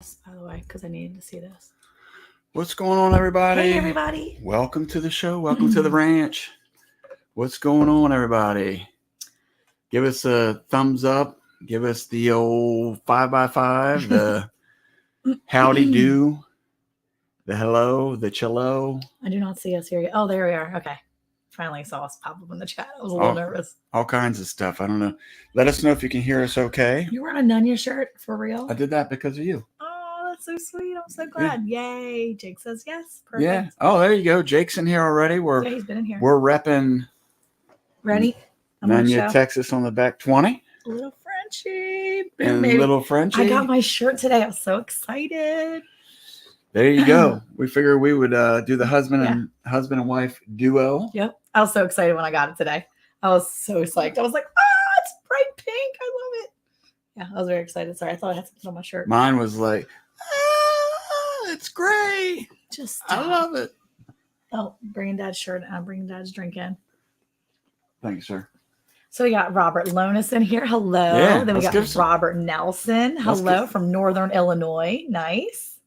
By the way, because I needed to see this. What's going on, everybody? Hey, everybody. Welcome to the show. Welcome to the ranch. What's going on, everybody? Give us a thumbs up. Give us the old 5x5, the howdy do, the hello, the cello. I do not see us here yet. Oh, there we are. Okay. Finally saw us pop up in the chat. I was a little nervous. All kinds of stuff. I don't know. Let us know if you can hear us okay. You wearing a Nunya shirt for real? I did that because of you. Oh, that's so sweet. I'm so glad. Yeah. Yay. Jake says yes. Perfect. Yeah. Oh, there you go. Jake's in here already. Yeah, he's been in here. We're repping. Ready? Nunya, Texas on the back 20. Little Frenchie. And little Frenchie. I got my shirt today. I was so excited. There you go. We figured we would do the husband and wife duo. Yep. I was so excited when I got it today. I was so psyched. I was like, it's bright pink. I love it. Yeah, I was very excited. Sorry, I thought I had something on my shirt. Mine was like, it's gray. I love it. Oh, bringing Dad's shirt and I'm bringing Dad's drink in. Thanks, sir. So we got Robert Lonis in here. Hello. Yeah, then we got Robert Nelson. Hello from Northern Illinois. Nice.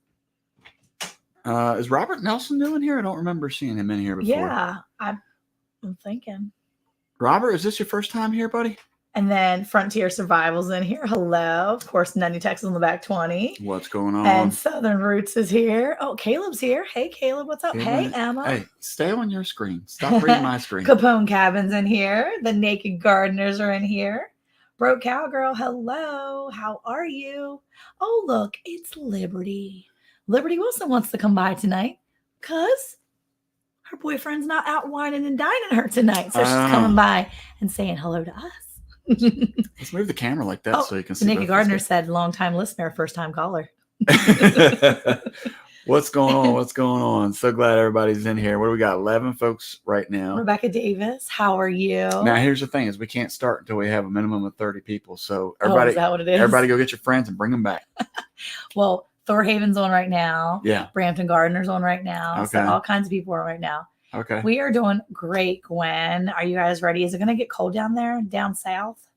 Is Robert Nelson doing here? I don't remember seeing him in here before. Yeah, I'm thinking. Robert, is this your first time here, buddy? And then Frontier Survival's in here. Hello. Of course, Nunya, Texas on the back 20. What's going on? And Southern Roots is here. Oh, Caleb's here. Hey, Caleb, what's up? Hey, Emma. Hey, stay on your screen. Stop reading my screen. Capone Cabin's in here. The Nakid Gardeners are in here. Broke Cowgirl, hello. How are you? Oh, look, it's Liberty. Liberty Wilson wants to come by tonight because her boyfriend's not out whining and dining her tonight. So she's coming by and saying hello to us. Let's move the camera like that so you can see. The Nakid Gardener said, long-time listener, first-time caller. What's going on? What's going on? So glad everybody's in here. What do we got? 11 folks right now. Rebecca Davis, how are you? Now, here's the thing: is we can't start until we have a minimum of 30 people. So everybody, is that what it is? Everybody, go get your friends and bring them back. Well, Thor Haven's on right now. Yeah. Brampton Gardeners on right now. Okay. So all kinds of people are right now. Okay. We are doing great, Gwen. Are you guys ready? Is it going to get cold down there, down south?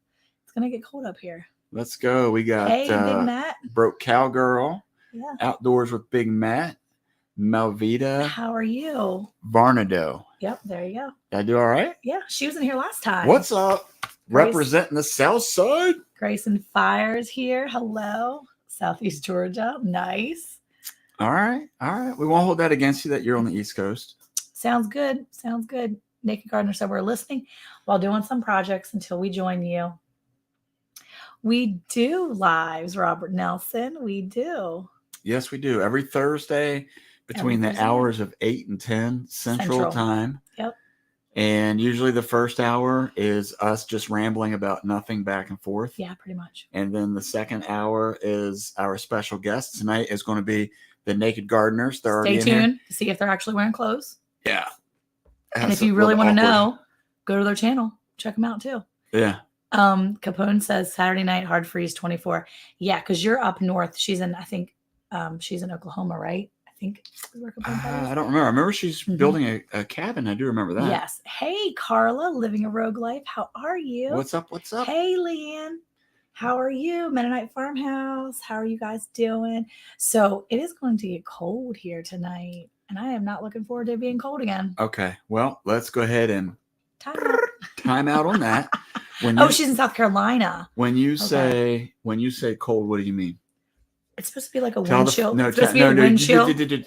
It's going to get cold up here. Let's go. We got Big Matt. Broke Cowgirl. Yeah. Outdoors with Big Matt. Malvita. How are you? Varnado. Yep, there you go. Did I do all right? Yeah, she was in here last time. What's up? Representing the South Side. Grayson Fires here. Hello. Southeast Georgia. Nice. All right. All right. We won't hold that against you that you're on the East Coast. Sounds good. Sounds good. Nakid Gardener said we're listening while doing some projects until we join you. We do lives, Robert Nelson. We do. Yes, we do. Every Thursday between the hours of 8 and 10 Central Time. Yep. And usually the first hour is us just rambling about nothing back and forth. Yeah, pretty much. And then the second hour is our special guest. Tonight is going to be the Nakid Gardeners. They're already in here. Stay tuned to see if they're actually wearing clothes. Yeah. And if you really want to know, go to their channel. Check them out too. Yeah. Capone says Saturday night, hard freeze 24. Yeah, because you're up north. She's in, I think she's in Oklahoma, right? I think. I don't remember. I remember she's building a cabin. I do remember that. Yes. Hey, Carla, living a rogue life. How are you? What's up? What's up? Hey, Leanne. How are you? Mennonite Farmhouse. How are you guys doing? So it is going to get cold here tonight. And I am not looking forward to it being cold again. Okay. Well, let's go ahead and time out on that. She's in South Carolina. When you say cold, what do you mean? It's supposed to be like a wind chill.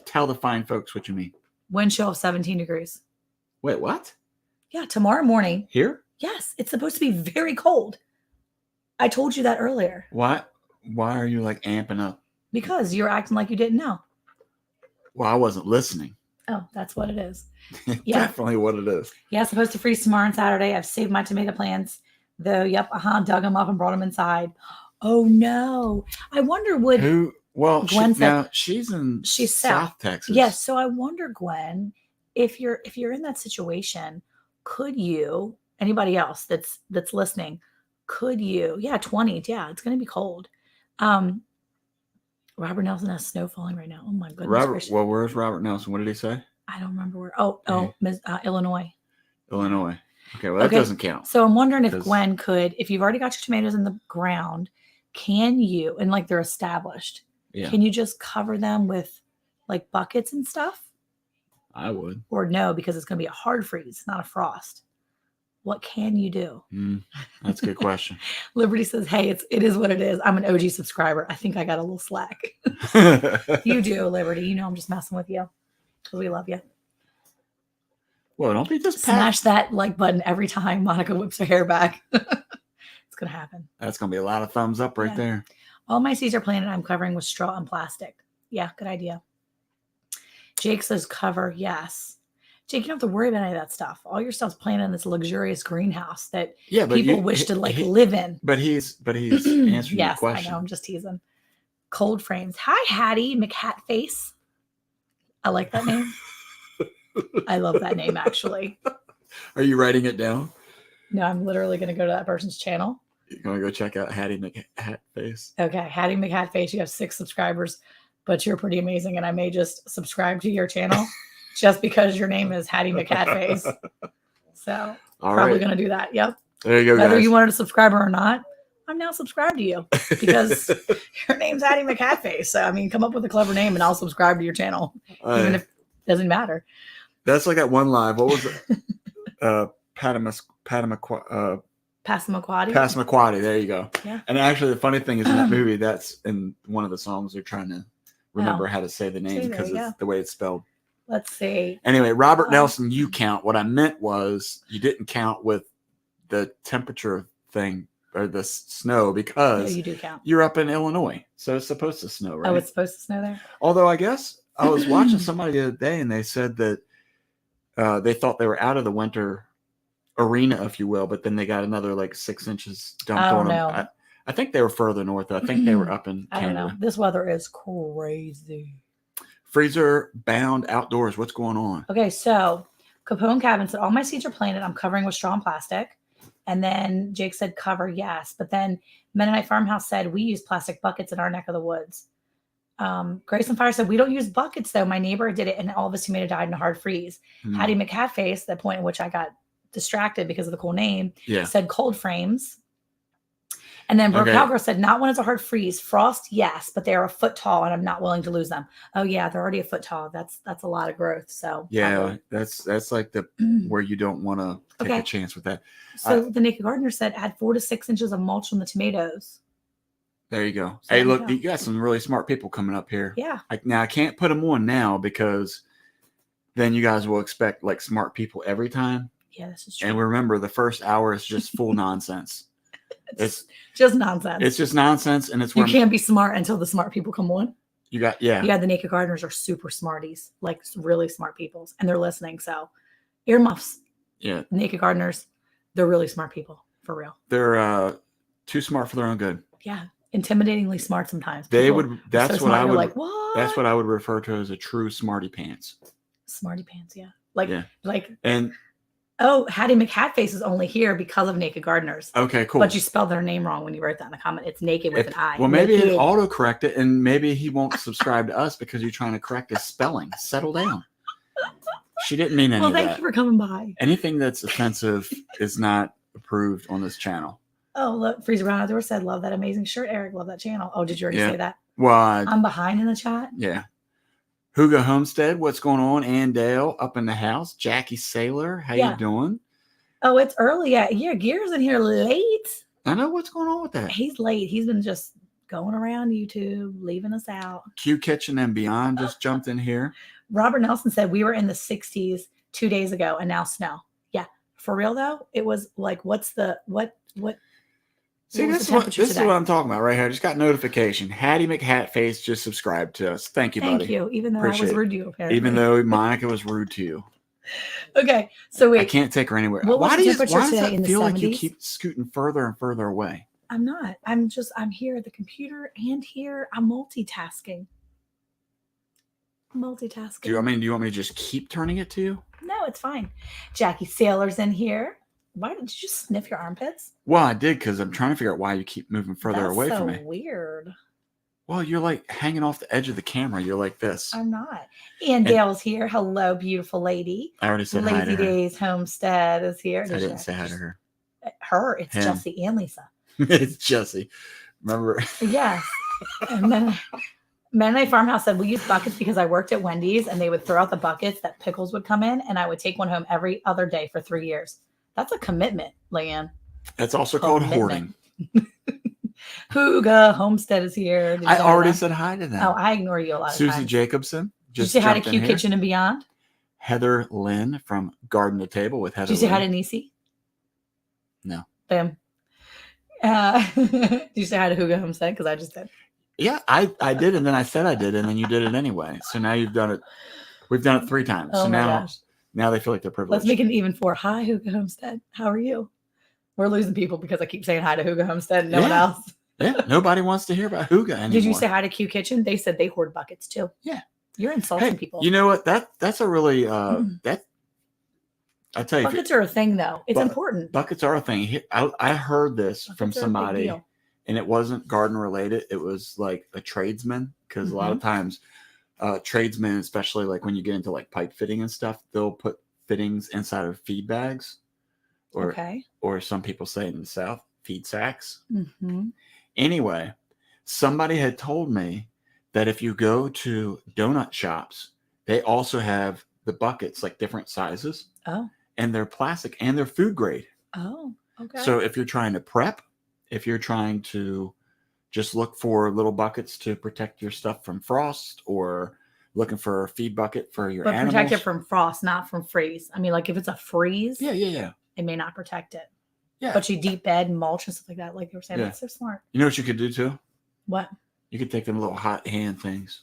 Tell the fine folks what you mean. Wind chill of 17 degrees. Wait, what? Yeah, tomorrow morning. Here? Yes, it's supposed to be very cold. I told you that earlier. Why are you like amping up? Because you're acting like you didn't know. Well, I wasn't listening. Oh, that's what it is. Yeah. Definitely what it is. Yeah, supposed to freeze tomorrow and Saturday. I've saved my tomato plants. Though, yep, dug them up and brought them inside. Oh no! I wonder Gwen said she's South Texas. Yes, so I wonder, Gwen, if you're in that situation, could you? Anybody else that's listening, could you? Yeah, 20. Yeah, it's going to be cold. Robert Nelson has snow falling right now. Oh my goodness. Where's Robert Nelson? What did he say? I don't remember where. Illinois. Illinois. Okay, well, that doesn't count. So I'm wondering if Gwen could, if you've already got your tomatoes in the ground, can you, and like they're established, Yeah, Can you just cover them with like buckets and stuff? I would. Or no, because it's going to be a hard freeze, not a frost. What can you do? That's a good question. Liberty says, hey, it is what it is. I'm an OG subscriber. I think I got a little slack. You do, Liberty. You know I'm just messing with you because we love you. Well, don't be just smash that like button every time Monica whips her hair back. It's going to happen. That's going to be a lot of thumbs up right there. All my seeds are planted. I'm covering with straw and plastic. Yeah, good idea. Jake says cover, yes. Jake, you don't have to worry about any of that stuff. All your stuff's planted in this luxurious greenhouse that people wish to live in. But he's answering your question. Yes, I know. I'm just teasing. Cold frames. Hi, Hattie McHatface. I like that name. I love that name, actually. Are you writing it down? No, I'm literally going to go to that person's channel. You're going to go check out Hattie McHatface. Okay, Hattie McHatface. You have 6 subscribers, but you're pretty amazing, and I may just subscribe to your channel. Just because your name is Hattie McHatface. So probably going to do that. Yep. There you go, Whether guys. you wanted a subscriber or not, I'm now subscribed to you because your name's Hattie McHatface. So, I mean, come up with a clever name and I'll subscribe to your channel, even if it doesn't matter. That's like that one live. What was it? Passamaquoddy. There you go. Yeah. And actually, the funny thing is in that movie, that's in one of the songs they're trying to remember how to say the name because it's the way it's spelled. Let's see. Anyway, Robert Nelson, you count. What I meant was you didn't count with the temperature thing or the snow because you do count. You're up in Illinois, so it's supposed to snow, right? Oh, it's supposed to snow there? Although I guess I was watching somebody the other day and they said that they thought they were out of the winter arena, if you will, but then they got another like 6 inches dumped on them. I think they were further north. I think they were up in Canada. I don't know. This weather is crazy. Freezer bound outdoors. What's going on? Okay, so Capone Cabin said, all my seeds are planted. I'm covering with straw and plastic. And then Jake said, cover, yes. But then Mennonite Farmhouse said, we use plastic buckets in our neck of the woods. Grace and Fire said, we don't use buckets, though. My neighbor did it, and all of his tomato died in a hard freeze. Hattie McHatface, the point at which I got distracted because of the cool name, said cold frames. And then Brooke Cowgirl said, not when it's a hard freeze. Frost, yes, but they are a foot tall, and I'm not willing to lose them. Oh, yeah, they're already a foot tall. That's a lot of growth. So yeah, that's like the where you don't want to take a chance with that. So the Nakid Gardener said, add 4 to 6 inches of mulch on the tomatoes. There you go. So hey, look, you got some really smart people coming up here. Yeah. Now I can't put them on now because then you guys will expect like smart people every time. Yeah, this is true. And remember, the first hour is just full nonsense. It's just nonsense. It's just nonsense, and it's you can't be smart until the smart people come on. You got the Nakid Gardeners are super smarties, like really smart people, and they're listening. So earmuffs. Yeah, Nakid Gardeners, they're really smart people for real. They're too smart for their own good. Yeah, intimidatingly smart sometimes. They would. That's what I would. Like, what? That's what I would refer to as a true smarty pants. Smarty pants, yeah. Like and. Oh, Hattie McHatface is only here because of Nakid Gardeners. Okay, cool. But you spelled their name wrong when you wrote that in the comment. It's naked with an I. Well, maybe it auto-correct it, and maybe he won't subscribe to us because you're trying to correct his spelling. Settle down. She didn't mean any of that. Well, thank you for coming by. Anything that's offensive is not approved on this channel. Oh, look, Freezer Brown Outdoor said, love that amazing shirt, Eric. Love that channel. Oh, did you already say that? Well, I'm behind in the chat. Yeah. Huga Homestead, what's going on? Ann Dale up in the house. Jackie Sailor, how you doing? Oh, it's early. Yeah, Gear's in here late. I know what's going on with that. He's late. He's been just going around YouTube, leaving us out. Q Kitchen and Beyond just jumped in here. Robert Nelson said we were in the 60s 2 days ago and now snow. Yeah. For real though, it was like, what? See, this is what I'm talking about right here. I just got notification. Hattie McHatface just subscribed to us. Thank you, buddy. Thank you. Even though I was rude to you, apparently. Even though Monica was rude to you. Okay, so wait. I can't take her anywhere. Why does it feel like you keep scooting further and further away? I'm not. I'm here at the computer and here. I'm multitasking. Do you want me to just keep turning it to you? No, it's fine. Jackie Sailor's in here. Why did you just sniff your armpits? Well, I did because I'm trying to figure out why you keep moving further away from me. That's so weird. Well, you're like hanging off the edge of the camera. You're like this. I'm not. Ian Dale's here. Hello, beautiful lady. I already said hi to her. Lazy Days Homestead is here. I didn't say hi to her. It's Jessie and Lisa. It's Jessie. Remember? Yes. And then Mennonite Farmhouse said, we use buckets because I worked at Wendy's and they would throw out the buckets that pickles would come in, and I would take one home every other day for 3 years. That's a commitment, Leanne. That's also called hoarding. Hooga Homestead is here. I already said hi to them. Oh, I ignore you a lot of Susie times. Jacobson. Did you say hi to Q Kitchen and Beyond? Heather Lynn from Garden to Table with Heather. Did you say hi to Nisi? No. Bam. Did you say hi to Hooga Homestead? Because I just did. Yeah, I did, and then I said I did, and then you did it anyway. So now you've done it. We've done it 3 times. Oh so my gosh. Now they feel like they're privileged. Let's make it even 4. Hi, Hooga Homestead. How are you? We're losing people because I keep saying hi to Hooga Homestead and no one else. Yeah, nobody wants to hear about Hooga anymore. Did you say hi to Q Kitchen? They said they hoard buckets too. Yeah. You're insulting people. You know what? That's a really that I tell you, buckets are a thing though. It's important. Buckets are a thing. I heard this from somebody, and it wasn't garden related. It was like a tradesman, because a lot of times tradesmen, especially like when you get into like pipe fitting and stuff, they'll put fittings inside of feed bags, or some people say in the South, feed sacks. Anyway, somebody had told me that if you go to donut shops, they also have the buckets, like different sizes. Oh. And they're plastic and they're food grade. Oh, okay. So if you're trying to prep, if you're trying to just look for little buckets to protect your stuff from frost, or looking for a feed bucket for your animals. But protect it from frost, not from freeze. I mean, like if it's a freeze, it may not protect it. Yeah. But you deep bed and mulch and stuff like that, like you were saying, that's so smart. You know what you could do too? What? You could take them little hot hand things.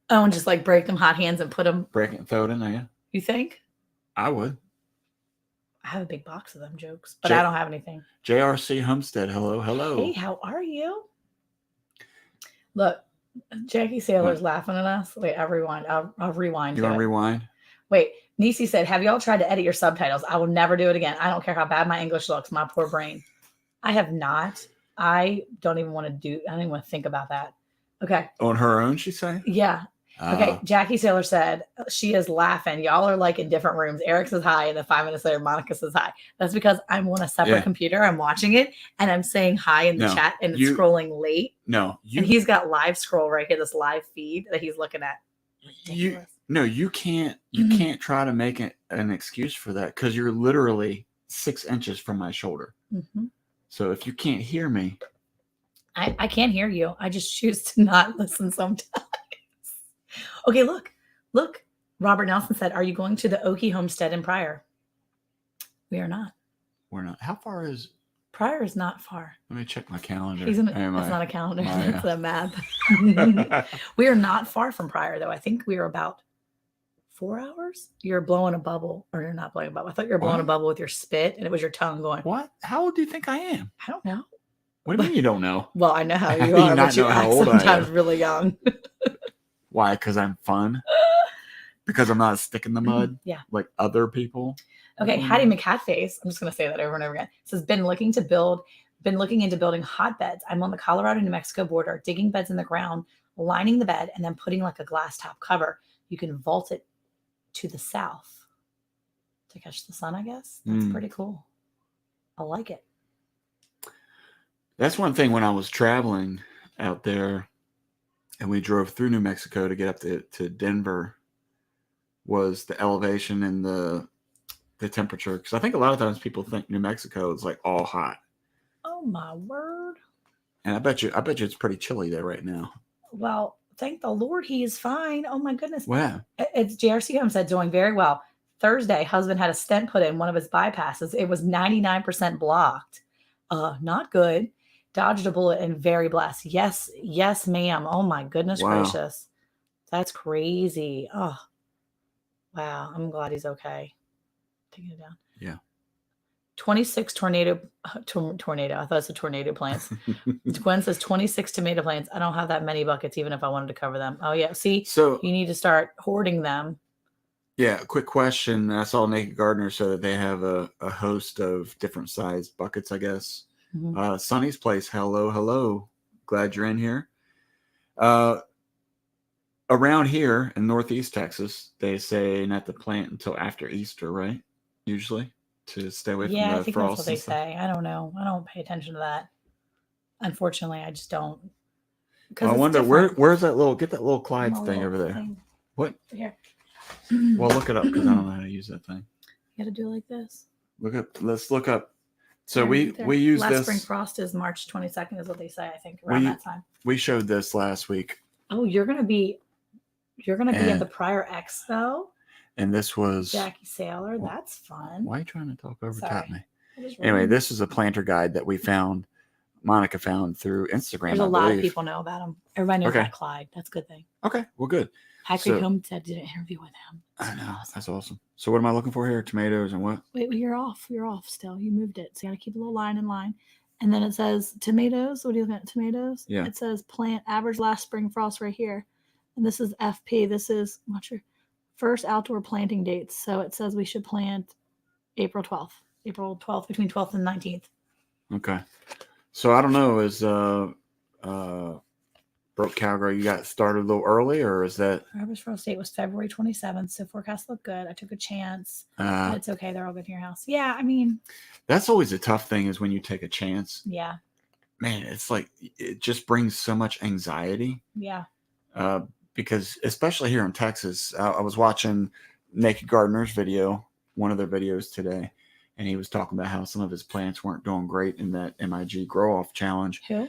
Oh, and just like break them hot hands and put them. Break it and throw it in there. You think? I would. I have a big box of them jokes, but I don't have anything. JRC Homestead, hello. Hey, how are you? Look, Jackie Saylor's laughing at us. Wait, I'll rewind. I'll rewind. You want to rewind? Wait, Nisi said, have y'all tried to edit your subtitles? I will never do it again. I don't care how bad my English looks. My poor brain. I have not. I don't even want to think about that. Okay. On her own, she's saying? Yeah. Okay. Jackie Saylor said she is laughing. Y'all are like in different rooms. Eric says hi, and then 5 minutes later, Monica says hi. That's because I'm on a separate computer. I'm watching it, and I'm saying hi in the chat, and it's scrolling late. No. And he's got live scroll right here, this live feed that he's looking at. You can't try to make an excuse for that, because you're literally 6 inches from my shoulder. So if you can't hear me, I can't hear you. I just choose to not listen sometimes. Okay, look. Robert Nelson said, are you going to the Okie Homestead in Pryor? We are not. We're not. How far is? Pryor is not far. Let me check my calendar. It's not a calendar. It's a map. We are not far from Pryor, though. I think we are about 4 hours. You're blowing a bubble, or you're not blowing a bubble. I thought you were blowing a bubble with your spit, and it was your tongue going. What? How old do you think I am? I don't know. What do you mean you don't know? Well, I know how you are, but you act sometimes really young. Why? Because I'm fun? Because I'm not a stick in the mud? Yeah. Like other people? Okay, Hattie McCatface, I'm just going to say that over and over again, says, been looking into building hotbeds. I'm on the Colorado-New Mexico border, digging beds in the ground, lining the bed, and then putting like a glass top cover. You can vault it to the south to catch the sun, I guess. That's pretty cool. I like it. That's one thing when I was traveling out there and we drove through New Mexico to get up to Denver, was the elevation and the temperature. Because I think a lot of times people think New Mexico is like all hot. Oh my word. And I bet you it's pretty chilly there right now. Well, thank the Lord he is fine. Oh my goodness. Wow. It's JRC Homestead doing very well. Thursday, husband had a stent put in one of his bypasses. It was 99% blocked. Not good. Dodged a bullet and very blessed. Yes, ma'am. Oh my goodness gracious. That's crazy. Oh, wow. I'm glad he's okay. Taking it down. Yeah. 26 tornado. I thought it was a tornado plants. Gwen says 26 tomato plants. I don't have that many buckets, even if I wanted to cover them. Oh yeah. See, so you need to start hoarding them. Yeah. Quick question. I saw Nakid Gardeners so that they have a host of different sized buckets, I guess. Sonny's place. Hello. Glad you're in here. Around here in Northeast Texas, they say not to plant until after Easter, right? Usually to stay away from the frost. Yeah, I think that's what they say. I don't know. I don't pay attention to that. Unfortunately, I just don't. because I it's wonder different. where's that little get that little Clyde My thing little over there. thing. What? Here. Well, look it up because I don't know how to use that thing. You got to do it like this. Let's look up. So There, we there. we use Last this. spring frost is March 22nd, is what they say. I think around that time. We showed this last week. Oh, you're gonna be at And- the prior expo. And this was Jackie Sailor. That's fun. Why are you trying to talk over top me? Anyway, this is a planter guide that we found. Monica found through Instagram. There's a lot of people know about him. Everybody knows about Clyde. That's a good thing. Okay, well, good. Hackley Homestead did an interview with him. I know. That's awesome. So what am I looking for here? Tomatoes and what? Wait, you're off. You're off still. You moved it. So you got to keep a little line in line. And then it says tomatoes. What are you looking at? Tomatoes? Yeah. It says plant average last spring frost right here. And this is FP. This is what's your first outdoor planting dates. So it says we should plant April 12th. April 12th, between 12th and 19th. Okay. So I don't know, is Broke Cowgirl, you got started a little early, or is that Harvest frost date was February 27th, so forecast looked good. I took a chance. It's okay. They're all good in your house. Yeah, I mean. That's always a tough thing is when you take a chance. Yeah. Man, it's like it just brings so much anxiety. Yeah. Because especially here in Texas, I was watching Nakid Gardeners video, one of their videos today, and he was talking about how some of his plants weren't doing great in that MIG grow off challenge. Who?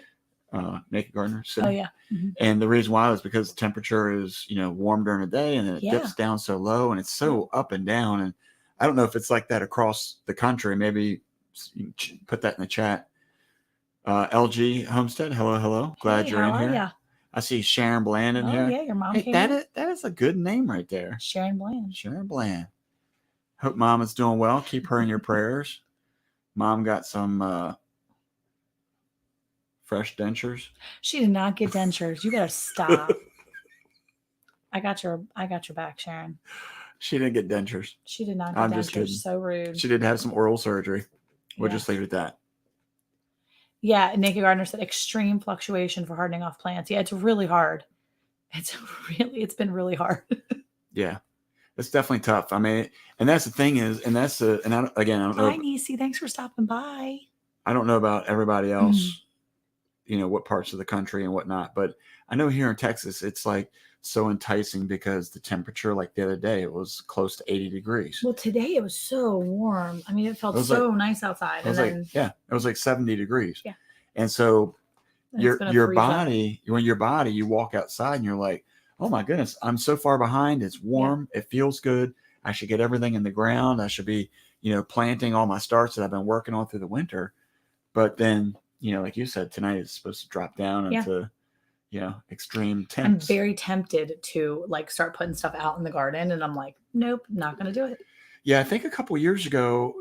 Nakid Gardeners. Sydney. Oh yeah. Mm-hmm. And the reason why was because the temperature is, warm during the day and then it dips down so low and it's so up and down. And I don't know if it's like that across the country. Maybe you can put that in the chat. LG Homestead. Hello. Glad you're in here. Yeah. I see Sharon Bland in here. Yeah, your mom came that is a good name right there. Sharon Bland. Sharon Bland. Hope mom is doing well. Keep her in your prayers. Mom got some fresh dentures. She did not get dentures. You gotta stop. I got your back, Sharon. She didn't get dentures. She did not get dentures. So rude. She did have some oral surgery. We'll just leave it at that. Yeah, Nakid Gardener said extreme fluctuation for hardening off plants. Yeah, it's really hard. It's been really hard. Yeah, it's definitely tough. I mean, and that's the thing is, and that's I don't know. Hi, Nisi. Thanks for stopping by. I don't know about everybody else, what parts of the country and whatnot, but I know here in Texas, it's like so enticing because the temperature, like the other day, it was close to 80 degrees. Well, today it was so warm. I mean, it felt so nice outside. It was like 70 degrees. Yeah. And so your body, you walk outside and you're like, oh my goodness, I'm so far behind. It's warm. Yeah. It feels good. I should get everything in the ground. I should be, planting all my starts that I've been working on through the winter. But then, like you said, tonight it's supposed to drop down into, extreme temps. I'm very tempted to start putting stuff out in the garden. And I'm like, nope, not going to do it. Yeah. I think a couple years ago.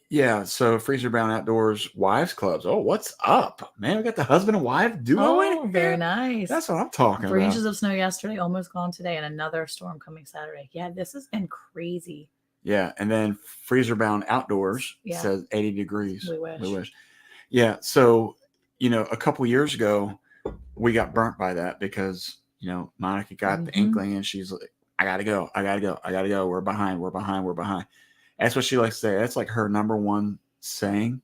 Yeah. So Freezer Brown Outdoors Wives Clubs. Oh, what's up, man? We got the husband and wife duo in here. Very nice. That's what I'm talking about. 3 inches of snow yesterday, almost gone today, and another storm coming Saturday. Yeah, this has been crazy. Yeah. And then Freezer Bound Outdoors says 80 degrees. We wish. Yeah. So, a couple years ago, we got burnt by that because, Monica got the inkling and she's like, I got to go. We're behind. That's what she likes to say. That's like her number one saying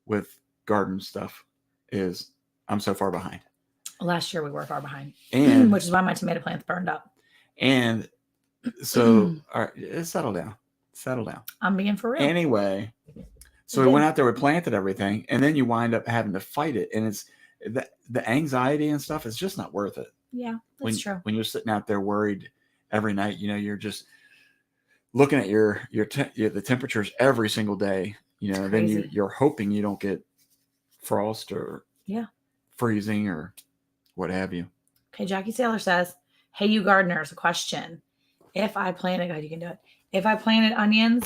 with garden stuff is, I'm so far behind. Last year we were far behind, and which is why my tomato plants burned up. And so, all right, settle down. I'm being for real. Anyway, so we went out there, we planted everything, and then you wind up having to fight it. And it's the anxiety and stuff is just not worth it. Yeah, that's true. When you're sitting out there worried every night, you're just looking at the temperatures every single day, then you're hoping you don't get frost or freezing or what have you. Okay. Jackie Sailor says, hey, you gardeners, a question. If I planted, God, you can do it. If I planted onion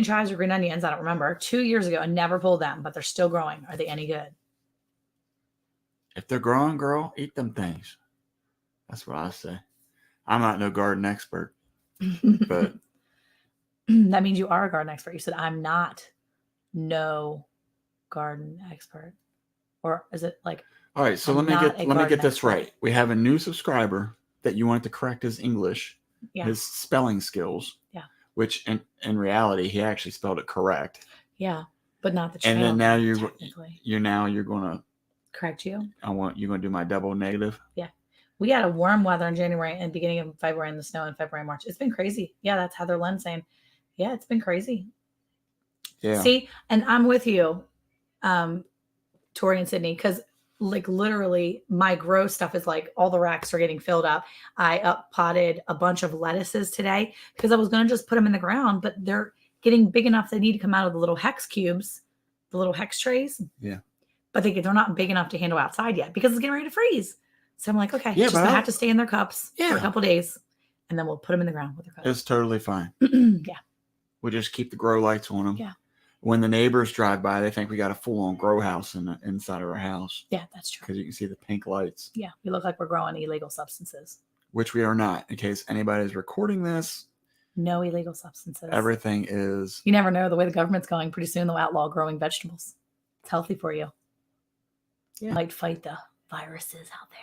chives or green onions, I don't remember, 2 years ago and never pulled them, but they're still growing. Are they any good? If they're growing, girl, eat them things. That's what I say. I'm not no garden expert. But that means you are a garden expert. You said I'm not no garden expert. Or is it like, all right, so let me get this right. We have a new subscriber that you wanted to correct his English, his spelling skills. Yeah. Which in reality he actually spelled it correct. Yeah, but not the channel. And then now you're going to Correct you. you're going to do my double negative. We had a warm weather in January and beginning of February and the snow in February, March. It's been crazy. Yeah, that's Heather Lynn saying, yeah, it's been crazy. Yeah. See, and I'm with you, Tori and Sydney, because like literally my grow stuff is like all the racks are getting filled up. I up potted a bunch of lettuces today because I was going to just put them in the ground, but they're getting big enough they need to come out of the little hex cubes, the little hex trays. Yeah. But they're not big enough to handle outside yet because it's getting ready to freeze. So I'm like, okay, Yeah, just but gonna have to stay in their cups for Yeah. a couple of days, and then we'll put them in the ground with their cups. It's totally fine. Yeah. We'll just keep the grow lights on them. Yeah. When the neighbors drive by, they think we got a full-on grow house inside of our house Yeah, that's true. because you can see the pink lights, Yeah, we look like we're growing illegal substances. which we are not. In case anybody's recording this, No illegal substances. everything is. You never know the way the government's going. Pretty soon they'll outlaw growing vegetables. It's healthy for you. Yeah. Might fight the viruses out there.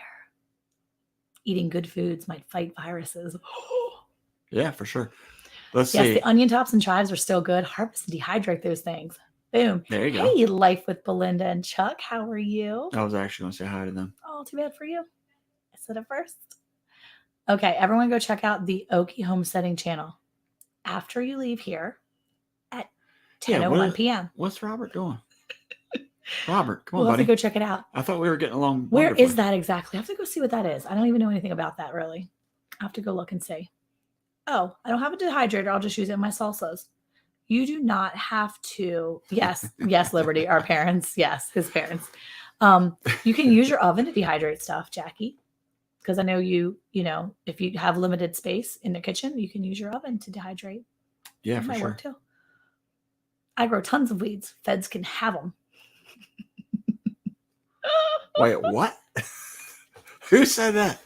Eating good foods might fight viruses. Yeah, for sure. Let's Yes, see. the onion tops and chives are still good. Harvest and dehydrate those things. Boom. There you go. Hey, Life with Belinda and Chuck. How are you? I was actually going to say hi to them. Oh, too bad for you. I said it first. Okay, everyone go check out the Okie Homesteading channel after you leave here at 10:01 p.m. What's Robert doing? Robert, come We'll on, have to buddy. go check it out. I thought we were getting along. Where wonderfully. is that exactly? I have to go see what that is. I don't even know anything about that really. I have to go look and see. Oh, I don't have a dehydrator. I'll just use it in my salsas. You do not have to. Yes, yes, Liberty, our parents. Yes, his parents. You can use your oven to dehydrate stuff, Jackie. Because I know if you have limited space in the kitchen, you can use your oven to dehydrate. Yeah, That for might sure. work too. I grow tons of weeds. Feds can have them. Wait, what? Who said that?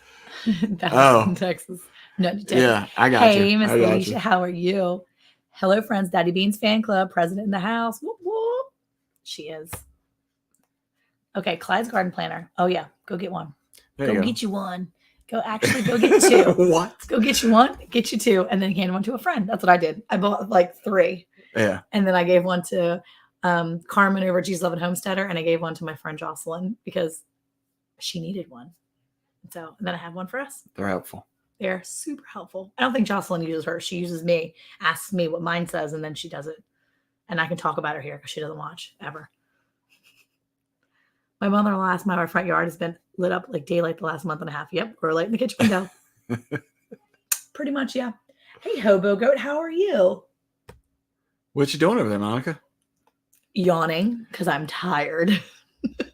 That was Oh. in Texas. No, Texas. Yeah, I got Hey, you. Miss I got Alicia, you. how are you? Hello, friends. Daddy Beans fan club, president in the house. Whoop, whoop. She is. Okay, Clyde's garden planner. Oh yeah, go get one. There Go you go. get you one. Go get two. What? Go get you one, get you two, and then hand one to a friend. That's what I did. I bought like 3, Yeah. and then I gave one to Carmen over at Jesus Loving Homesteader, and I gave one to my friend Jocelyn because she needed one. So and then I have one for us. They're helpful. They're super helpful. I don't think Jocelyn uses hers. She uses me, asks me what mine says, and then she does it. And I can talk about her here because she doesn't watch ever. My mother-in-law asked me, our front yard has been lit up like daylight the last month and a half. Yep, we're lighting the kitchen window. Pretty much, yeah. Hey, Hobo Goat, how are you? What you doing over there, Monica? Yawning because I'm tired. Do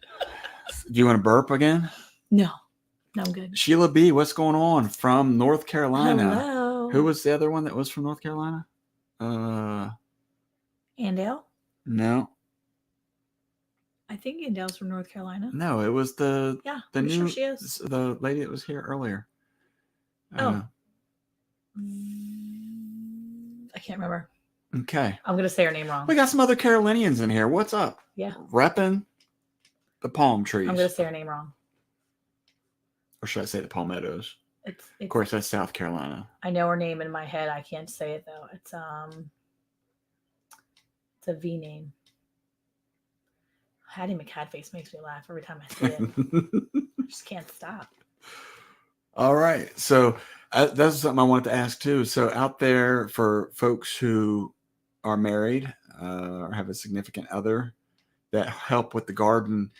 you want to burp again? No, I'm good. Sheila B, what's going on from North Carolina? Hello. Who was the other one that was from North Carolina? Andale? No. I think Andale's from North Carolina. No, it was the Yeah, the I'm new sure she is. the lady that was here earlier. Oh. I can't remember. Okay. I'm going to say her name wrong. We got some other Carolinians in here. What's up? Yeah. Repping the palm trees. I'm going to say her name wrong. Or should I say the palmettos? It's Of course, that's South Carolina. I know her name in my head. I can't say it though. It's a V name. Hattie McCadface makes me laugh every time I see it. I just can't stop. All right. So that's something I wanted to ask too. So out there for folks who are married or have a significant other that help with the garden,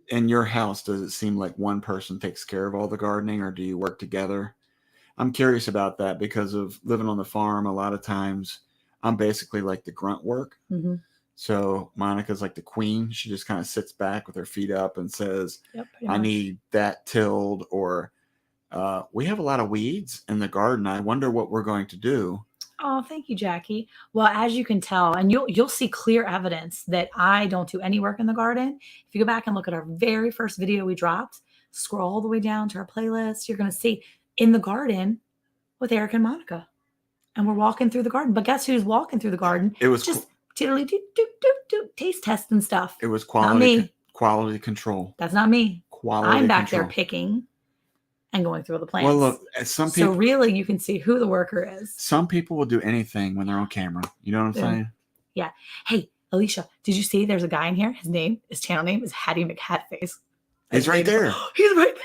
in your house, does it seem like one person takes care of all the gardening or do you work together? I'm curious about that because of living on the farm. A lot of times I'm basically like the grunt work. Mm-hmm. So Monica's like the queen. She just kind of sits back with her feet up and says, Yep, I need that tilled, or we have a lot of weeds in the garden. I wonder what we're going to do. Oh, thank you, Jackie. Well, as you can tell, and you'll see clear evidence that I don't do any work in the garden. If you go back and look at our very first video we dropped, scroll all the way down to our playlist, you're going to see in the garden with Eric and Monica. And we're walking through the garden. But guess who's walking through the garden? It was just tiddly do taste test and stuff. It was Not me. quality control. That's not me. Quality I'm back control. there picking and going through all the plants. Well, look, some people. So really, you can see who the worker is. Some people will do anything when they're on camera. You know what I'm saying? Yeah. Hey, Alicia, did you see there's a guy in here? His channel name is Hattie McHatface. He's right there. He's right there.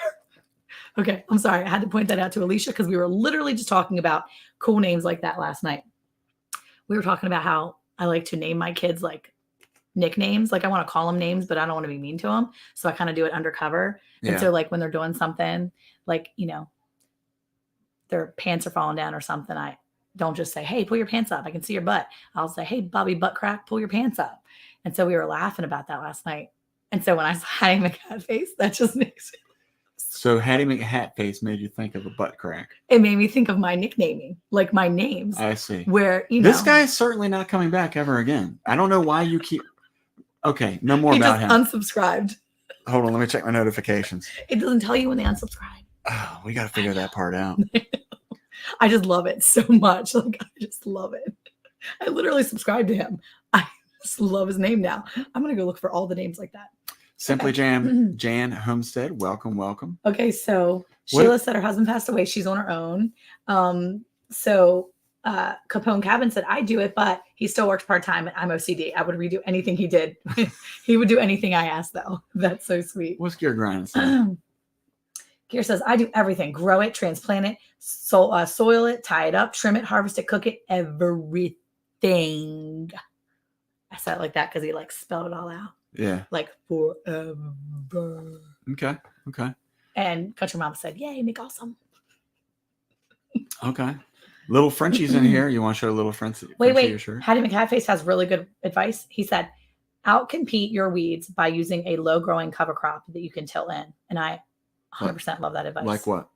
Okay, I'm sorry. I had to point that out to Alicia because we were literally just talking about cool names like that last night. We were talking about how I like to name my kids like nicknames. Like I want to call them names, but I don't want to be mean to them. So I kind of do it undercover. Yeah. And so like when they're doing something like, you know, their pants are falling down or something, I don't just say, hey, pull your pants up. I can see your butt. I'll say, hey, Bobby butt crack, pull your pants up. And so we were laughing about that last night. And so when I saw Hattie McHatface, that just makes it. So Hattie McHatface made you think of a butt crack. It made me think of my nicknaming, like my names. I see. Where, you know. This guy is certainly not coming back ever again. I don't know why you keep. Okay, no more about him. Unsubscribed. Hold on, let me check my notifications. It doesn't tell you when they unsubscribe. Oh, we got to figure that part out. I just love it so much. Like I just love it. I literally subscribe to him. I just love his name now. I'm gonna go look for all the names like that. Simply okay. Jan Homestead, welcome. Okay, so Sheila said her husband passed away. She's on her own. Capone Cabin said, I do it, but he still works part-time and I'm OCD. I would redo anything he did. He would do anything I asked, though. That's so sweet. What's Gear Grind saying? Gear says, I do everything. Grow it, transplant it, soil it, tie it up, trim it, harvest it, cook it, everything. I said it like that because he like spelled it all out. Yeah. Like forever. Okay. And Country Mama said, yay, make awesome. Okay. Little Frenchie's in here. You want to show Little Frenchie? Wait. Hattie McHatface has really good advice. He said, outcompete your weeds by using a low-growing cover crop that you can till in. And I 100% love that advice. Like what?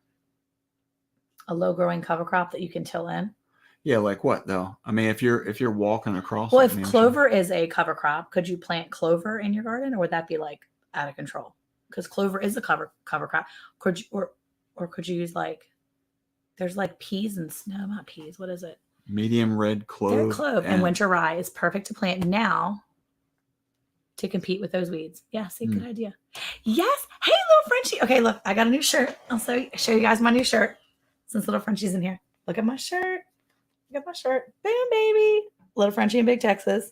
A low-growing cover crop that you can till in. Yeah, like what though? I mean, if you're walking across. Well, if clover is a cover crop, could you plant clover in your garden, or would that be like out of control? Because clover is a cover crop. Could you or could you use like there's like peas and no, not peas. What is it? Medium red clove. They're clove and winter rye is perfect to plant now to compete with those weeds. Yeah, see, good idea. Yes. Hey, Little Frenchie. Okay, look, I got a new shirt. I'll show you guys my new shirt since Little Frenchie's in here. Look at my shirt. Look at my shirt. Bam, baby. Little Frenchie in Big Texas.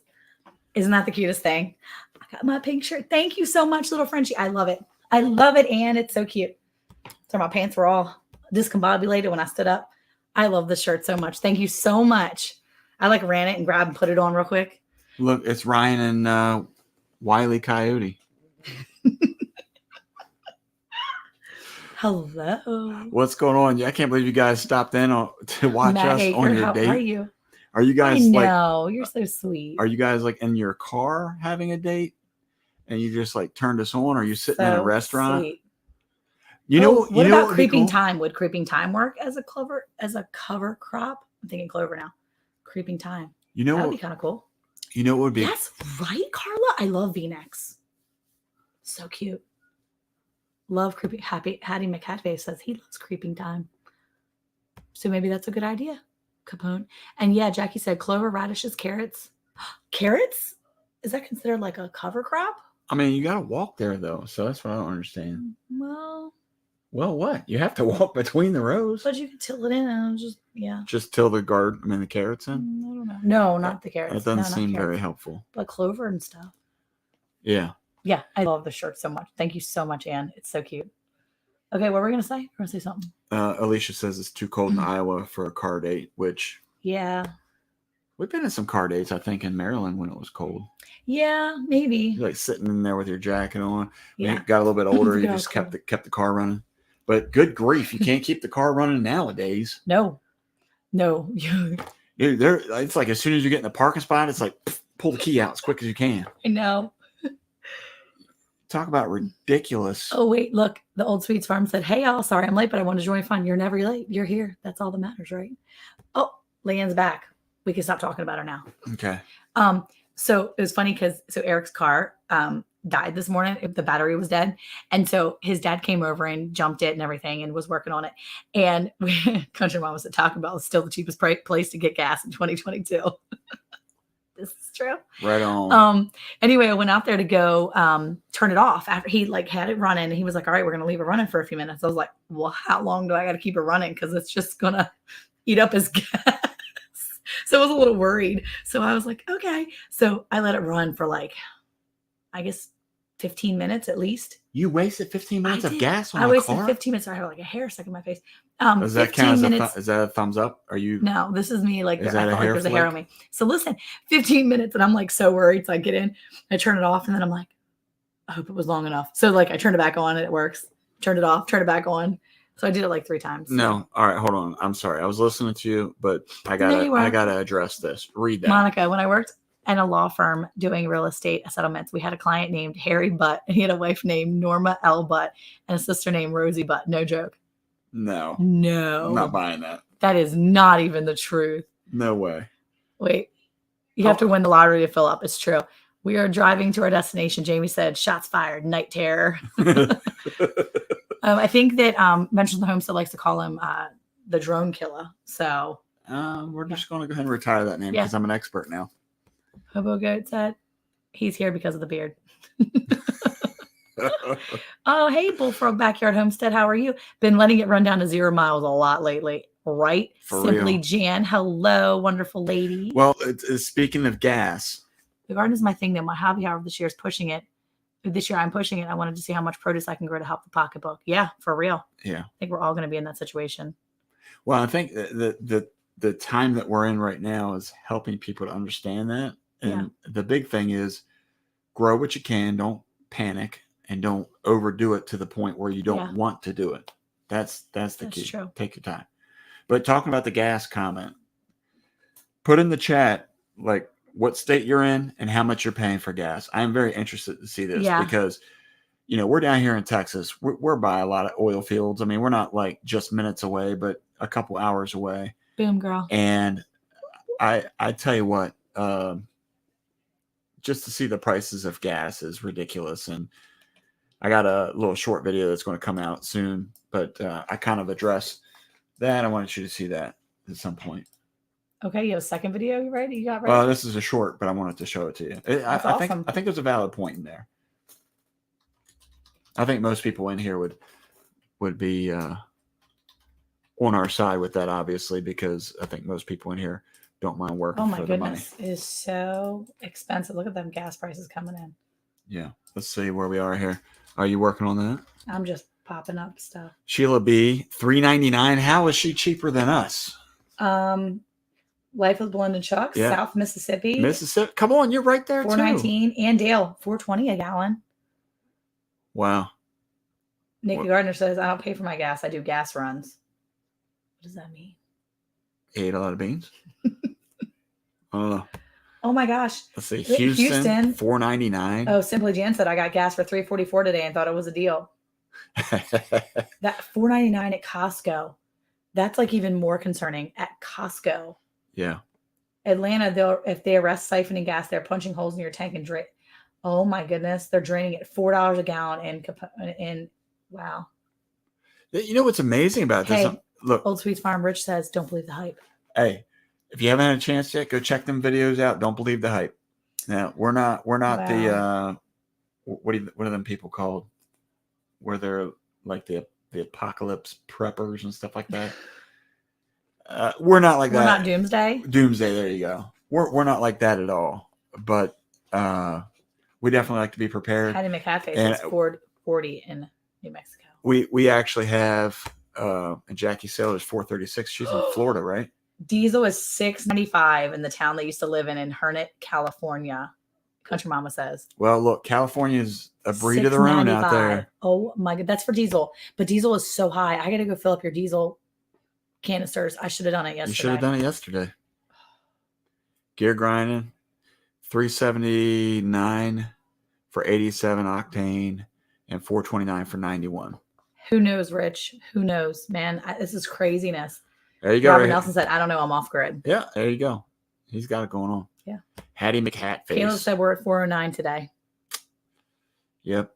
Isn't that the cutest thing? I got my pink shirt. Thank you so much, Little Frenchie. I love it. And it's so cute. So my pants were all discombobulated when I stood up. I love this shirt so much. Thank you so much. I like ran it and grabbed and put it on real quick. Look, it's Ryan and Wile E. Coyote. Hello. What's going on? I can't believe you guys stopped in to watch Matt us Hager, on your how date. Are you? Are you guys you're so sweet. Are you guys like in your car having a date and you just like turned us on? Or are you sitting in a restaurant? Sweet. What about creeping thyme? Would creeping thyme work as a cover crop? I'm thinking clover now. Creeping thyme. That would be kind of cool. You know what would be? Yes, right, Carla. I love V-necks. So cute. Love creeping. Hattie McHatface says he loves creeping thyme. So maybe that's a good idea, Capone. And yeah, Jackie said clover, radishes, carrots. Carrots? Is that considered like a cover crop? I mean, you got to walk there though, so that's what I don't understand. Well, what? You have to walk between the rows. But you can till it in and just till the the carrots in? I don't know. No, not the carrots. That doesn't seem very helpful. But clover and stuff. Yeah. Yeah, I love the shirt so much. Thank you so much, Anne. It's so cute. Okay, what were we going to say? We're going to say something. Alicia says it's too cold in Iowa for a car date, which... Yeah. We've been in some car dates, I think, in Maryland when it was cold. Yeah, maybe. You're like sitting in there with your jacket on. Yeah. When you got a little bit older, you just kept the car running. But good grief, you can't keep the car running nowadays. No. It's like as soon as you get in the parking spot, it's like pull the key out as quick as you can. I know. Talk about ridiculous. Oh, wait, look. The Old Sweets Farm said, hey, y'all, sorry I'm late, but I wanted to join fun. You're never late. You're here. That's all that matters, right? Oh, Leanne's back. We can stop talking about her now. Okay. So it was funny because Eric's car died this morning. The battery was dead. And so his dad came over and jumped it and everything and was working on it. And Country Mom was at Taco Bell. It's still the cheapest place to get gas in 2022. This is true. Right on. Anyway, I went out there to go turn it off after he like had it running. And he was like, all right, we're going to leave it running for a few minutes. I was like, well, how long do I got to keep it running? Because it's just going to eat up his gas. So I was a little worried. So I was like, okay. So I let it run for like, I guess 15 minutes at least. You wasted 15 minutes I of did. gas on I a wasted car? 15 minutes. I had like a hair stuck in my face. Does that 15 count as minutes. is that a thumbs up? Are you? No, this is me. Like, Is I that a felt like hair there's a hair on flick? me. So listen, 15 minutes, and I'm like so worried. So I get in, I turn it off, and then I'm like, I hope it was long enough. So like I turned it back on and it works. Turned it off, turned it back on. So I did it like 3 times. No. All right, hold on. I'm sorry. I was listening to you, but I gotta address this. Read that. Monica, when I worked at a law firm doing real estate settlements, we had a client named Harry Butt, and he had a wife named Norma L. Butt and a sister named Rosie Butt. No joke. No. No. I'm not buying that. That is not even the truth. No way. Wait. You have to win the lottery to fill up. It's true. We are driving to our destination. Jamie said, shots fired, night terror. I think that Mentions the Homestead likes to call him the drone killer. So we're just going to go ahead and retire that name because I'm an expert now. Hobo Goat said, he's here because of the beard. Oh, hey, Bullfrog Backyard Homestead. How are you? Been letting it run down to 0 miles a lot lately, right? For Simply real. Jan. Hello, wonderful lady. Well, speaking of gas. The garden is my thing, though. My hobby, however, this year is pushing it. This year I'm pushing it. I wanted to see how much produce I can grow to help the pocketbook. Yeah, for real. Yeah. I think we're all going to be in that situation. Well, I think the time that we're in right now is helping people to understand that. And the big thing is grow what you can. Don't panic and don't overdo it to the point where you don't want to do it. That's the key. True. Take your time. But talking about the gas comment, put in the chat, like, what state you're in and how much you're paying for gas. I'm very interested to see this because, we're down here in Texas. We're by a lot of oil fields. I mean, we're not like just minutes away, but a couple hours away. Boom, girl. And I tell you what, just to see the prices of gas is ridiculous. And I got a little short video that's going to come out soon, but I kind of address that. I wanted you to see that at some point. Okay, you have a second video you got ready? This is a short, but I wanted to show it to you. I think there's a valid point in there. I think most people in here would be on our side with that, obviously, because I think most people in here don't mind working for the money. Oh my goodness, it is so expensive. Look at them gas prices coming in. Yeah, let's see where we are here. Are you working on that? I'm just popping up stuff. Sheila B, $3.99. How is she cheaper than us? Life with Blended Chucks, South Mississippi. Come on, you're right there $4.19. And Dale, $4.20 a gallon. Wow. Nakid Gardener says, I don't pay for my gas. I do gas runs. What does that mean? You ate a lot of beans? Oh my gosh. Let's see. Houston, $4.99. Oh, Simply Jan said, I got gas for $3.44 today and thought it was a deal. That $4.99 at Costco. That's like even more concerning at Costco. Yeah. Atlanta, if they arrest siphoning gas, they're punching holes in your tank and drain. Oh my goodness, they're draining it $4 a gallon. And wow. You know what's amazing about this? Look, Old Sweets Farm Rich says, "Don't believe the hype." Hey, if you haven't had a chance yet, go check them videos out. Don't believe the hype. Now we're not the what are them people called? Where they're like the apocalypse preppers and stuff like that. We're not like that. We're not doomsday. Doomsday. There you go. We're not like that at all. But we definitely like to be prepared. Hattie McHatface is 440 in New Mexico. We actually have and Jackie Sailor's 436. She's in Florida, right? Diesel is $6.95 in the town they used to live in Hernet, California. Country Mama says. Well, look, California is a breed of their own out there. Oh my God, that's for diesel. But diesel is so high. I got to go fill up your diesel canisters. I should have done it yesterday. You should have done it yesterday. Gear grinding, $3.79 for 87 octane and $4.29 for 91. Who knows, Rich? Who knows, man? This is craziness. There you go. Robert Nelson said, I don't know. I'm off grid. Yeah, there you go. He's got it going on. Yeah. Hattie McHatface. Caleb said we're at 409 today. Yep.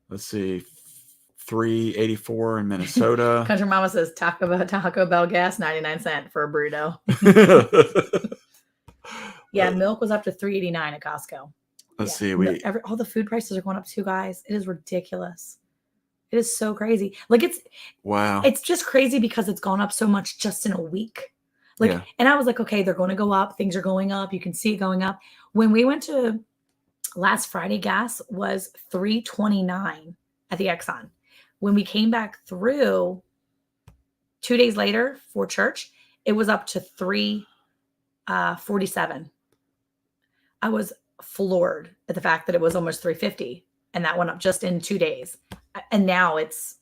Let's see. 384 in Minnesota. Country Mama says Taco Bell gas 99 cents for a burrito. Yeah, milk was up to $3.89 at Costco. Let's see. All the food prices are going up too, guys. It is ridiculous. It is so crazy. Like wow. It's just crazy because it's gone up so much just in a week. Like, Yeah. and I was like, okay, they're going to go up. Things are going up. You can see it going up. When we went to last Friday, gas was $3.29 at the Exxon. When we came back through 2 days later for church, it was up to $3.47. I was floored at the fact that it was almost $3.50, and that went up just in 2 days. And now it's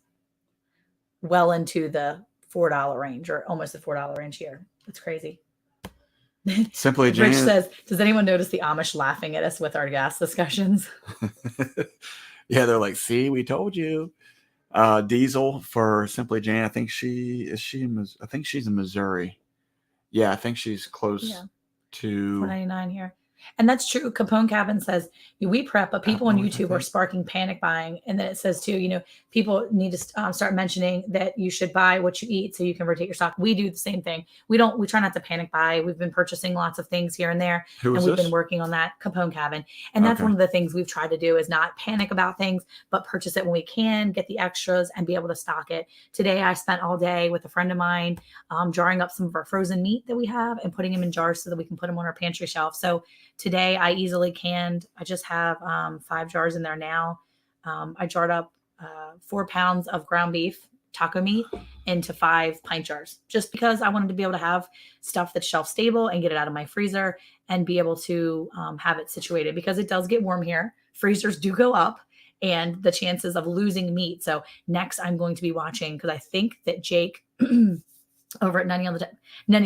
well into the $4 range, or almost the $4 range here. It's crazy. Simply Rich Jan. says, does anyone notice the Amish laughing at us with our gas discussions? Yeah, they're like, see, we told you. Diesel for Simply Jan. I think she's in Missouri. Yeah, I think she's close to $4.99 here. And that's true. Capone Cabin says, we prep, but people on North, I YouTube are think. sparking panic buying. And then it says too, people need to start mentioning that you should buy what you eat so you can rotate your stock. We do the same thing. We try not to panic buy. We've been purchasing lots of things here and there. Who is and we've this? been working on that. Capone Cabin. And that's Okay. one of the things we've tried to do is not panic about things, but purchase it when we can, get the extras and be able to stock it. Today, I spent all day with a friend of mine jarring up some of our frozen meat that we have and putting them in jars so that we can put them on our pantry shelf. So today I easily canned. I just have 5 jars in there now. I jarred up 4 pounds of ground beef taco meat into 5 pint jars just because I wanted to be able to have stuff that's shelf stable and get it out of my freezer and be able to have it situated because it does get warm here. Freezers do go up and the chances of losing meat. So next I'm going to be watching because I think that Jake over at 90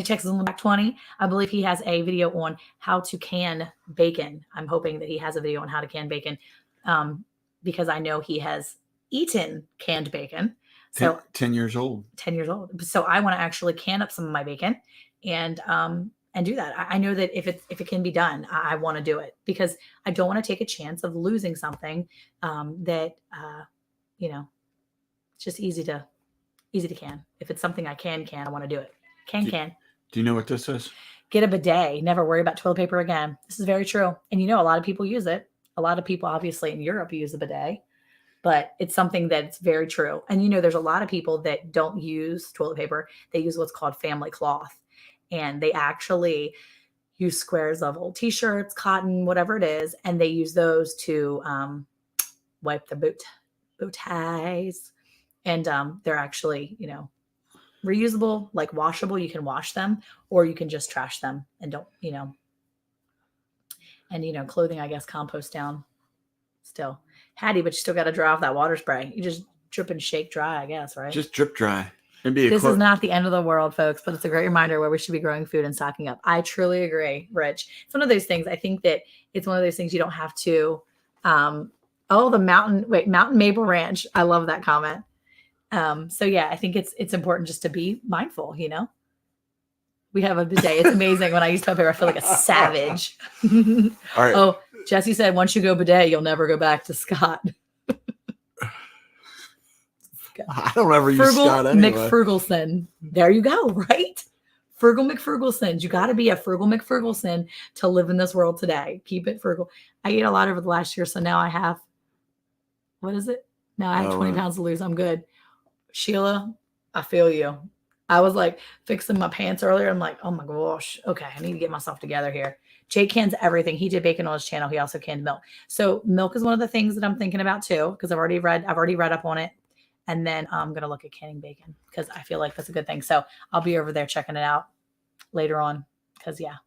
Texas on the back 20. I believe he has a video on how to can bacon. I'm hoping that he has a video on how to can bacon because I know he has eaten canned bacon. So 10 years old. 10 years old. So I want to actually can up some of my bacon and do that. I know that if it can be done, I want to do it because I don't want to take a chance of losing something that it's just easy to can. If it's something I can, I want to do it. Can. Do you know what this is? Get a bidet. Never worry about toilet paper again. This is very true. And a lot of people use it. A lot of people, obviously, in Europe use a bidet. But it's something that's very true. And, there's a lot of people that don't use toilet paper. They use what's called family cloth. And they actually use squares of old T-shirts, cotton, whatever it is. And they use those to wipe the bow ties. And they're actually, reusable, like washable. You can wash them or you can just trash them and don't, and, clothing, I guess, compost down still. Hattie, but you still got to dry off that water spray. You just drip and shake dry, I guess, right? Just drip dry. This is not the end of the world, folks, but it's a great reminder where we should be growing food and stocking up. I truly agree, Rich. It's one of those things. I think that it's one of those things you don't have to. The Mountain Maple Ranch. I love that comment. So yeah, I think it's important just to be mindful, We have a bidet. It's amazing. When I use toilet paper, I feel like a savage. All right. Oh, Jesse said, once you go bidet, you'll never go back to Scott. I don't ever use Scott anyway. McFrugalson. There you go, right? Frugal McFrugalsons. You got to be a frugal McFrugalson to live in this world today. Keep it frugal. I ate a lot over the last year, so now I have, what is it? Now I have 20 pounds to lose. I'm good. Sheila, I feel you. I was like fixing my pants earlier. I'm like, oh my gosh. Okay, I need to get myself together here. Jake cans everything. He did bacon on his channel. He also canned milk. So milk is one of the things that I'm thinking about too, because I've already read up on it. And then I'm going to look at canning bacon because I feel like that's a good thing. So I'll be over there checking it out later on because yeah.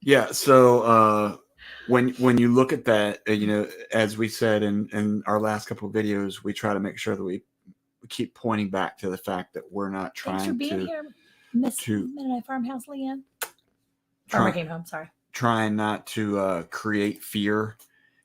Yeah. So when you look at that, as we said in our last couple of videos, we try to make sure that we keep pointing back to the fact that we're not trying Thanks for being here, Miss Mennonite Farmhouse Leanne. Farmer came home, sorry. Trying not to create fear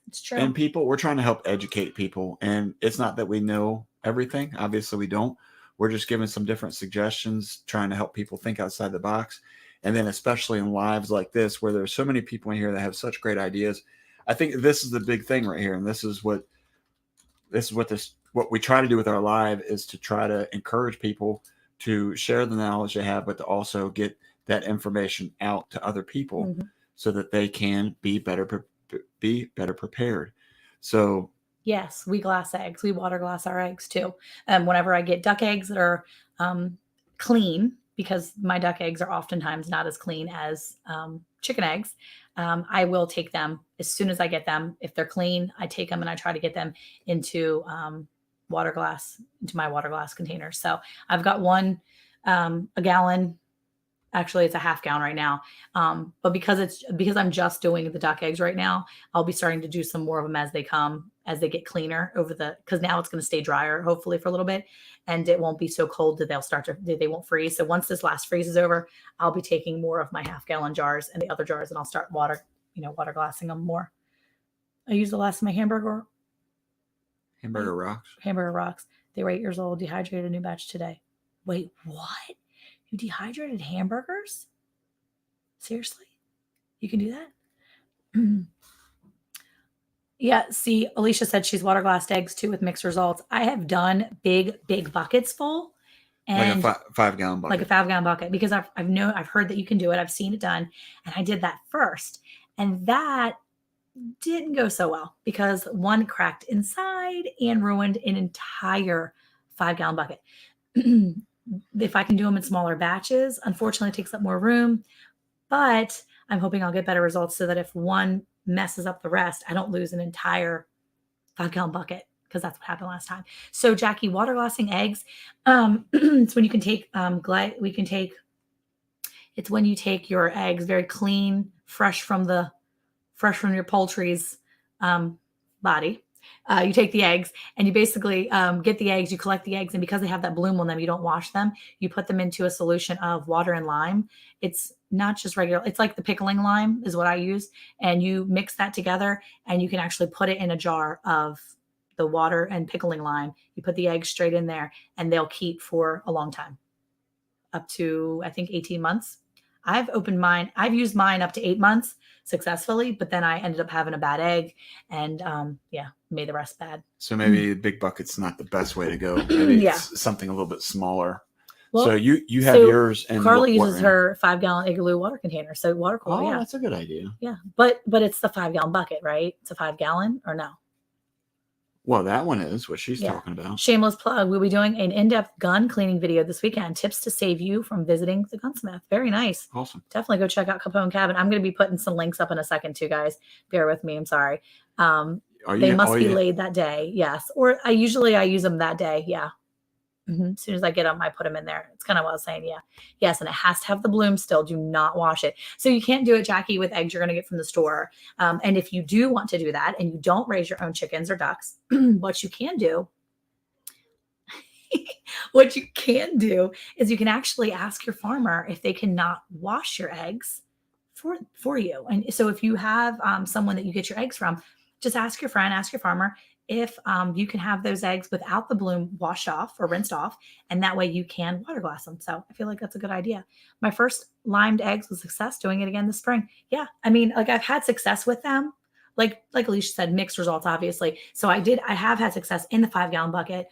it's true. in people. We're trying to help educate people. And it's not that we know everything. Obviously, we don't. We're just giving some different suggestions, trying to help people think outside the box. And then especially in lives like this, where there's so many people in here that have such great ideas. I think this is the big thing right here. And this is what we try to do with our live is to try to encourage people to share the knowledge they have, but to also get that information out to other people so that they can be better prepared. So yes, we glass eggs. We water glass our eggs too. Whenever I get duck eggs that are clean, because my duck eggs are oftentimes not as clean as chicken eggs, I will take them as soon as I get them. If they're clean, I take them and I try to get them into into my water glass container. So I've got one, a gallon. Actually, it's a half gallon right now. But because I'm just doing the duck eggs right now, I'll be starting to do some more of them as they come, as they get cleaner because now it's going to stay drier, hopefully for a little bit, and it won't be so cold that they won't freeze. So once this last freeze is over, I'll be taking more of my half gallon jars and the other jars, and I'll start water glassing them more. I used the last of my hamburger rocks. Hamburger rocks. They were 8 years old. Dehydrated a new batch today. Wait, what? You dehydrated hamburgers? Seriously? You can do that? Yeah, see, Alicia said she's water glassed eggs too with mixed results. I have done big buckets full. And like a 5-gallon bucket. Like a 5-gallon bucket, because I've heard that you can do it. I've seen it done. And I did that first. And that didn't go so well because one cracked inside and ruined an entire 5-gallon bucket. If I can do them in smaller batches, unfortunately it takes up more room, but I'm hoping I'll get better results so that if one messes up the rest, I don't lose an entire 5-gallon bucket, because that's what happened last time. So Jackie, water glassing eggs, it's when you can take, it's when you take your eggs very clean, fresh from your poultry's body. You take the eggs and you basically get the eggs, you collect the eggs, and because they have that bloom on them, you don't wash them. You put them into a solution of water and lime. It's not just regular. It's like the pickling lime is what I use. And you mix that together and you can actually put it in a jar of the water and pickling lime. You put the eggs straight in there and they'll keep for a long time, up to, I think, 18 months. I've used mine up to 8 months successfully, but then I ended up having a bad egg and made the rest bad. So maybe the big bucket's not the best way to go. Maybe it's something a little bit smaller. Well, so you have yours, and Carly uses her 5-gallon Igloo water container. So water cooler. Oh, that's a good idea. Yeah, but it's the 5-gallon bucket, right? It's a 5-gallon, or no? Well, that one is what she's talking about. Shameless plug. We'll be doing an in-depth gun cleaning video this weekend. Tips to save you from visiting the gunsmith. Very nice. Awesome. Definitely go check out Capone Cabin. I'm going to be putting some links up in a second too, guys. Bear with me. I'm sorry. They must be laid that day. Yes. Or I use them that day. Yeah. As soon as I get them, I put them in there. It's kind of what I was saying. Yeah. Yes. And it has to have the bloom still. Do not wash it. So you can't do it, Jackie, with eggs you're going to get from the store. And if you do want to do that and you don't raise your own chickens or ducks, what you can do is you can actually ask your farmer if they cannot wash your eggs for you. And so if you have someone that you get your eggs from, just ask your farmer if you can have those eggs without the bloom washed off or rinsed off, and that way you can water glass them. So I feel like that's a good idea. My first limed eggs was a success, doing it again this spring. Yeah. I mean, like, I've had success with them. Like Alicia said, mixed results, obviously. So I have had success in the 5-gallon bucket,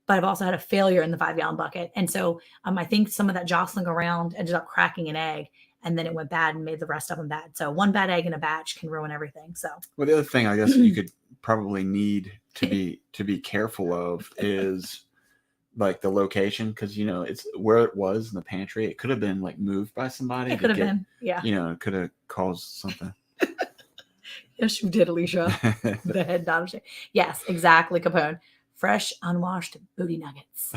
but I've also had a failure in the 5-gallon bucket. And so I think some of that jostling around ended up cracking an egg, and then it went bad and made the rest of them bad. So one bad egg in a batch can ruin everything. So, well, the other thing I guess you could probably need to be careful of is like the location, because it's where it was in the pantry. It could have been like moved by somebody. It could have been, yeah. It could have caused something. Yes, you did, Alicia. The head nod. Yes, exactly, Capone. Fresh, unwashed booty nuggets.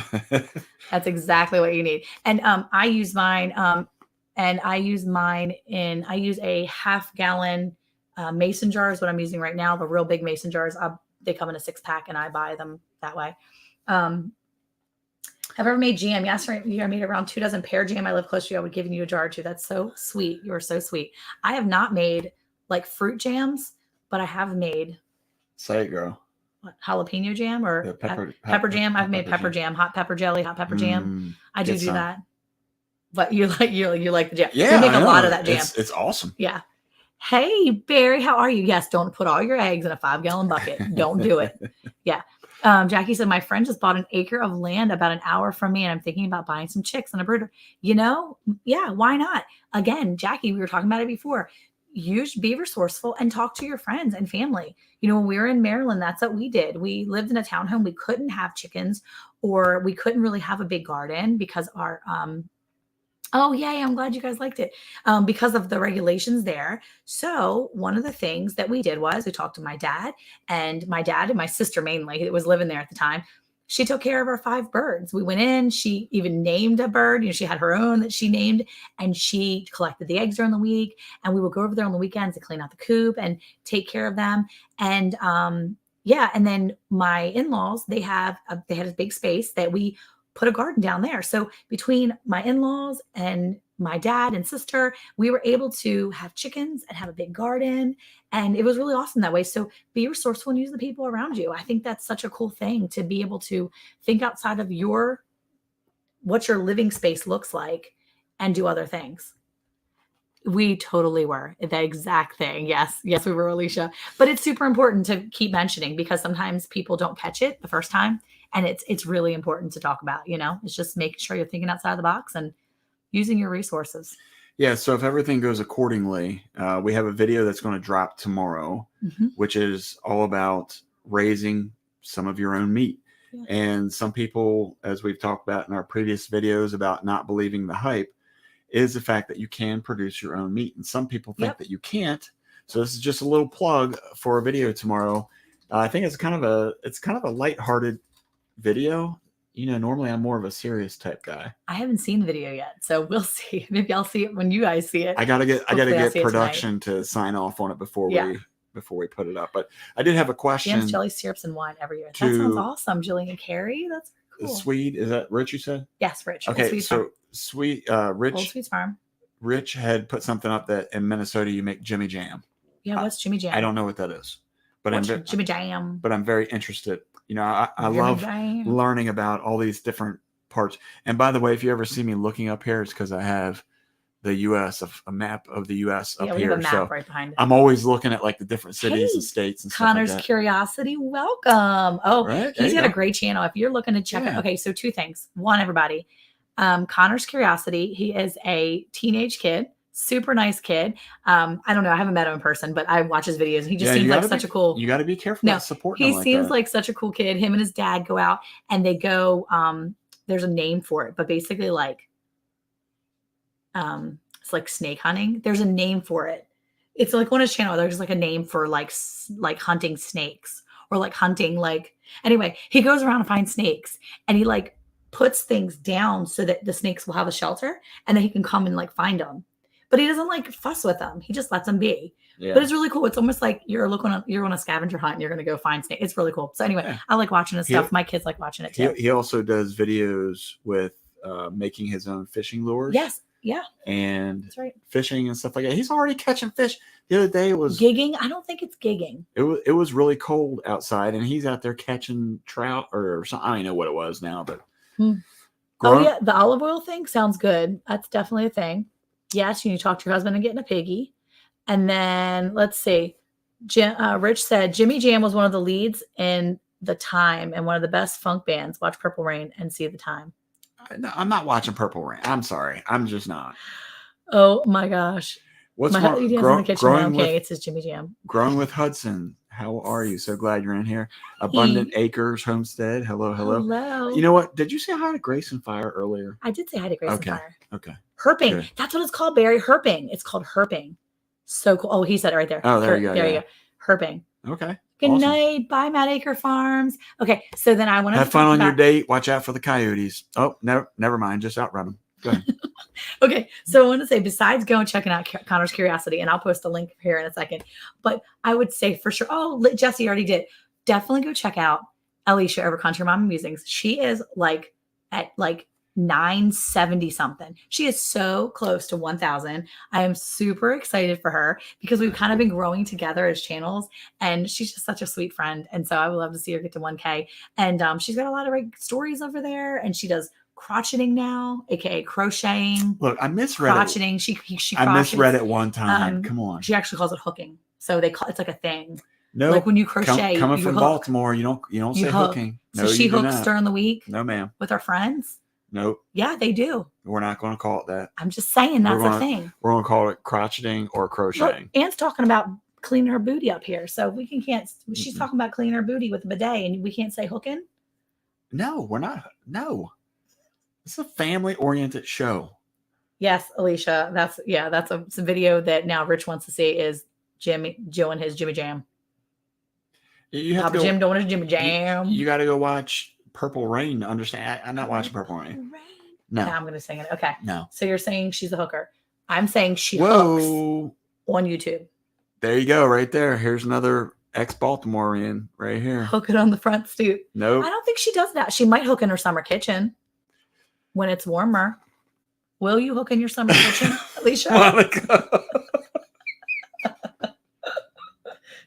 That's exactly what you need. And I use mine. I use a 1/2-gallon mason jar is what I'm using right now. The real big mason jars. They come in a 6-pack, and I buy them that way. Have I ever made jam? Yes, right. I made around 2 dozen pear jam. I live close to you. I would give you a jar too. That's so sweet. You are so sweet. I have not made like fruit jams, but I have made. Say it, girl. What, jalapeno jam or pepper jam? I've made pepper jam, hot pepper jelly, hot pepper jam. I do that. But you like the jam. Yeah, we make a lot of that jam. It's awesome. Yeah. Hey, Barry, how are you? Yes, don't put all your eggs in a 5-gallon bucket. Don't do it. Yeah. Jackie said, my friend just bought an acre of land about an hour from me, and I'm thinking about buying some chicks and a brooder. Yeah, why not? Again, Jackie, we were talking about it before. Be resourceful and talk to your friends and family. When we were in Maryland, that's what we did. We lived in a townhome. We couldn't have chickens, or we couldn't really have a big garden because our Oh, yay. I'm glad you guys liked it because of the regulations there. So, one of the things that we did was we talked to my dad and my sister mainly, that was living there at the time. She took care of our 5 birds. We went in, she even named a bird. She had her own that she named, and she collected the eggs during the week. And we would go over there on the weekends to clean out the coop and take care of them. And yeah, and then my in-laws, they had a big space that we put a garden down there. So between my in-laws and my dad and sister, we were able to have chickens and have a big garden. And it was really awesome that way. So be resourceful and use the people around you. I think that's such a cool thing to be able to think outside of what your living space looks like and do other things. We totally were the exact thing. Yes, we were, Alicia. But it's super important to keep mentioning because sometimes people don't catch it the first time, and it's really important to talk about. It's just making sure you're thinking outside the box and using your resources. Yeah. So if everything goes accordingly, we have a video that's going to drop tomorrow, which is all about raising some of your own meat. Yeah. And some people, as we've talked about in our previous videos about not believing the hype, is the fact that you can produce your own meat. And some people think that you can't. So this is just a little plug for a video tomorrow. I think it's kind of a lighthearted video. Normally I'm more of a serious type guy. I haven't seen the video yet, so we'll see. Maybe I'll see it when you guys see it. I gotta get production to sign off on it before we put it up. But I did have a question. Jams, jelly, syrups, and wine every year. That sounds awesome. Jillian Carey. That's cool. Swede, is that Rich? You said? Yes, Rich. Okay, so Sweet, Rich. Old Sweet's Farm. Rich had put something up that in Minnesota you make Jimmy Jam. Yeah, what's Jimmy Jam? I don't know what that is, but Jimmy Jam. But I'm very interested. I love learning about all these different parts. And by the way, if you ever see me looking up here, it's because I have the U.S. a map of the U.S. up we here. have a map so right behind it. I'm always looking at like the different cities and states and stuff Connor's like that. Curiosity, welcome. Oh, right? He's got a great channel. If you're looking to check it. Okay, so 2 things. One, everybody. Connor's Curiosity. He is a teenage kid, super nice kid. I don't know. I haven't met him in person, but I watch his videos. He just seems like such a cool. You got to be careful about supporting him. He seems like such a cool kid. Him and his dad go out and they go. There's a name for it, but basically like, it's like snake hunting. There's a name for it. It's like on his channel. There's like a name for like hunting snakes or like hunting anyway. He goes around and finds snakes and he like puts things down so that the snakes will have a shelter and then he can come and like find them. But he doesn't like fuss with them. He just lets them be. Yeah. But it's really cool. It's almost like you're on a scavenger hunt and you're going to go find snakes. It's really cool. So anyway, I like watching his stuff. My kids like watching it too. He also does videos with making his own fishing lures. Yes. Yeah. And that's right. Fishing and stuff like that. He's already catching fish. The other day it was gigging. I don't think it's gigging. It was really cold outside and he's out there catching trout or something. I don't even know what it was now, but oh yeah, the olive oil thing sounds good. That's definitely a thing. Yes, you need to talk to your husband and getting a piggy. And then let's see. Rich said Jimmy Jam was one of the leads in The Time and one of the best funk bands. Watch Purple Rain and see The Time. No, I'm not watching Purple Rain. I'm sorry. I'm just not. Oh my gosh. What's my husband in the kitchen now. Okay, it says Jimmy Jam. Growing with Hudson. How are you? So glad you're in here. Abundant Acres Homestead. Hello. You know what? Did you say hi to Grace and Fire earlier? I did say hi to Grace and Fire. Okay. Herping. Good. That's what it's called, Barry. Herping. It's called herping. So cool. Oh, he said it right there. Oh, there you go. There you go. Herping. Okay. Good night. Bye, Matt Acre Farms. Okay. So then I want to have fun on your date. Watch out for the coyotes. Oh, no, never mind. Just outrun them. Go ahead. Okay. So I want to say, besides going checking out Connor's Curiosity, and I'll post a link here in a second, but I would say for sure. Oh, Jesse already did. Definitely go check out Alicia over Country Mama Musings. She is at 970 something. She is so close to 1,000. I am super excited for her because we've kind of been growing together as channels, and she's just such a sweet friend. And so I would love to see her get to 1K. And she's got a lot of stories over there, and she does crocheting now, aka crocheting. Look, I misread crocheting. She I misread it one time. Come on. She actually calls it hooking. So it's like a thing. No, like when you crochet, coming from Baltimore, you don't say hooking. No, so she hooks during the week. No, ma'am. With her friends. Nope. Yeah, they do. We're not going to call it that. I'm just saying that's a thing. We're going to call it crocheting or crocheting. Look, Anne's talking about cleaning her booty up here, so she's talking about cleaning her booty with a bidet, and we can't say hooking. No, we're not. No, it's a family-oriented show. Yes, Alicia. That's it's a video that now Rich wants to see is Joe and his Jimmy Jam. You have Papa to go, Jim doing his Jimmy Jam. You got to go watch Purple Rain to understand. I'm not watching Purple Rain. No. I'm going to sing it. Okay. No. So you're saying she's a hooker. I'm saying she Whoa. hooks on YouTube. There you go, right there. Here's another ex-Baltimorean right here. Hook it on the front stoop. Nope. I don't think she does that. She might hook in her summer kitchen when it's warmer. Will you hook in your summer kitchen, Alicia? Monica.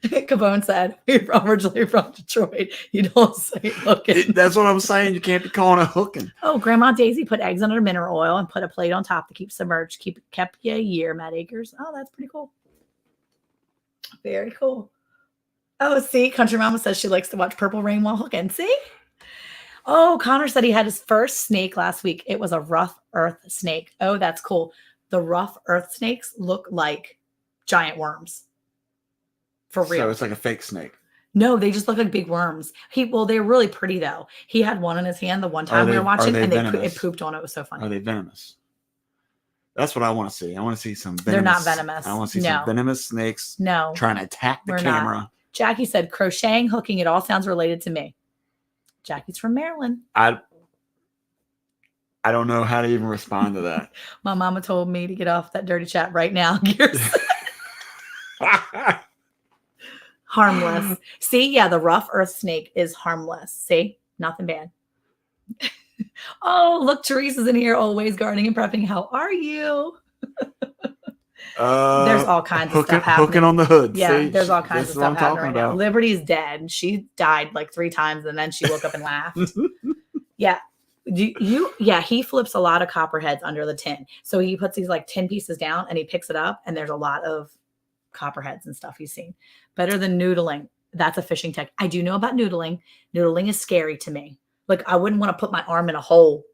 Cabone said, we're originally from Detroit. You don't say hooking. That's what I'm saying. You can't be calling it hooking. Oh, Grandma Daisy put eggs under mineral oil and put a plate on top to keep submerged. Kept you a year, Matt Akers. Oh, that's pretty cool. Very cool. Oh, see, Country Mama says she likes to watch Purple Rain while hooking. See? Oh, Connor said he had his first snake last week. It was a rough earth snake. Oh, that's cool. The rough earth snakes look like giant worms. For real. So it's like a fake snake. No, they just look like big worms. They're really pretty though. He had one in his hand the one time we were watching, and it pooped on it. It was so funny. Are they venomous? That's what I want to see. I want to see some venomous. They're not venomous. I want to see some venomous snakes. No. Trying to attack the camera. Not. Jackie said crocheting, hooking, it all sounds related to me. Jackie's from Maryland. I don't know how to even respond to that. My mama told me to get off that dirty chat right now. Harmless. See, yeah, the rough earth snake is harmless. See, nothing bad. Oh, look, Teresa's in here, always gardening and prepping. How are you? There's all kinds of stuff happening. Hooking on the hood. Yeah, see? there's all kinds of stuff happening right now. About. Liberty's dead. She died like 3 times, and then she woke up and laughed. Yeah. He flips a lot of copperheads under the tin. So he puts these like 10 pieces down, and he picks it up, and there's a lot of copperheads and stuff he's seen. Better than noodling. That's a fishing tech. I do know about noodling. Noodling is scary to me. Like, I wouldn't want to put my arm in a hole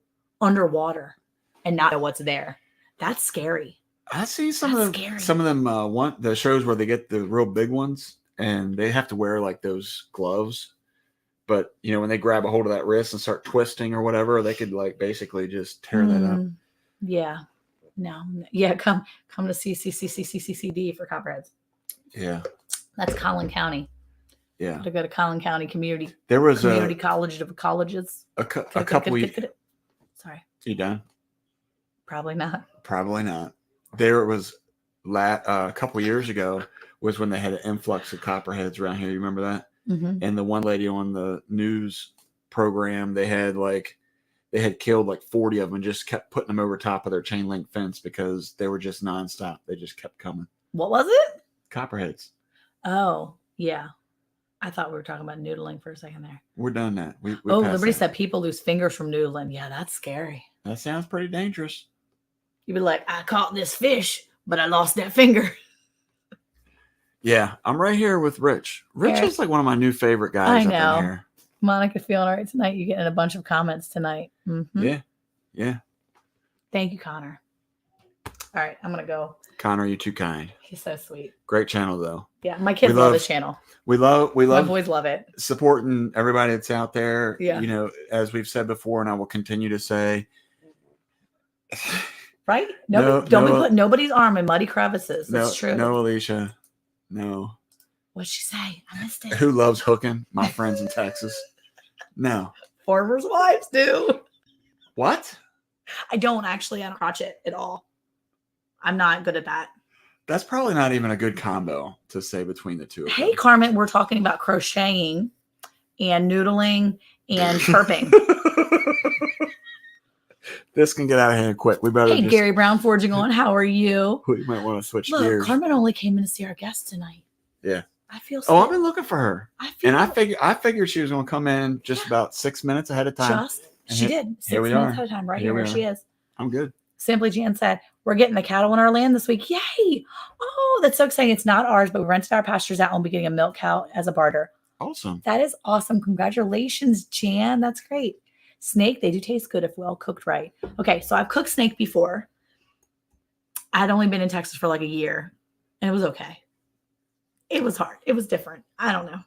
underwater and not know what's there. That's scary. I see some of them the shows where they get the real big ones and they have to wear like those gloves. But you know, when they grab a hold of that wrist and start twisting or whatever, they could like basically just tear that up. Yeah. No. Yeah. Come to CCCCCCD for copperheads. Yeah. That's Collin County. Yeah. To go to Collin County Community. There was Community College of Colleges. A couple weeks. Sorry. You done? Probably not. Probably not. There was a couple years ago was when they had an influx of copperheads around here. You remember that? Mm-hmm. And the one lady on the news program, they had killed like 40 of them and just kept putting them over top of their chain link fence because they were just nonstop. They just kept coming. What was it? Copperheads. Oh, yeah. I thought we were talking about noodling for a second there. We're done that. We Liberty said people lose fingers from noodling. Yeah, that's scary. That sounds pretty dangerous. You'd be like, I caught this fish, but I lost that finger. Yeah, I'm right here with Rich. Rich is like one of my new favorite guys. I know. Up in here. Monica feeling all right tonight. You're getting a bunch of comments tonight. Mm-hmm. Yeah. Thank you, Connor. All right, I'm going to go. Connor, you're too kind. He's so sweet. Great channel, though. Yeah, my kids love this channel. We love. My boys love it. Supporting everybody that's out there. Yeah. You know, as we've said before, and I will continue to say. Right? Don't be putting nobody's arm in muddy crevices. That's true. No, Alicia. No. What'd she say? I missed it. Who loves hooking? My friends in Texas. No. Farmers' wives do. What? I don't crotch it at all. I'm not good at that. That's probably not even a good combo to say between the two of them. Hey, Carmen, we're talking about crocheting and noodling and chirping. This can get out of hand quick. We better. Hey, Gary Brown forging on. How are you? We might want to switch gears. Carmen only came in to see our guest tonight. Yeah. I feel so. Oh, I've been looking for her. I figured she was going to come in just about 6 minutes ahead of time. She did. 6 minutes ahead of time. Right here where she is. I'm good. Simply Jan said, we're getting the cattle on our land this week. Yay. Oh, that's so exciting. It's not ours, but we rented our pastures out and we'll be getting a milk cow as a barter. Awesome. That is awesome. Congratulations, Jan. That's great. Snake, they do taste good if well cooked right. Okay, so I've cooked snake before. I had only been in Texas for like a year, and it was okay. It was hard. It was different. I don't know.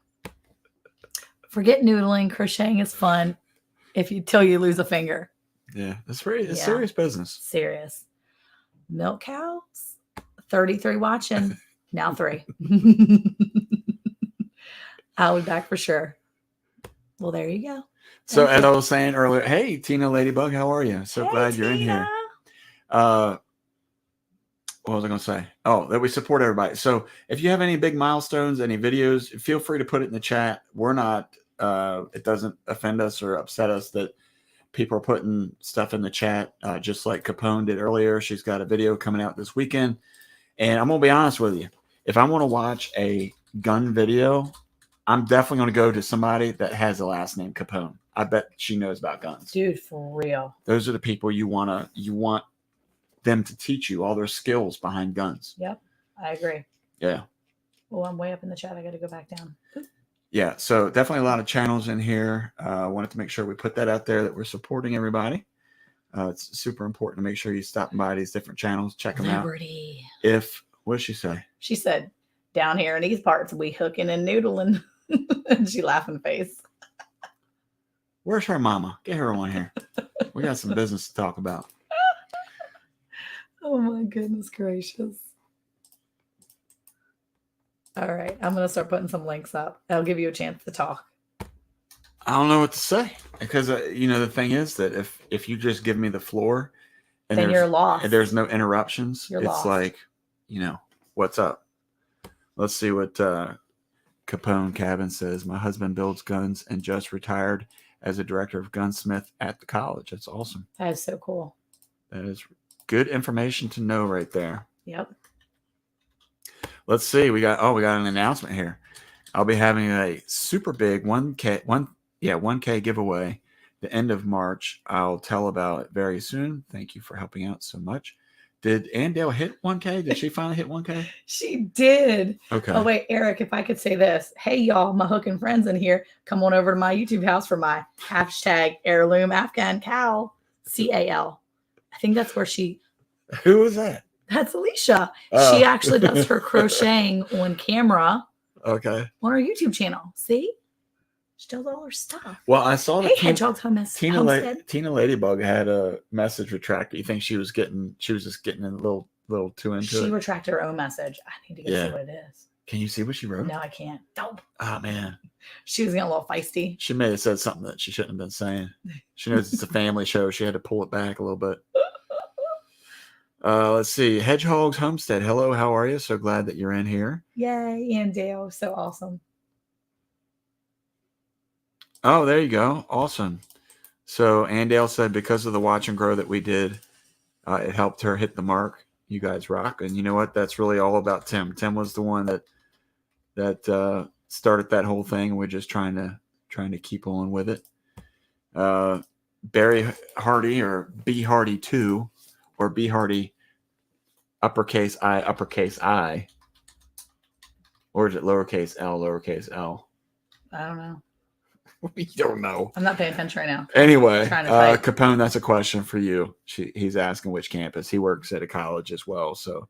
Forget noodling. Crocheting is fun till you lose a finger. Yeah, it's serious business. Serious. Milk cows, 33 watching, now 3. I'll be back for sure. Well, there you go. So Thank as you. I was saying earlier, hey, Tina Ladybug, how are you? So Hey, glad you're in here. Tina. What was I going to say? Oh, that we support everybody. So if you have any big milestones, any videos, feel free to put it in the chat. We're not, it doesn't offend us or upset us that people are putting stuff in the chat, just like Capone did earlier. She's got a video coming out this weekend. And I'm going to be honest with you. If I want to watch a gun video, I'm definitely going to go to somebody that has the last name Capone. I bet she knows about guns. Dude, for real. Those are the people you want them to teach you all their skills behind guns. Yep, I agree. Yeah. Oh, I'm way up in the chat. I got to go back down. Yeah, so definitely a lot of channels in here. I wanted to make sure we put that out there that we're supporting everybody. It's super important to make sure you stop by these different channels, check them Liberty. out. What did she say? She said, down here in these parts, we hooking and noodling. And she laughing face. Where's her mama? Get her on here. We got some business to talk about. Oh my goodness gracious. All right, I'm going to start putting some links up. That'll give you a chance to talk. I don't know what to say because, the thing is that if you just give me the floor and then you're lost. And there's no interruptions, You're it's lost. like, what's up? Let's see what Capone Cabin says. My husband builds guns and just retired as a director of gunsmith at the college. That's awesome. That is so cool. That is good information to know right there. Yep. Let's see. We got an announcement here. I'll be having a super big 1K giveaway the end of March. I'll tell about it very soon. Thank you for helping out so much. Did Andale hit 1K? Did she finally hit 1K? She did. Okay. Oh, wait, Eric, if I could say this. Hey, y'all, my hooking friends in here. Come on over to my YouTube house for my #heirloom Afghan cow, CAL. I think that's where Who was that? That's Alicia. Oh. She actually does her crocheting on camera. Okay. On her YouTube channel. See? She does all her stuff. Well, I saw that Hedgehog Homestead. Tina Ladybug had a message retracted. You think she was just getting a little too into it? She retracted her own message. I need to go see what it is. Can you see what she wrote? No, I can't. Don't. Oh, man. She was getting a little feisty. She may have said something that she shouldn't have been saying. She knows it's a family show. She had to pull it back a little bit. Let's see. Hedgehog's Homestead. Hello, how are you? So glad that you're in here. Yay, and Dale. So awesome. Oh, there you go. Awesome. So Andale said because of the watch and grow that we did, it helped her hit the mark. You guys rock. And you know what? That's really all about Tim. Tim was the one that started that whole thing. And we're just trying to keep on with it. Barry Hardy or B Hardy 2 or B Hardy uppercase I, or is it lowercase L, lowercase L? I don't know. We don't know. I'm not paying attention right now. Anyway, Capone, that's a question for you. He's asking which campus. He works at a college as well. So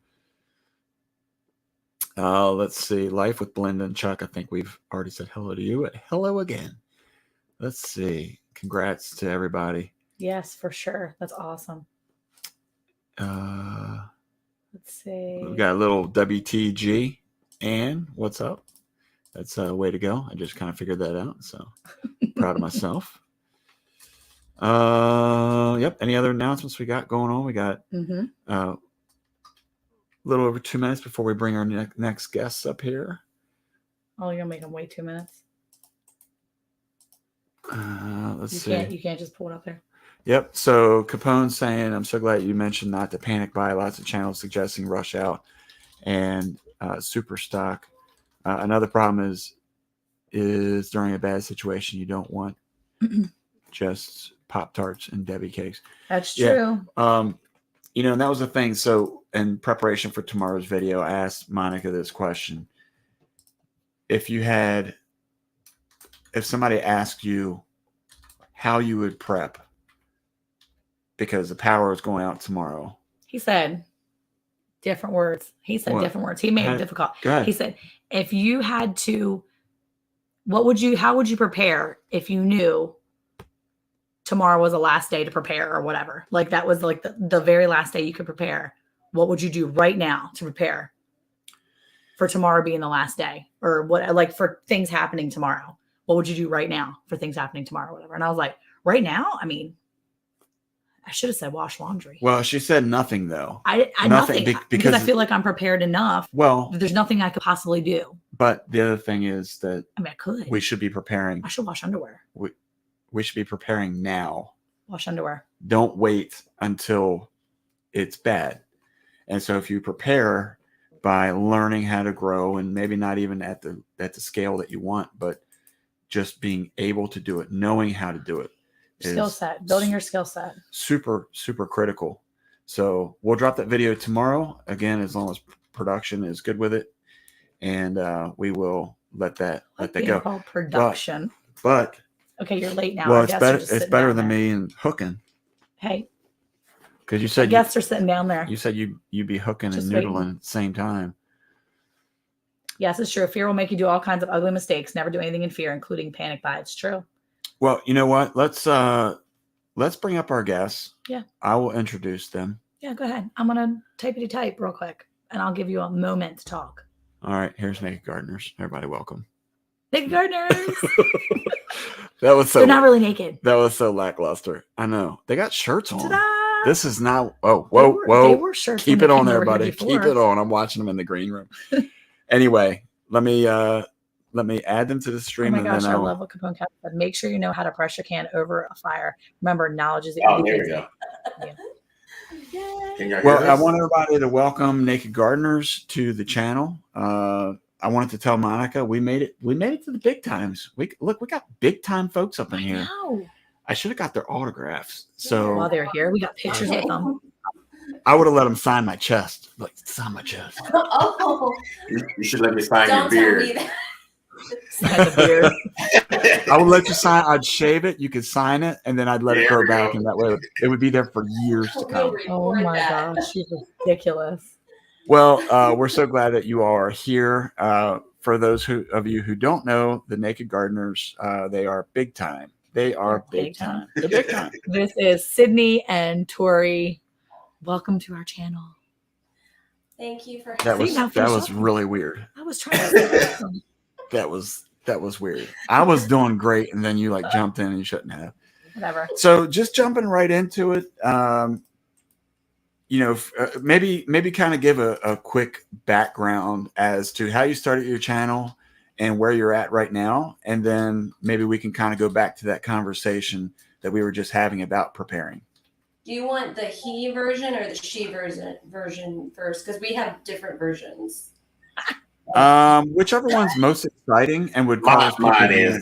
let's see. Life with Belinda and Chuck. I think we've already said hello to you. Hello again. Let's see. Congrats to everybody. Yes, for sure. That's awesome. Let's see. We've got a little WTG. Ann, what's up? That's a way to go. I just kind of figured that out. So proud of myself. Yep. Any other announcements we got going on? We got a little over 2 minutes before we bring our next guests up here. Oh, you're going to make them wait 2 minutes? Let's see. You can't just pull it up there. Yep. So Capone saying, I'm so glad you mentioned not to panic buy. Lots of channels suggesting rush out and super stock. Another problem is during a bad situation, you don't want just Pop-Tarts and Debbie cakes. That's true. Yeah. And that was the thing. So in preparation for tomorrow's video, I asked Monica this question. If somebody asked you how you would prep because the power is going out tomorrow. He said different words. Different words. He made it difficult. Go ahead. He said, if you had to, how would you prepare if you knew tomorrow was the last day to prepare or whatever? Like that was like the very last day you could prepare. what would you do right now to prepare for tomorrow being the last day, or what, like for things happening tomorrow? What would you do right now for things happening tomorrow, or whatever? And I was like, right now, I mean, I should have said wash laundry. Well, she said nothing though. I nothing because I feel like I'm prepared enough. Well, there's nothing I could possibly do. But the other thing is that I mean, I could. We should be preparing. I should wash underwear. We should be preparing now. Wash underwear. Don't wait until it's bad. And so if you prepare by learning how to grow, and maybe not even at the scale that you want, but just being able to do it, knowing how to do it. Skill set, building your skill set. Super, super critical. So we'll drop that video tomorrow. Again, as long as production is good with it. And we will let that go. Called production. But okay, you're late now. Well, it's better than me and hooking. Hey. Because you said guests are sitting down there. You said you'd be hooking just and noodling waiting. At the same time. Yes, it's true. Fear will make you do all kinds of ugly mistakes. Never do anything in fear, including panic buy. It's true. Well, you know what? Let's bring up our guests. Yeah. I will introduce them. Yeah, go ahead. I'm gonna type real quick, and I'll give you a moment to talk. All right. Here's Nakid Gardeners. Everybody, welcome. Nakid Gardeners. That was so. They're not really naked. That was so lackluster. I know. They got shirts on. Ta-da! This is not. Oh, whoa. They were shirts. Keep it on, everybody. Keep it on. I'm watching them in the green room. Anyway, let me add them to the stream. Oh my gosh, I love what Capone Cap said. Make sure you know how to pressure can over a fire. Remember, knowledge is the only thing. There we go. Well, I want everybody to welcome Nakid Gardeners to the channel. I wanted to tell Monica we made it to the big times. We got big time folks up in here. I should have got their autographs. So while they're here, we got pictures with them. I would have let them sign my chest. Like, sign my chest. Oh, you should let me sign your beard. Sign the beard. I would let you sign. I'd shave it. You could sign it, and then I'd let it grow back, and that way it would be there for years to come. Oh my gosh, she's ridiculous. Well, we're so glad that you all are here. For those of you who don't know, the Nakid Gardeners, they are big time. They are big time. They're big time. This is Sidney and Tory. Welcome to our channel. Thank you for that was really weird. I was trying to that was weird. I was doing great, and then you jumped in and you shouldn't have. Whatever. So just jumping right into it, maybe kind of give a quick background as to how you started your channel and where you're at right now, and then maybe we can kind of go back to that conversation that we were just having about preparing. Do you want the he version or the she version first? Because we have different versions. Whichever one's most exciting and would cause mine is.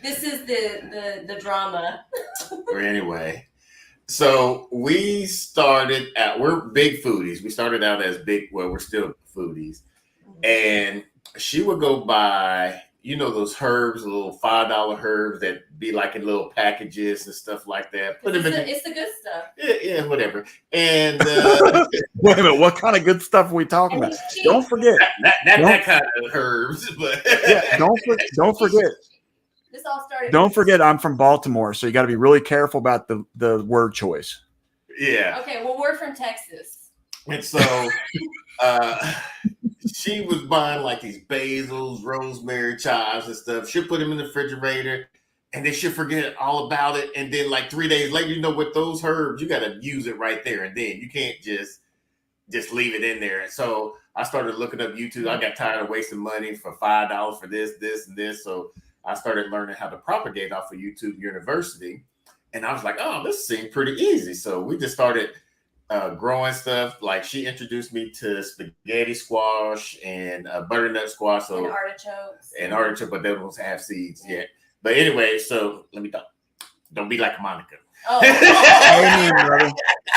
This is the drama. Anyway, so we're big foodies. We started out as we're still foodies, and she would go buy, those herbs, the little $5 herbs that be like in little packages and stuff like that. It's the good stuff. Yeah, whatever. And wait a minute, what kind of good stuff are we talking about? Don't forget that kind of herbs, but yeah, don't forget. This all started. Don't forget, I'm from Baltimore, so you got to be really careful about the word choice. Yeah. Okay, well, we're from Texas, and so she was buying like these basils, rosemary, chives, and stuff. She'll put them in the refrigerator, and then she'll forget all about it. And then, like 3 days later, with those herbs, you got to use it right there and then. You can't just leave it in there. And so I started looking up YouTube. I got tired of wasting money for $5 for this, and this. So I started learning how to propagate off of YouTube University. And I was like, oh, this seems pretty easy. So we just started growing stuff. Like, she introduced me to spaghetti squash and butternut squash. And artichokes. But they don't have seeds yet. But anyway, so let me talk. Don't be like Monica. Oh. Amen, brother.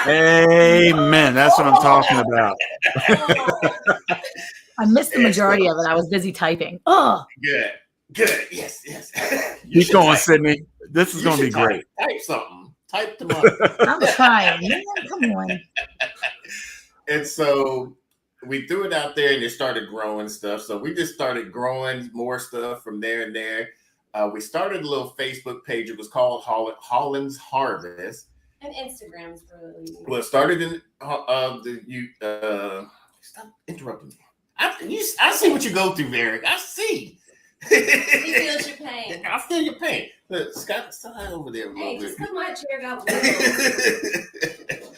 Amen. That's what I'm talking about. I missed the majority of it. I was busy typing. Oh. Good. Yes. Keep going, Sidney. This is going to be great. Type something. Type them up. I'm trying. Man, come on. And so we threw it out there, and it started growing stuff. So we just started growing more stuff from there and there. we started a little Facebook page. It was called Holland's Harvest. And Instagram's really. Well, it started in stop interrupting me. I see what you go through, Eric. I see. He feels your pain. I feel your pain. Look, Scott, slide over there a little Hey, bit. just because my chair got moved.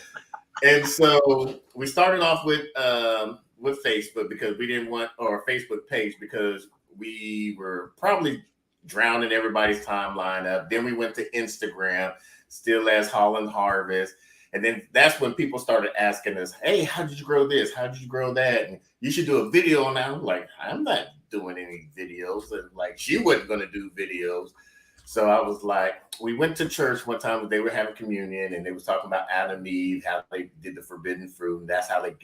And so we started off with Facebook because we didn't want, or Facebook page because we were probably drowning everybody's timeline up. Then we went to Instagram, still as Holland Harvest. And then that's when people started asking us, hey, how did you grow this? How did you grow that? And you should do a video on that. I'm like, I'm not doing any videos. And like, she wasn't going to do videos. So I was like, we went to church one time. They were having communion and they was talking about Adam and Eve, how they did the forbidden fruit. And that's how they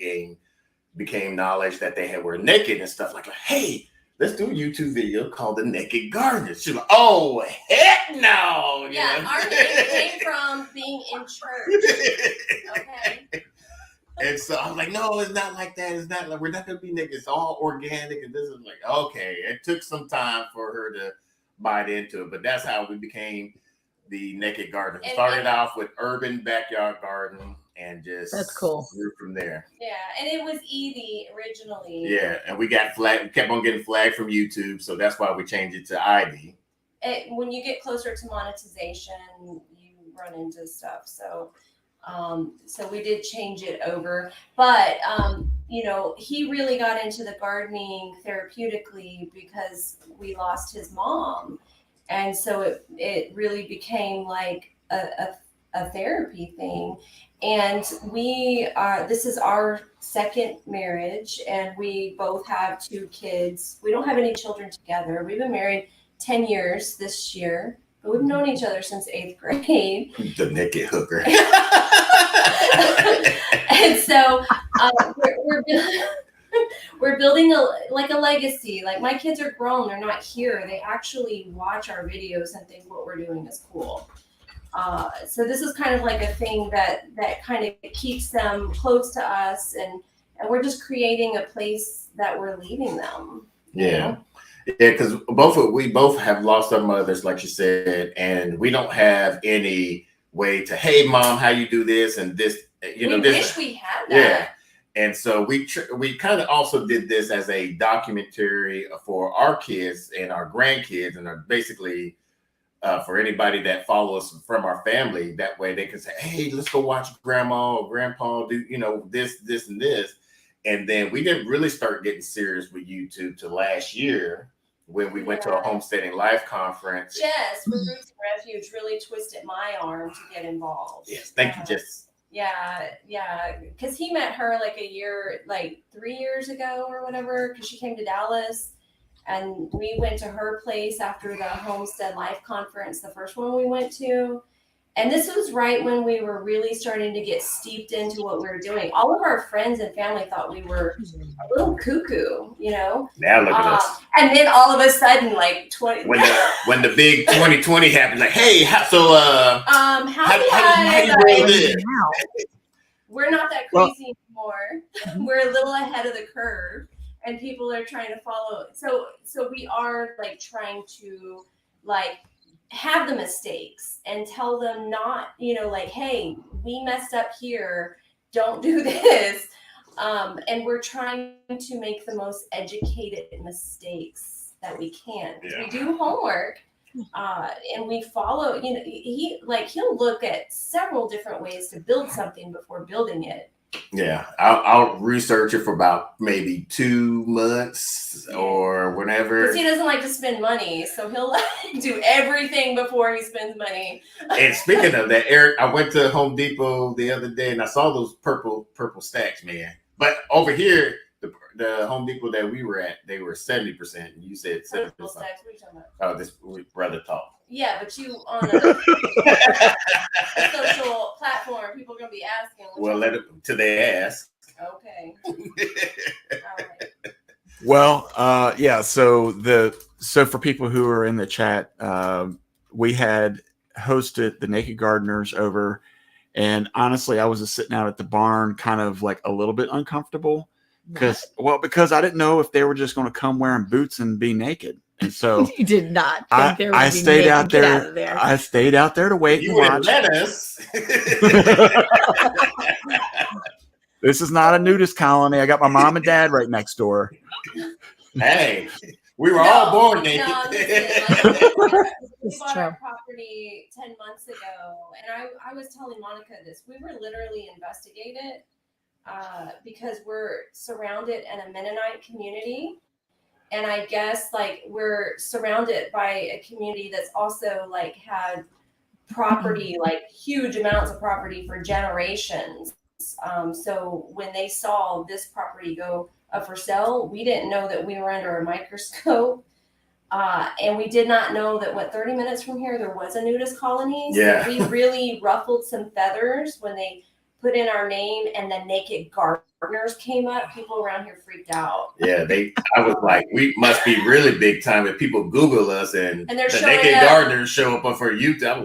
became knowledge that they were naked and stuff like, hey, let's do a YouTube video called The Nakid Gardeners. She's like, oh, heck no. Yeah, our name came from being in church. Okay. And so I was like, no, it's not like that. It's not like, we're not going to be naked. It's all organic. And this is like, okay. It took some time for her to bite into it, but that's how we became the Nakid Garden. Started off with urban backyard garden and just That's cool. grew from there. Yeah, and it was Edie originally. Yeah, and we got flagged. We kept on getting flagged from YouTube, so that's why we changed it to ID. When you get closer to monetization, you run into stuff. So we did change it over, but he really got into the gardening therapeutically because we lost his mom, and so it really became like a therapy thing. And this is our second marriage, and we both have 2 kids. We don't have any children together. We've been married 10 years this year, but we've known each other since 8th grade. The naked hooker. And so we're building a legacy. Like, my kids are grown; they're not here. They actually watch our videos and think what we're doing is cool. So this is kind of like a thing that kind of keeps them close to us, and we're just creating a place that we're leaving them. Yeah. Yeah, because we both have lost our mothers, like you said, and we don't have any way to, hey, mom, how you do this and this. We wish we had that. Yeah. And so we kind of also did this as a documentary for our kids and our grandkids, and are basically for anybody that follows from our family. That way they can say, hey, let's go watch grandma or grandpa do, this, and this. And then we didn't really start getting serious with YouTube till last year when we went to a homesteading life conference. Jess with Roots and Refuge really twisted my arm to get involved. Yes, thank you, Jess. Yeah, because he met her like 3 years ago or whatever, because she came to Dallas, and we went to her place after the Homestead Life Conference, the first one we went to. And this was right when we were really starting to get steeped into what we were doing. All of our friends and family thought we were a little cuckoo, Now look at us. And then all of a sudden, like 20. When the big 2020 happened, like, hey, how do you roll this? We're not that crazy anymore. We're a little ahead of the curve, and people are trying to follow. So we are like trying to have the mistakes and tell them not, hey, we messed up here. Don't do this. And we're trying to make the most educated mistakes that we can. Yeah. We do homework, and we follow, he'll look at several different ways to build something before building it. Yeah, I'll research it for about maybe 2 months or whatever. Because he doesn't like to spend money, so he'll do everything before he spends money. And speaking of that, Eric, I went to Home Depot the other day and I saw those purple stacks, man. But over here, the Home Depot that we were at, they were 70%. And you said 70%. Purple stacks, what are you talking about? Oh, this was rather tall. Yeah, but you on a social platform, people are gonna be asking. Well, let it to their ass. Okay. All right. Well, yeah. So for people who are in the chat, we had hosted the Nakid Gardeners over, and honestly, I was just sitting out at the barn, kind of like a little bit uncomfortable because I didn't know if they were just going to come wearing boots and be naked. And so You did not think there would I be stayed naked. out Get there. out of there. I stayed out there to wait Get and out watch. of there. To If wait you and would have watch. let us. This is not a nudist colony. I got my mom and dad right next door. Hey, we were all born naked. No, listen, like, we It's bought true. our property 10 months ago, and I was telling Monica this. We were literally investigated because we're surrounded in a Mennonite community. And I guess like we're surrounded by a community that's also like had property, like huge amounts of property for generations. So when they saw this property go up for sale, we didn't know that we were under a microscope. And we did not know that 30 minutes from here, there was a nudist colony. Yeah. So we really ruffled some feathers when they put in our name and the Nakid Gardeners came up. People around here freaked out. Yeah, I was like, we must be really big time if people Google us and they're the showing Nakid up. Gardeners show up for YouTube. I'm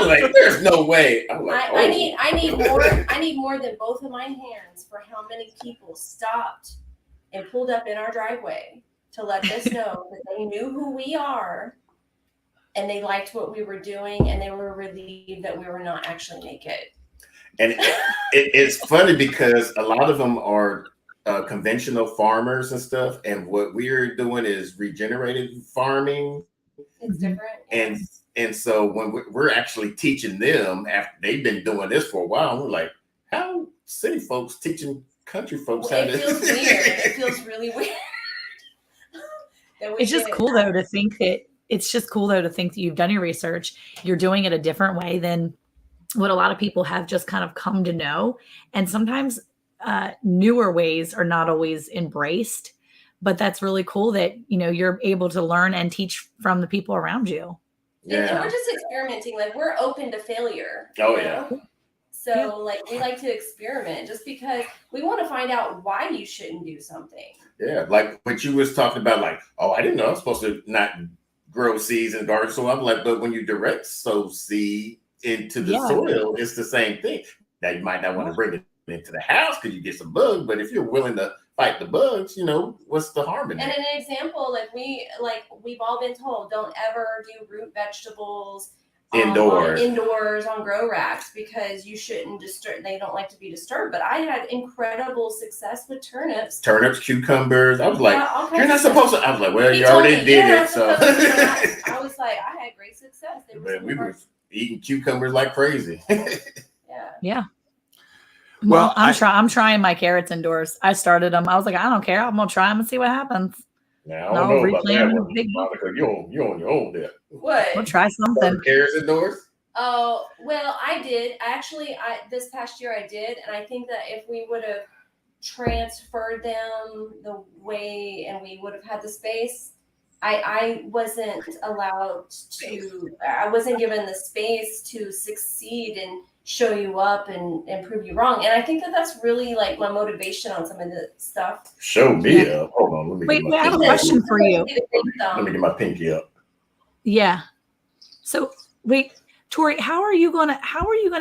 like, there's no way. I'm like, I need more. I need more than both of my hands for how many people stopped and pulled up in our driveway to let us know that they knew who we are and they liked what we were doing and they were relieved that we were not actually naked. And it's funny because a lot of them are conventional farmers and stuff, and what we're doing is regenerative farming. It's different. And so when we're actually teaching them after they've been doing this for a while, we're like, how city folks teaching country folks how to? It feels weird. It feels really weird. It's just cool though to think that you've done your research. You're doing it a different way than what a lot of people have just kind of come to know. And sometimes newer ways are not always embraced, but that's really cool that, you're able to learn and teach from the people around you. Yeah. And we're just experimenting. Like we're open to failure. Oh, you yeah. know? So like we like to experiment just because we want to find out why you shouldn't do something. Yeah, like what you was talking about, like, oh, I didn't know I'm supposed to not grow seeds and garden. So I'm like, but when you direct sow seed into the soil, it's the same thing. Now you might not want to bring it into the house because you get some bugs, but if you're willing to fight the bugs, what's the harm in that? And an example, we've all been told, don't ever do root vegetables indoors on grow racks because you shouldn't disturb. They don't like to be disturbed. But I had incredible success with turnips, cucumbers. I was like, you're not supposed to. I was like, well, you already did it. So I was like, I had great success. We were eating cucumbers like crazy. Yeah. Well, I'm trying my carrots indoors. I started them. I was like, I don't care. I'm gonna try them and see what happens. Now, I don't know about that one, Monica. You're on your own there. What? We'll try something. Carrots indoors? Oh, well, I did. Actually, this past year I did. And I think that if we would have transferred them the way and we would have had the space, I wasn't given the space to succeed and show you up and prove you wrong. And I think that that's really like my motivation on some of the stuff. Show me up. Hold on. Let me wait, I have a question for you. Let me get my pinky up. Yeah. So wait, Tori, how are you gonna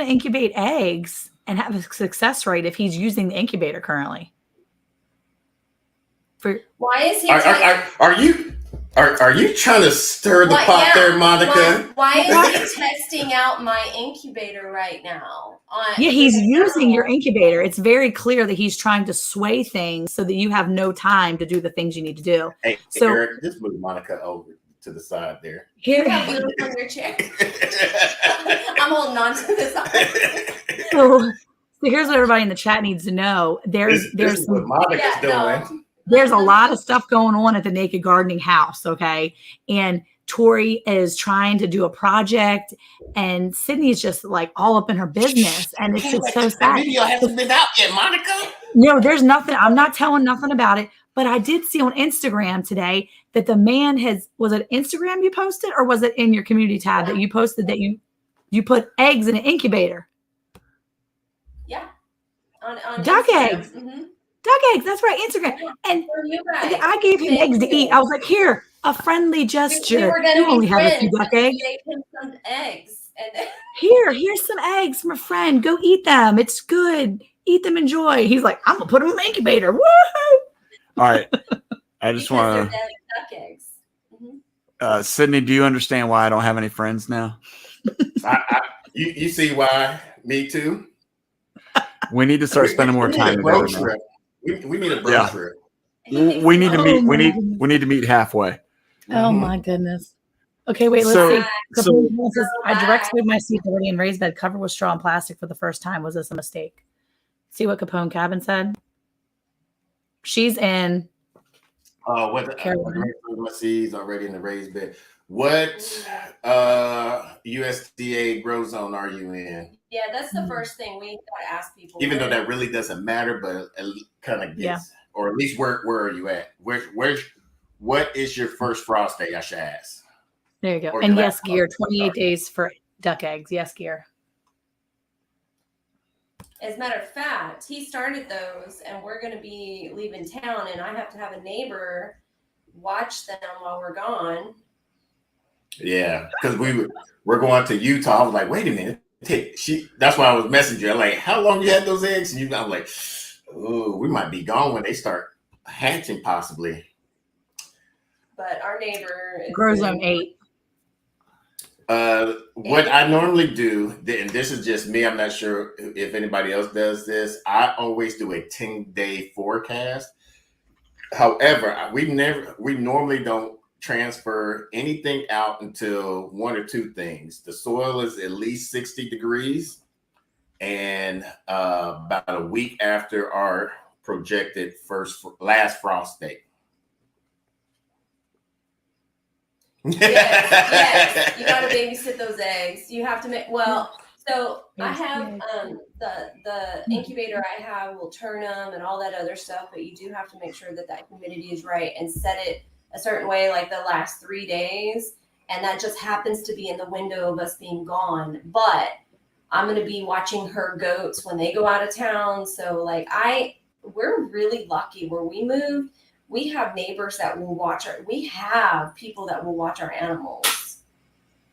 incubate eggs and have a success rate if he's using the incubator currently? Why is he? Are you trying to stir the pot there, Monica? Why is he testing out my incubator right now? He's using your incubator. It's very clear that he's trying to sway things so that you have no time to do the things you need to do. Hey, Eric, just move Monica over to the side there. Here, have you on your chair. I'm holding on to this. So here's what everybody in the chat needs to know. There's what Monica's doing. There's a lot of stuff going on at the Nakid Gardening house, okay? And Tori is trying to do a project, and Sydney's just like all up in her business, and it's just so sad. The video hasn't been out yet, Monica. No, there's nothing. I'm not telling nothing about it, but I did see on Instagram today that the man was it Instagram you posted, or was it in your community tab that you posted that you put eggs in an incubator? Yeah. On duck Instagram. eggs. Mm-hmm. Duck eggs, that's right, Instagram. And I gave him eggs to eat. I was like, here, a friendly gesture. You only have a few duck eggs. Gave him some eggs. And here's some eggs from a friend. Go eat them. It's good. Eat them, enjoy. He's like, I'm gonna put them in an incubator. Woohoo! All right. I just want to. Duck eggs. Sydney, do you understand why I don't have any friends now? You see why? Me too. We need to start spending more time together. Trip. We need a bro Yeah. trip. We need to Oh meet. my We goodness. need to meet halfway. Oh my goodness. Okay, wait, let's So- see. so- Capone says, I direct sprayed my seeds already in raised bed covered with straw and plastic for the first time. Was this a mistake? See what Capone Cabin said? She's in What Carolina. my seeds already in the raised bed. What USDA grow zone are you in? Yeah, that's the first thing we gotta ask people. Even though that really doesn't matter, but it kind of gets, or at least where are you at? What is your first frost day? I should ask. There you go. Or And your yes, last Gear, frost. 28 days for duck eggs. Yes, Gear. As a matter of fact, he started those, and we're going to be leaving town, and I have to have a neighbor watch them while we're gone. Yeah, because we're going to Utah. I was like, wait a minute. That's why I was messaging you. I'm like, how long you had those eggs? And I'm like, oh, we might be gone when they start hatching, possibly. But our neighbor is Grow Zone 8. What I normally do, and this is just me, I'm not sure if anybody else does this. I always do a 10-day forecast. However, we normally don't transfer anything out until one or two things. The soil is at least 60 degrees, and about a week after our projected last frost date. yes, you got to babysit those eggs. You have to make So I have the incubator I have will turn them and all that other stuff, but you do have to make sure that humidity is right and set it a certain way, like the last 3 days, and that just happens to be in the window of us being gone. But I'm going to be watching her goats when they go out of town. So we're really lucky where we moved. We have neighbors that will watch we have people that will watch our animals.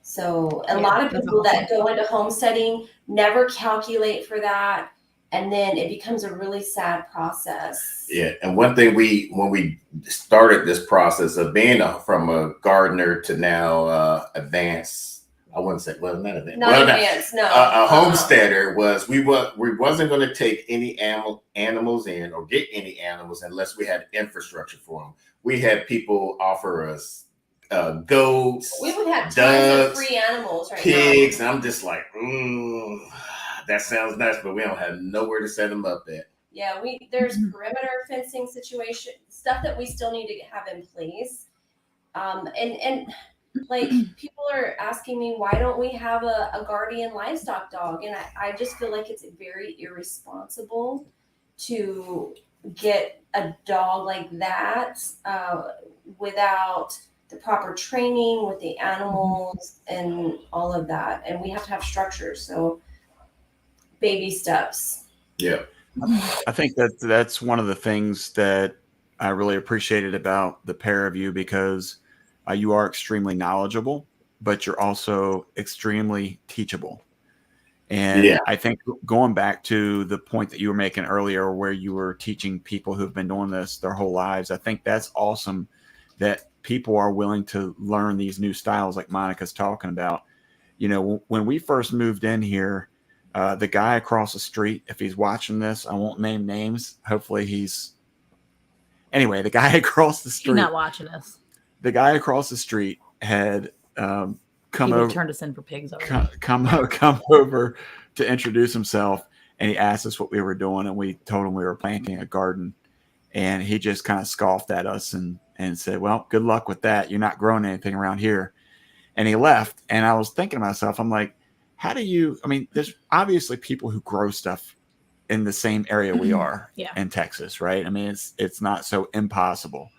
So a lot of people that go into homesteading never calculate for that. And then it becomes a really sad process. Yeah. And one thing when we started this process of being from a gardener to now advanced, I wouldn't say, well, not advanced. Not advanced, no. A homesteader was, we wasn't going to take any animals in or get any animals unless we had infrastructure for them. We had people offer us goats. We would have tons ducks, of free animals right pigs, now. and I'm just like, that sounds nice, but we don't have nowhere to set them up at. Yeah, there's perimeter fencing situation, stuff that we still need to have in place. And like people are asking me, why don't we have a guardian livestock dog? And I just feel like it's very irresponsible to get a dog like that without the proper training with the animals and all of that. And we have to have structures. So baby steps. Yeah. I think that's one of the things that I really appreciated about the pair of you, because you are extremely knowledgeable, but you're also extremely teachable. And I think going back to the point that you were making earlier, where you were teaching people who've been doing this their whole lives, I think that's awesome that people are willing to learn these new styles like Monica's talking about. You know, when we first moved in here, the guy across the street, if he's watching this, I won't name names. Hopefully anyway, the guy across the street. He's not watching us. The guy across the street had come over. Turned us in for pigs already. Come over to introduce himself, and he asked us what we were doing, and we told him we were planting a garden, and he just kind of scoffed at us and said, "Well, good luck with that. You're not growing anything around here." And he left. And I was thinking to myself, I'm like, how do you? I mean, there's obviously people who grow stuff in the same area we are in Texas, right? I mean, it's not so impossible.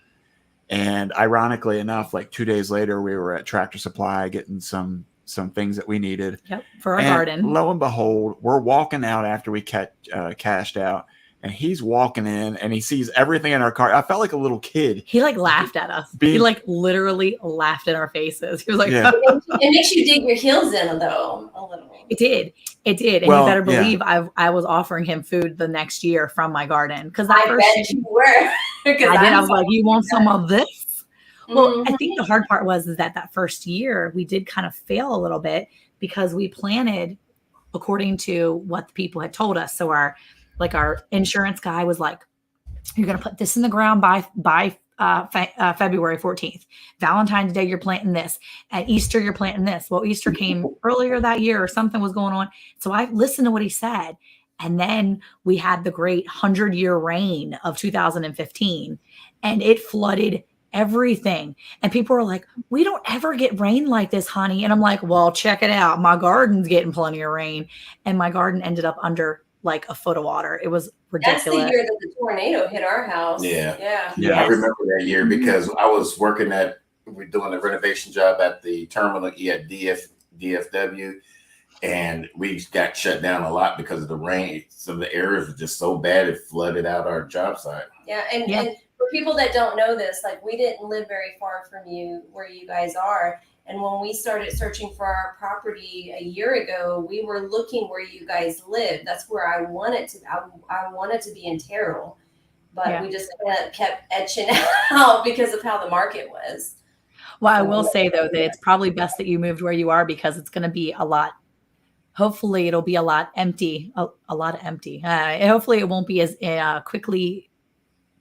And ironically enough, like 2 days later, we were at Tractor Supply getting some things that we needed for our garden. Lo and behold, we're walking out after we cashed out, and he's walking in and he sees everything in our car. I felt like a little kid. He laughed at us. He literally laughed in our faces. He was like, It makes you dig your heels in though a little. It did. And you better believe I was offering him food the next year from my garden. Because I bet you were. I was like, you want some of this? Well, I Mhm. think the hard part was is that first year we did kind of fail a little bit because we planted according to what the people had told us. So our insurance guy was like, "You're going to put this in the ground by February 14th. Valentine's Day, you're planting this. At Easter, you're planting this." Well, Easter came earlier that year or something was going on. So I listened to what he said. And then we had the great 100-year rain of 2015, and it flooded everything. And people were like, "We don't ever get rain like this, honey." And I'm like, "Well, check it out. My garden's getting plenty of rain." And my garden ended up under like a foot of water. It was That's the ridiculous. year that the tornado hit our house. Yeah. Yeah. Yeah, I Yes. remember that year because I was working we're doing a renovation job at the terminal at DFW, and we got shut down a lot because of the rain. Some of the areas were just so bad it flooded out our job site. Yeah. Yeah. And for people that don't know this, like we didn't live very far from you where you guys are. And when we started searching for our property a year ago, we were looking where you guys live. That's where I wanted to. I wanted to be in Terrell, but Yeah. we just kept etching out because of how the market was. Well, I will say though that it's probably best that you moved where you are because it's going to be a lot. Hopefully, it'll be a lot empty. A lot of empty. Hopefully, it won't be as quickly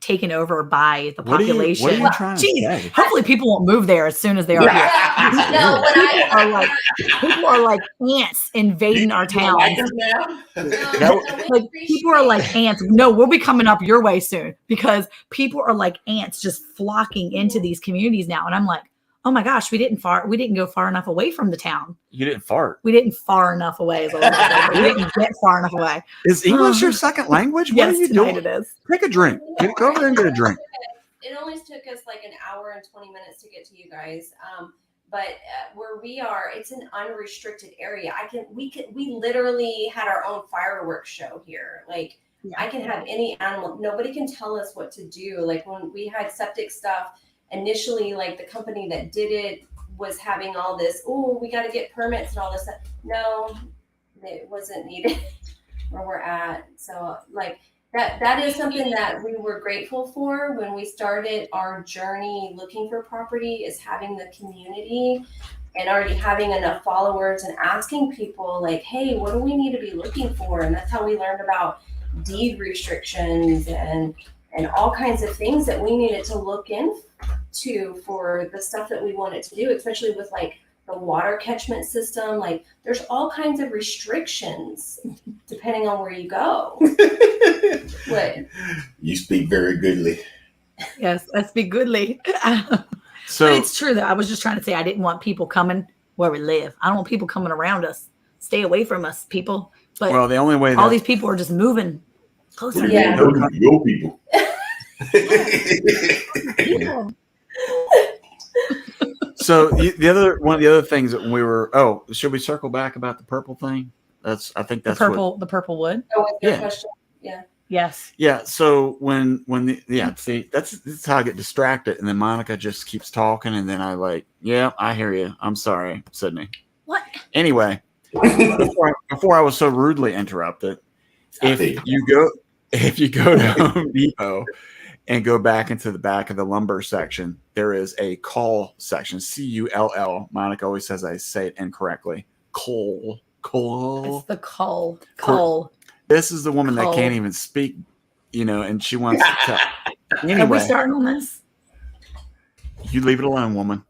taken over by the What are population. you trying to Jeez, say? hopefully, people won't move there as soon as they are here. No, what People are like ants invading our town. Like us now? Like people are like ants. No, we'll be coming up your way soon because people are like ants just flocking into these communities now. And I'm like, oh my gosh, we didn't go far enough away from the town. You didn't fart. We didn't far enough away. Is what I'm saying. We didn't get far enough away. Is English your second language? What Yes, are you tonight doing? it is. Take a drink. Go over there and get a drink. It only took us like an hour and 20 minutes to get to you guys. But where we are, it's an unrestricted area. We literally had our own fireworks show here. Like Yeah. I can have any animal. Nobody can tell us what to do. Like when we had septic stuff initially, like the company that did it was having all this, oh, we got to get permits and all this stuff. No, it wasn't needed where we're at. So like that is something that we were grateful for when we started our journey looking for property, is having the community and already having enough followers and asking people like, hey, what do we need to be looking for? And that's how we learned about deed restrictions and all kinds of things that we needed to look into for the stuff that we wanted to do, especially with like the water catchment system. Like there's all kinds of restrictions depending on where you go. What? You speak very goodly. Yes, I speak goodly. So But it's true though. I was just trying to say I didn't want people coming where we live. I don't want people coming around us. Stay away from us, people. But well, the only way all that these people are just moving closer. Yeah. Your people. People. so one of the other things that we were should we circle back about the purple thing? I think The that's purple wood. Oh, what's your Yeah. question? Yeah. Yes. Yeah. So see, that's how I get distracted, and then Monica just keeps talking, and then I hear you. I'm sorry, Sydney. What? Anyway, before I was so rudely interrupted, if you go to Home Depot and go back into the back of the lumber section, there is a cull section, CULL. Monica always says I say it incorrectly. Cull. It's the cull. Cull. This is the woman that Cull. can't even speak, and she wants to tell. Are we Anyway, starting on this? you leave it alone, woman.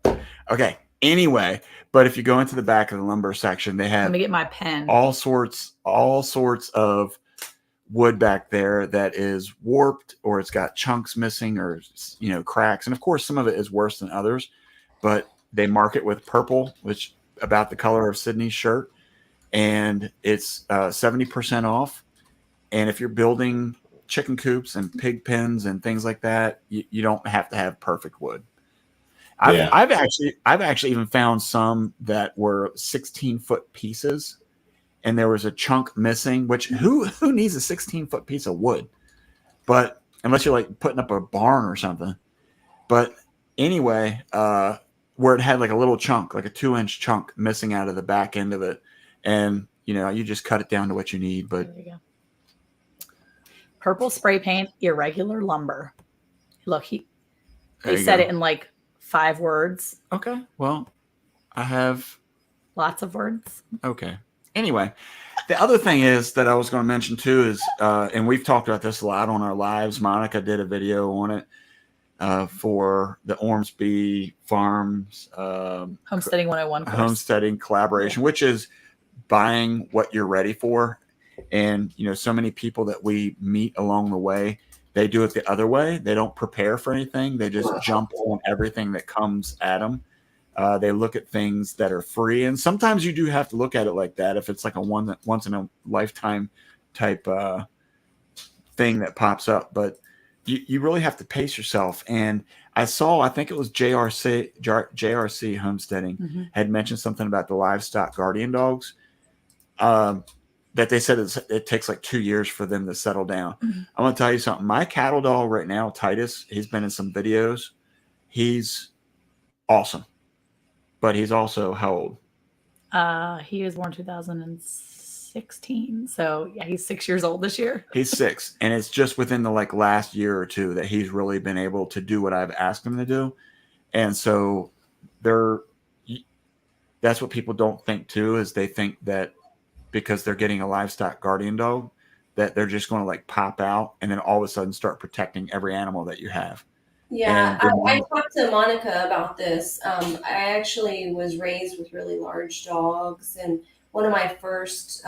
Okay. Anyway, but if you go into the back of the lumber section, they Let have me get my pen. all sorts of wood back there that is warped, or it's got chunks missing, or cracks. And of course, some of it is worse than others. But they mark it with purple, which about the color of Sydney's shirt, and it's 70% off. And if you're building chicken coops and pig pens and things like that, you don't have to have perfect wood. I've actually even found some that were 16-foot pieces, and there was a chunk missing. Which who needs a 16-foot piece of wood? But unless you're like putting up a barn or something. But anyway, where it had like a little chunk, like a 2-inch chunk missing out of the back end of it, and you just cut it down to what you need. But There you go. Purple spray paint, irregular lumber. Look, they said it in like 5 words. Okay. Well, I have. Lots of words. Okay. Anyway, the other thing is that I was going to mention too is, and we've talked about this a lot on our lives. Monica did a video on it for the Ormsby Farms Homesteading 101 course. homesteading collaboration, which is buying what you're ready for. And, you know, so many people that we meet along the way, they do it the other way. They don't prepare for anything. They just jump on everything that comes at them. They look at things that are free. And sometimes you do have to look at it like that. If it's like a once in a lifetime type thing that pops up, but you really have to pace yourself. And I think it was JRC Homesteading had mentioned something about the livestock guardian dogs. That they said it takes like 2 years for them to settle down. I want to tell you something. My cattle dog right now, Titus, he's been in some videos. He's awesome. But he's also how old? He was born 2016. So yeah, he's 6 years old this year. He's 6. And it's just within the like last year or two that he's really been able to do what I've asked him to do. And so that's what people don't think too, is they think that because they're getting a livestock guardian dog, that they're just going to like pop out and then all of a sudden start protecting every animal that you have. Yeah, I talked to Monica about this. I actually was raised with really large dogs, and one of my first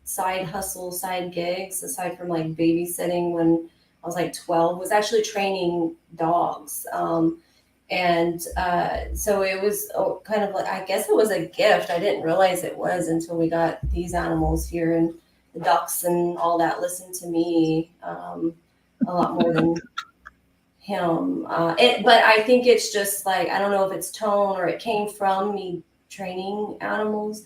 side gigs, aside from like babysitting when I was like 12, was actually training dogs. So it was kind of like, I guess it was a gift. I didn't realize it was until we got these animals here, and the ducks and all that listened to me a lot more than him. But I think it's just like, I don't know if it's tone or it came from me training animals.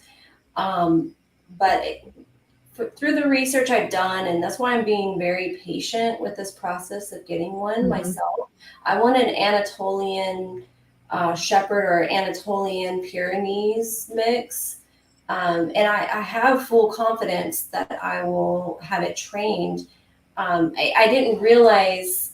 Through the research I've done, and that's why I'm being very patient with this process of getting one myself. I want an Anatolian Shepherd or Anatolian Pyrenees mix. And I have full confidence that I will have it trained. I didn't realize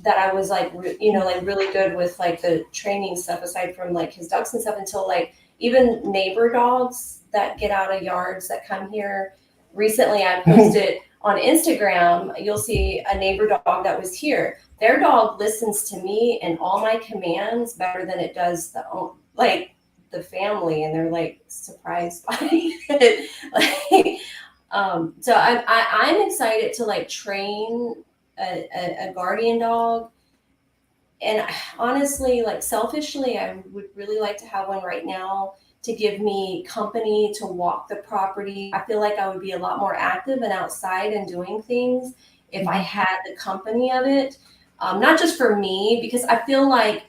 that I was like, like really good with like the training stuff aside from like his ducks and stuff until like even neighbor dogs that get out of yards that come here. Recently, I posted on Instagram, you'll see a neighbor dog that was here. Their dog listens to me and all my commands better than it does the family, and they're like surprised by it. So I'm excited to like train a guardian dog. And honestly, like selfishly, I would really like to have one right now to give me company to walk the property. I feel like I would be a lot more active and outside and doing things if I had the company of it. Not just for me, because I feel like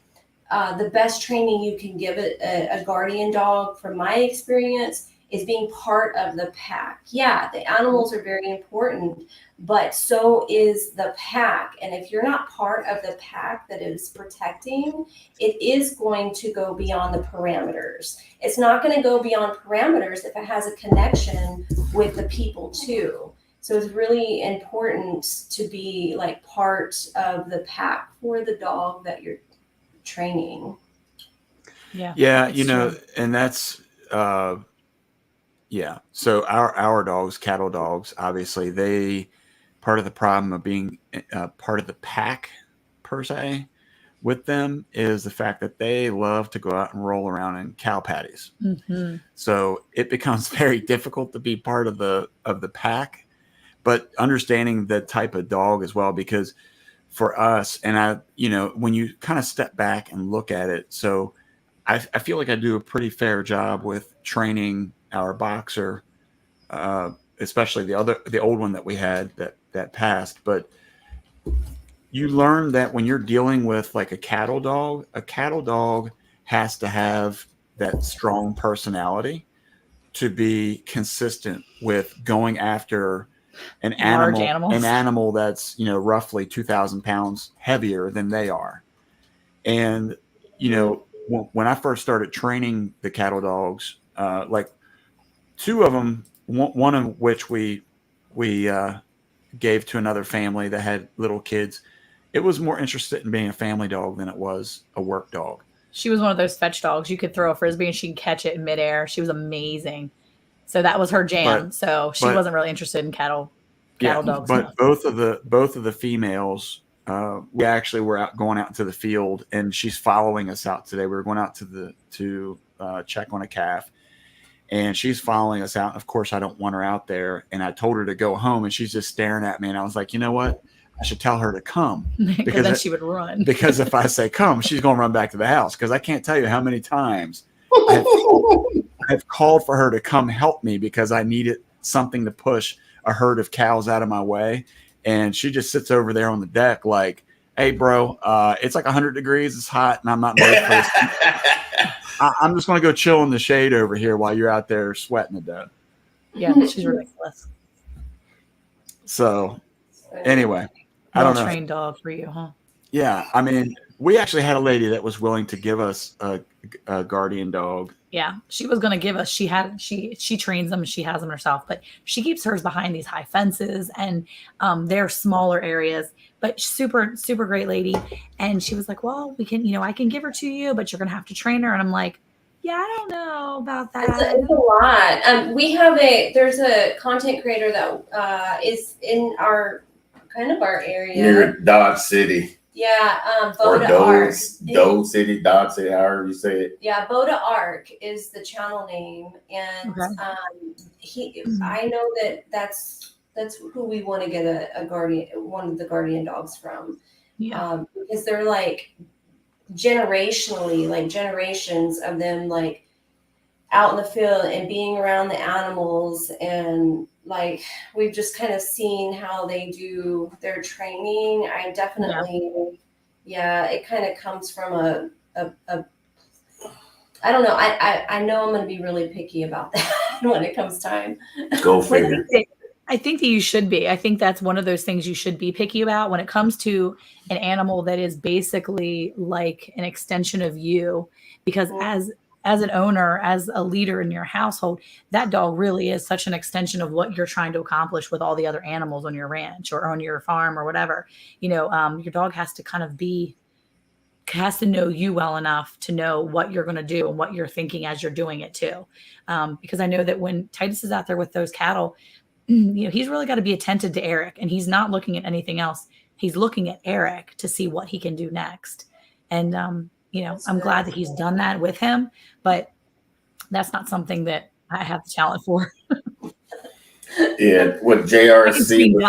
the best training you can give a guardian dog, from my experience, is being part of the pack. Yeah, the animals are very important, but so is the pack. And if you're not part of the pack that is protecting, it is going to go beyond the parameters. It's not going to go beyond parameters if it has a connection with the people too. So it's really important to be like part of the pack for the dog that you're training. Yeah, and that's yeah. So our dogs, cattle dogs, obviously, part of the problem of being part of the pack per se with them is the fact that they love to go out and roll around in cow patties. So it becomes very difficult to be part of the pack, but understanding the type of dog as well, because for us, and when you kind of step back and look at it, so I feel like I do a pretty fair job with training our boxer, especially the old one that we had that passed. But you learn that when you're dealing with like a cattle dog has to have that strong personality to be consistent with going after an animal that's roughly 2,000 pounds heavier than they are. And when I first started training the cattle dogs, like two of them, one of which we gave to another family that had little kids, it was more interested in being a family dog than it was a work dog. She was one of those fetch dogs. You could throw a frisbee and she'd catch it in midair. She was amazing. So that was her jam. So she wasn't really interested in cattle dogs. But both of the females, we actually were going out into the field, and she's following us out today. We were going out to check on a calf, and she's following us out. Of course, I don't want her out there, and I told her to go home, and she's just staring at me. And I was like, you know what? I should tell her to come, because then she would run. Because if I say come, she's going to run back to the house. Because I can't tell you how many times I've called for her to come help me because I needed something to push a herd of cows out of my way. And she just sits over there on the deck like, hey, bro, it's like 100 degrees. It's hot, and I'm not in the place. I'm just going to go chill in the shade over here while you're out there sweating to death. Yeah, she's ridiculous. So anyway, I don't know. Trained dog for you, huh? Yeah, I mean, we actually had a lady that was willing to give us a guardian dog. Yeah, she was going to give us. She trains them. She has them herself, but she keeps hers behind these high fences, and they're smaller areas. But super, super great lady. And she was like, "Well, we can, I can give her to you, but you're going to have to train her." And I'm like, "Yeah, I don't know about that." It's a lot. There's a content creator that is in our area near Dodge City. Yeah, Or Boda Arc. Dodge City, however you say it. Yeah, Boda Arc is the channel name, and I know that that's who we want to get a guardian, one of the guardian dogs from. Yeah, because they're like generationally, like generations of them, like out in the field and being around the animals, and like we've just kind of seen how they do their training. I definitely, it kind of comes from a I don't know. I know I'm going to be really picky about that when it comes time. Go figure. I think that you should be. I think that's one of those things you should be picky about when it comes to an animal that is basically like an extension of you, because as an owner, as a leader in your household, that dog really is such an extension of what you're trying to accomplish with all the other animals on your ranch or on your farm or whatever. Your dog has to know you well enough to know what you're going to do and what you're thinking as you're doing it too. Because I know that when Titus is out there with those cattle, he's really got to be attentive to Eric, and he's not looking at anything else. He's looking at Eric to see what he can do next. And, I'm glad that he's done that with him, but that's not something that I have the talent for. Yeah, what JRC was saying,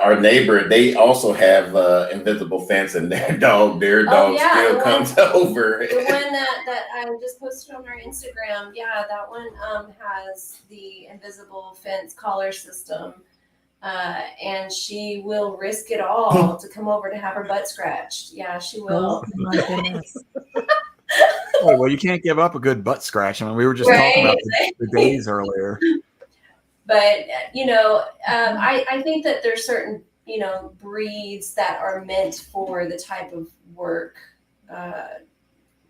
our neighbor, they also have invisible fence, and their dog still comes over. The one that I just posted on our Instagram, that one has the invisible fence collar system. And she will risk it all to come over to have her butt scratched. Yeah, she will. Oh, my goodness. Oh, well, you can't give up a good butt scratch. I mean, we were just talking about the days earlier. But, I think that there's certain, breeds that are meant for the type of work, on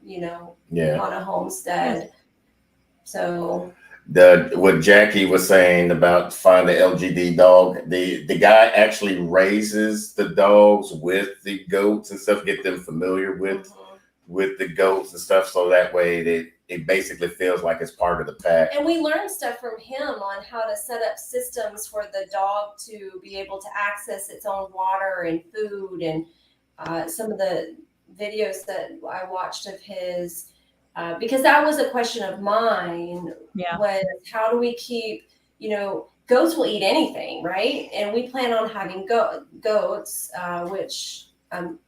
a homestead. So... what Jackie was saying about finding the LGD dog, the guy actually raises the dogs with the goats and stuff, get them familiar with the goats and stuff, so that way it basically feels like it's part of the pack. And we learned stuff from him on how to set up systems for the dog to be able to access its own water and food, and some of the videos that I watched of his. Because that was a question of mine, was how do we keep, goats will eat anything, right? And we plan on having goats, which I'm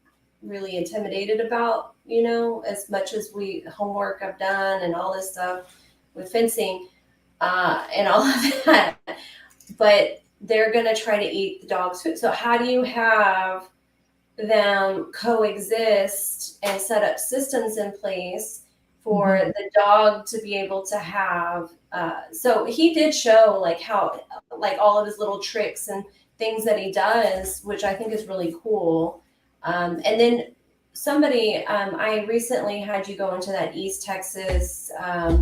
really intimidated about, as much as homework I've done and all this stuff with fencing and all of that. But they're going to try to eat the dog's food. So how do you have them coexist and set up systems in place for the dog to be able to have, so he did show how all of his little tricks and things that he does, which I think is really cool. And then somebody, I recently had you go into that East Texas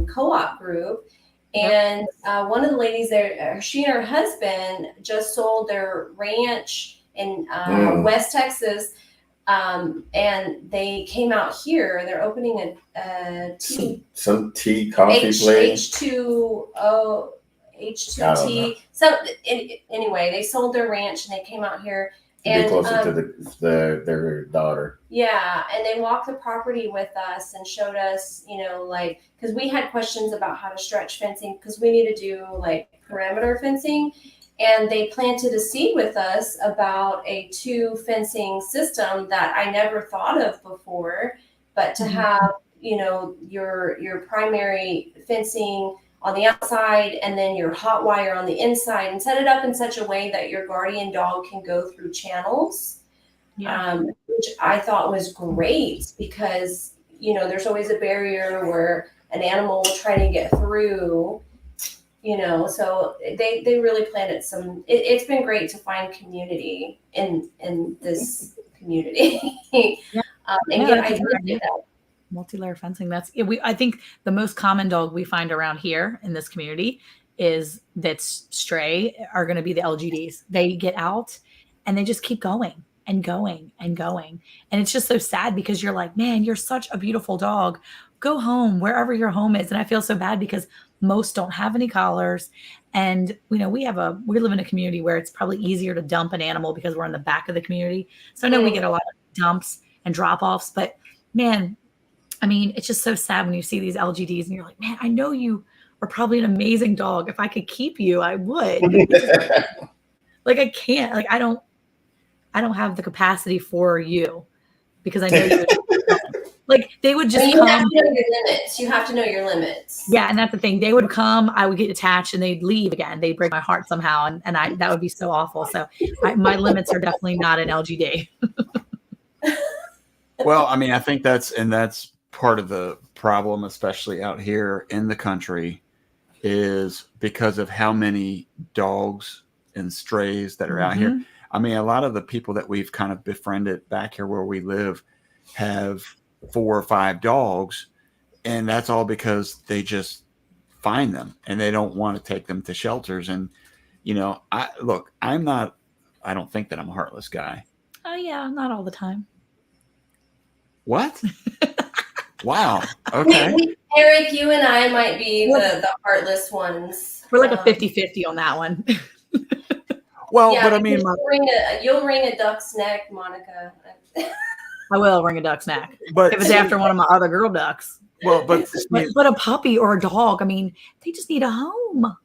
co-op group, and one of the ladies there, she and her husband just sold their ranch in West Texas And they came out here. They're opening a tea, some tea, coffee place. H2O, H2T. So anyway, they sold their ranch and they came out here. And get closer to their daughter. Yeah, and they walked the property with us and showed us, like, because we had questions about how to stretch fencing because we need to do like perimeter fencing. And they planted a seed with us about a 2 fencing system that I never thought of before, but to have, your primary fencing on the outside and then your hot wire on the inside, and set it up in such a way that your guardian dog can go through channels, which I thought was great because, there's always a barrier where an animal will try to get through. So they really planted some. It's been great to find community in this community, and get ideas. Multi-layer fencing. I think the most common dog we find around here in this community that's stray are going to be the LGDs. They get out and they just keep going and going and going, and it's just so sad because you're like, man, you're such a beautiful dog. Go home wherever your home is. And I feel so bad because most don't have any collars. And, we live in a community where it's probably easier to dump an animal because we're in the back of the community. So I know we get a lot of dumps and drop-offs, but man, I mean, it's just so sad when you see these LGDs and you're like, man, I know you are probably an amazing dog. If I could keep you, I would. Like, I can't, like, I don't have the capacity for you because I know you would. Like, they would just come. Have to know your limits. You have to know your limits. Yeah, and that's the thing. They would come, I would get attached, and they'd leave again. They'd break my heart somehow, and that would be so awful. So my limits are definitely not an LGD. Well, I mean, I think that's part of the problem, especially out here in the country, is because of how many dogs and strays that are out here. I mean, a lot of the people that we've kind of befriended back here where we live have 4 or 5 dogs, and that's all because they just find them and they don't want to take them to shelters. And I don't think that I'm a heartless guy. Oh yeah, not all the time. What? Wow. Okay. Eric, you and I might be the heartless ones. We're like a 50-50 on that one. Well, but I mean, you'll wring a duck's neck, Monica. I will wring a duck's neck, but if it's after one of my other girl ducks. Well, but a puppy or a dog, I mean, they just need a home.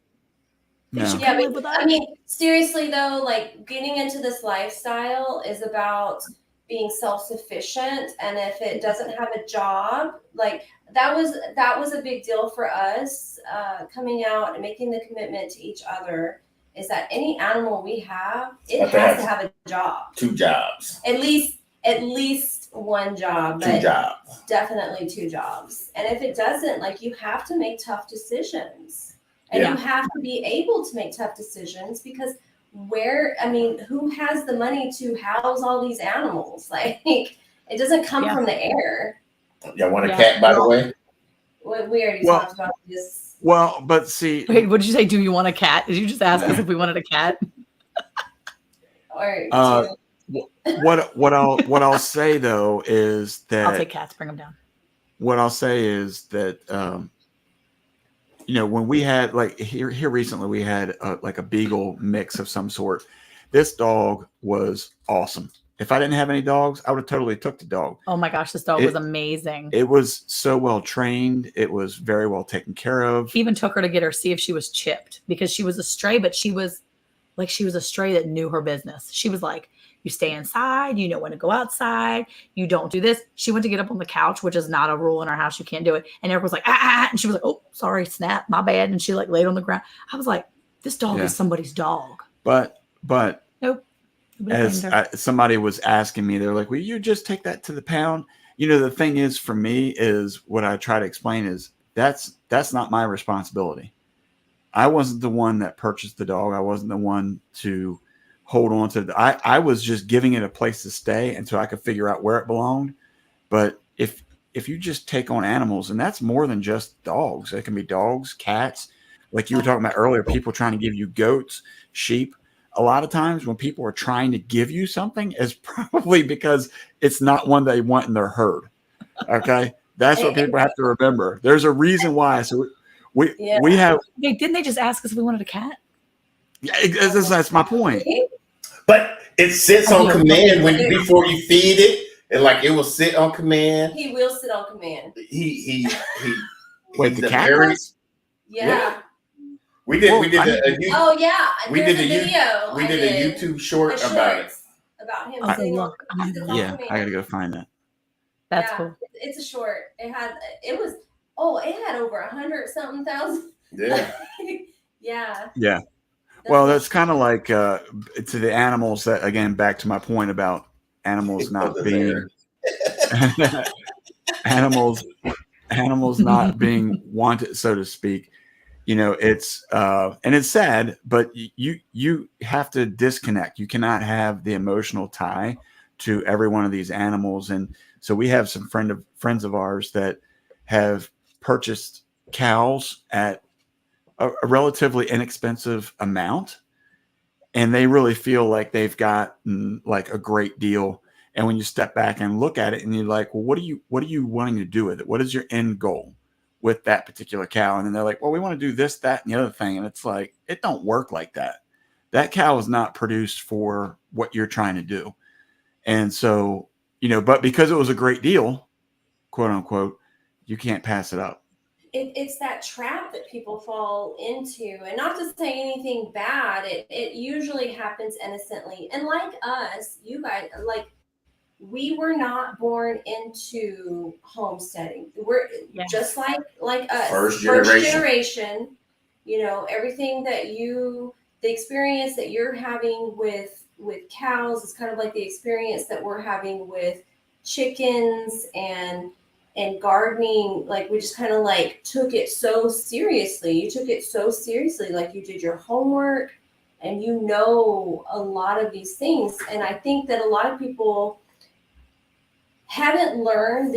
No. Yeah, but I mean, seriously though, like getting into this lifestyle is about being self-sufficient, and if it doesn't have a job, like that was a big deal for us coming out and making the commitment to each other. Is that any animal we have, it has to have a job. 2 jobs. At least one job. 2 jobs. Definitely 2 jobs. And if it doesn't, like, you have to make tough decisions. And you have to be able to make tough decisions because who has the money to house all these animals? Like, it doesn't come from the air. Y'all want a cat, by the way? We already talked about this. Well, but see. Wait, what did you say? Do you want a cat? Did you just ask us if we wanted a cat? Or what I'll say though is that I'll take cats. Bring them down. What I'll say is that when we had like here recently, we had like a beagle mix of some sort. This dog was awesome. If I didn't have any dogs, I would have totally took the dog. Oh my gosh, this dog was amazing. It was so well trained. It was very well taken care of. He even took her to see if she was chipped because she was a stray, but she was a stray that knew her business. She was like, you stay inside, you know when to go outside, you don't do this. She went to get up on the couch, which is not a rule in our house. You can't do it. And Eric was like, and she was like, oh, sorry, snap, my bad. And she like laid on the ground. I was like, this dog is somebody's dog. But nope. As somebody was asking me, they're like, will you just take that to the pound? The thing is for me is what I try to explain is that's not my responsibility. I wasn't the one that purchased the dog. I wasn't the one to hold on to I was just giving it a place to stay until I could figure out where it belonged. But if you just take on animals, and that's more than just dogs, it can be dogs, cats, like you were talking about earlier, people trying to give you goats, sheep. a lot of times when people are trying to give you something is probably because it's not one they want in their herd. Okay. That's what people have to remember. There's a reason why. So we have. Wait, didn't they just ask us if we wanted a cat? Yeah, that's my point. But it sits on command before you feed it, and like it will sit on command. He will sit on command. He Wait, the cat does? Yeah. We did a video. We did a YouTube short about it. About him. Okay, look. Yeah, I gotta go find that. That's cool. It's a short. It had over 100-something thousand. Yeah. Yeah. Yeah. Well, that's kind of like to the animals that, again, back to my point about animals not being animals not being wanted, so to speak. You know, it's and it's sad, but you have to disconnect. You cannot have the emotional tie to every one of these animals. And so we have some friends of ours that have purchased cows at a relatively inexpensive amount, and they really feel like they've got like a great deal. And when you step back and look at it and you're like, well, what are you wanting to do with it? What is your end goal with that particular cow? And then they're like, well, we want to do this, that, and the other thing. And it's like, it don't work like that. That cow is not produced for what you're trying to do. And so, you know, but because it was a great deal, quote unquote, you can't pass it up. It's that trap that people fall into, and not to say anything bad, it usually happens innocently. And like us, you guys, like, we were not born into homesteading. We're just like us, first generation. You know, everything that the experience that you're having with cows is kind of like the experience that we're having with chickens and gardening. Like, we just kind of like took it so seriously. You took it so seriously, like you did your homework and you know a lot of these things. And I think that a lot of people haven't learned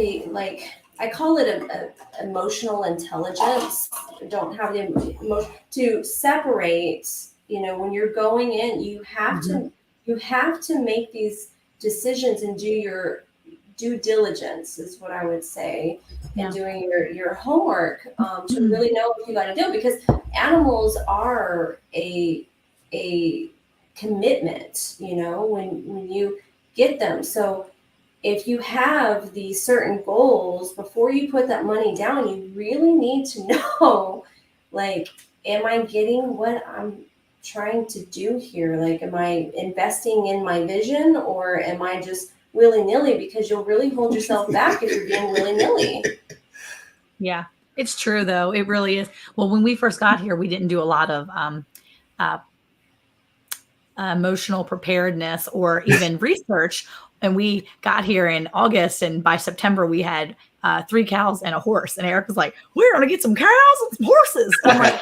I call it a emotional intelligence. Don't have the emotion to separate. You know, when you're going in, you have to make these decisions and do your due diligence, is what I would say, and doing your homework to really know what you got to do, because animals are a commitment, you know, when you get them. So if you have these certain goals, before you put that money down, you really need to know, like, am I getting what I'm trying to do here? Like, am I investing in my vision, or am I just willy-nilly? Because you'll really hold yourself back if you're being willy-nilly. Yeah, it's true, though. It really is. Well, when we first got here, we didn't do a lot of emotional preparedness or even research. And we got here in August, and by September we had 3 cows and a horse. And Eric was like, "We're going to get some cows and some horses." I'm like,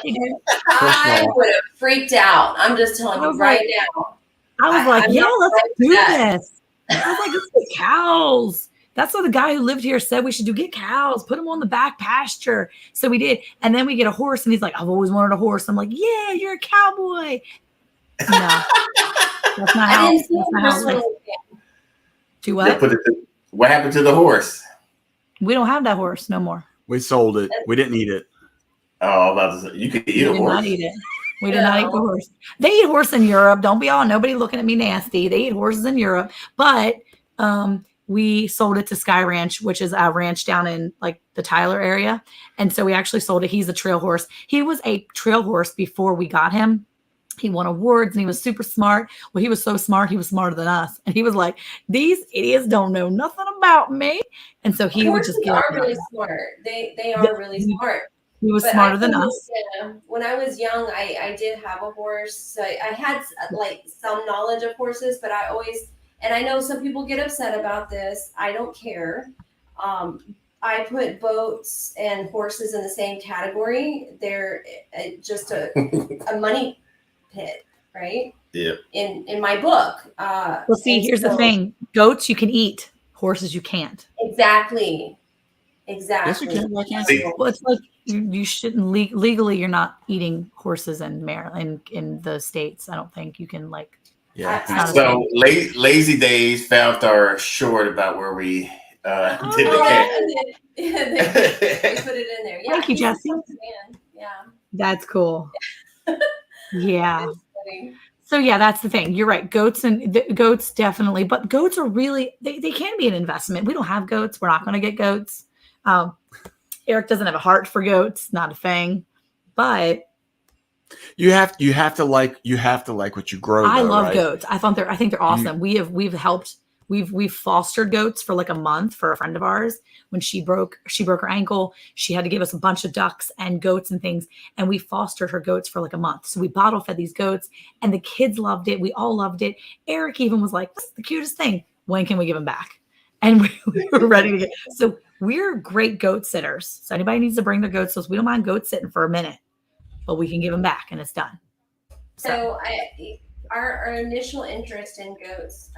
I would have freaked out. I'm just telling you right now. I was like, "Yeah, let's do this." I was like, "Let's get cows." That's what the guy who lived here said we should do. Get cows, put them on the back pasture. So we did. And then we get a horse, and he's like, "I've always wanted a horse." I'm like, "Yeah, you're a cowboy." No, that's not how. That's not how it works. Do what? What happened to the horse? We don't have that horse no more. We sold it. We didn't eat it. Oh, I was about to say, you could eat a horse. We did not eat it. We did not eat the horse. They eat horse in Europe. Don't be all nobody looking at me nasty. They eat horses in Europe. But we sold it to Sky Ranch, which is a ranch down in like the Tyler area. And so we actually sold it. He's a trail horse. He was a trail horse before we got him. He won awards and he was super smart. Well, he was so smart, he was smarter than us. And he was like, "These idiots don't know nothing about me." And so he would just are really smart. They are really smart. He was smarter than us. Yeah. When I was young, I did have a horse. So I had like some knowledge of horses, but I always, and I know some people get upset about this. I don't care. I put boats and horses in the same category. They're just a money pit, right? Yeah. In my book. Well, see, here's the thing: goats you can eat, horses you can't. Exactly. Exactly. Yes, you can. Why can't See, you? Well, it's like you shouldn't legally. You're not eating horses in Maryland in the states. I don't think you can like. Yeah, I think not a so. thing. so lazy days found our short about where we did the Oh, cat. and then they put it in there. Yeah, Thank you, he's a Jesse. Cubs fan. Yeah. That's cool. Yeah. It's funny. So yeah, that's the thing. You're right. Goats definitely, but goats are really they can be an investment. We don't have goats. We're not going to get goats. Eric doesn't have a heart for goats. Not a thing. But You have to like what you grow. I though, love right? goats. I think they're awesome. We've fostered goats for like a month for a friend of ours. When she broke her ankle, she had to give us a bunch of ducks and goats and things, and we fostered her goats for like a month. So we bottle fed these goats, and the kids loved it. We all loved it. Eric even was like, "That's the cutest thing. When can we give them back?" And we were ready to get. So we're great goat sitters. So anybody needs to bring their goats to us. We don't mind goat sitting for a minute, but we can give them back, and it's done. So our initial interest in goats,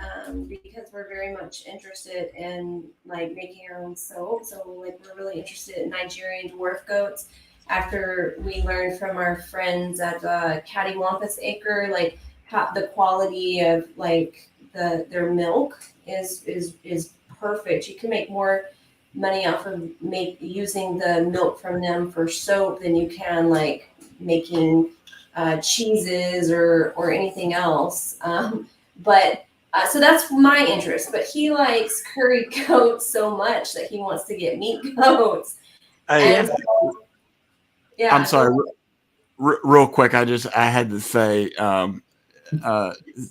because we're very much interested in like making our own soap. So like we're really interested in Nigerian dwarf goats. After we learned from our friends at Cattywampus Acre, like how the quality of like their milk is perfect. You can make more money off of using the milk from them for soap than you can like making cheeses or anything else. But so that's my interest. But he likes curried goats so much that he wants to get meat goats. Hey, And so, yeah, I'm sorry. Real quick, I had to say,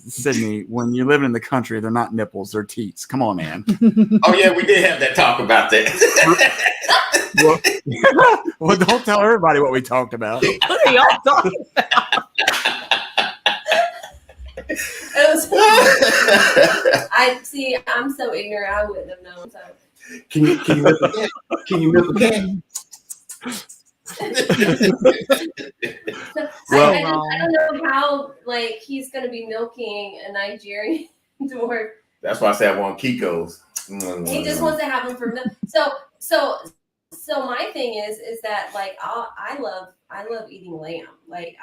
Sydney, when you live in the country, they're not nipples, they're teats. Come on, man. Oh yeah, we did have that talk about that. Well, don't tell everybody what we talked about. What are y'all talking about? It was. I'm so ignorant. I wouldn't have known. So. Can you milk a cat? Can you milk a cat? Well, I don't know how like he's gonna be milking a Nigerian dwarf. That's why I say I want Kiko's. He just wants to have them for milk. So my thing is that like I love eating lamb. Like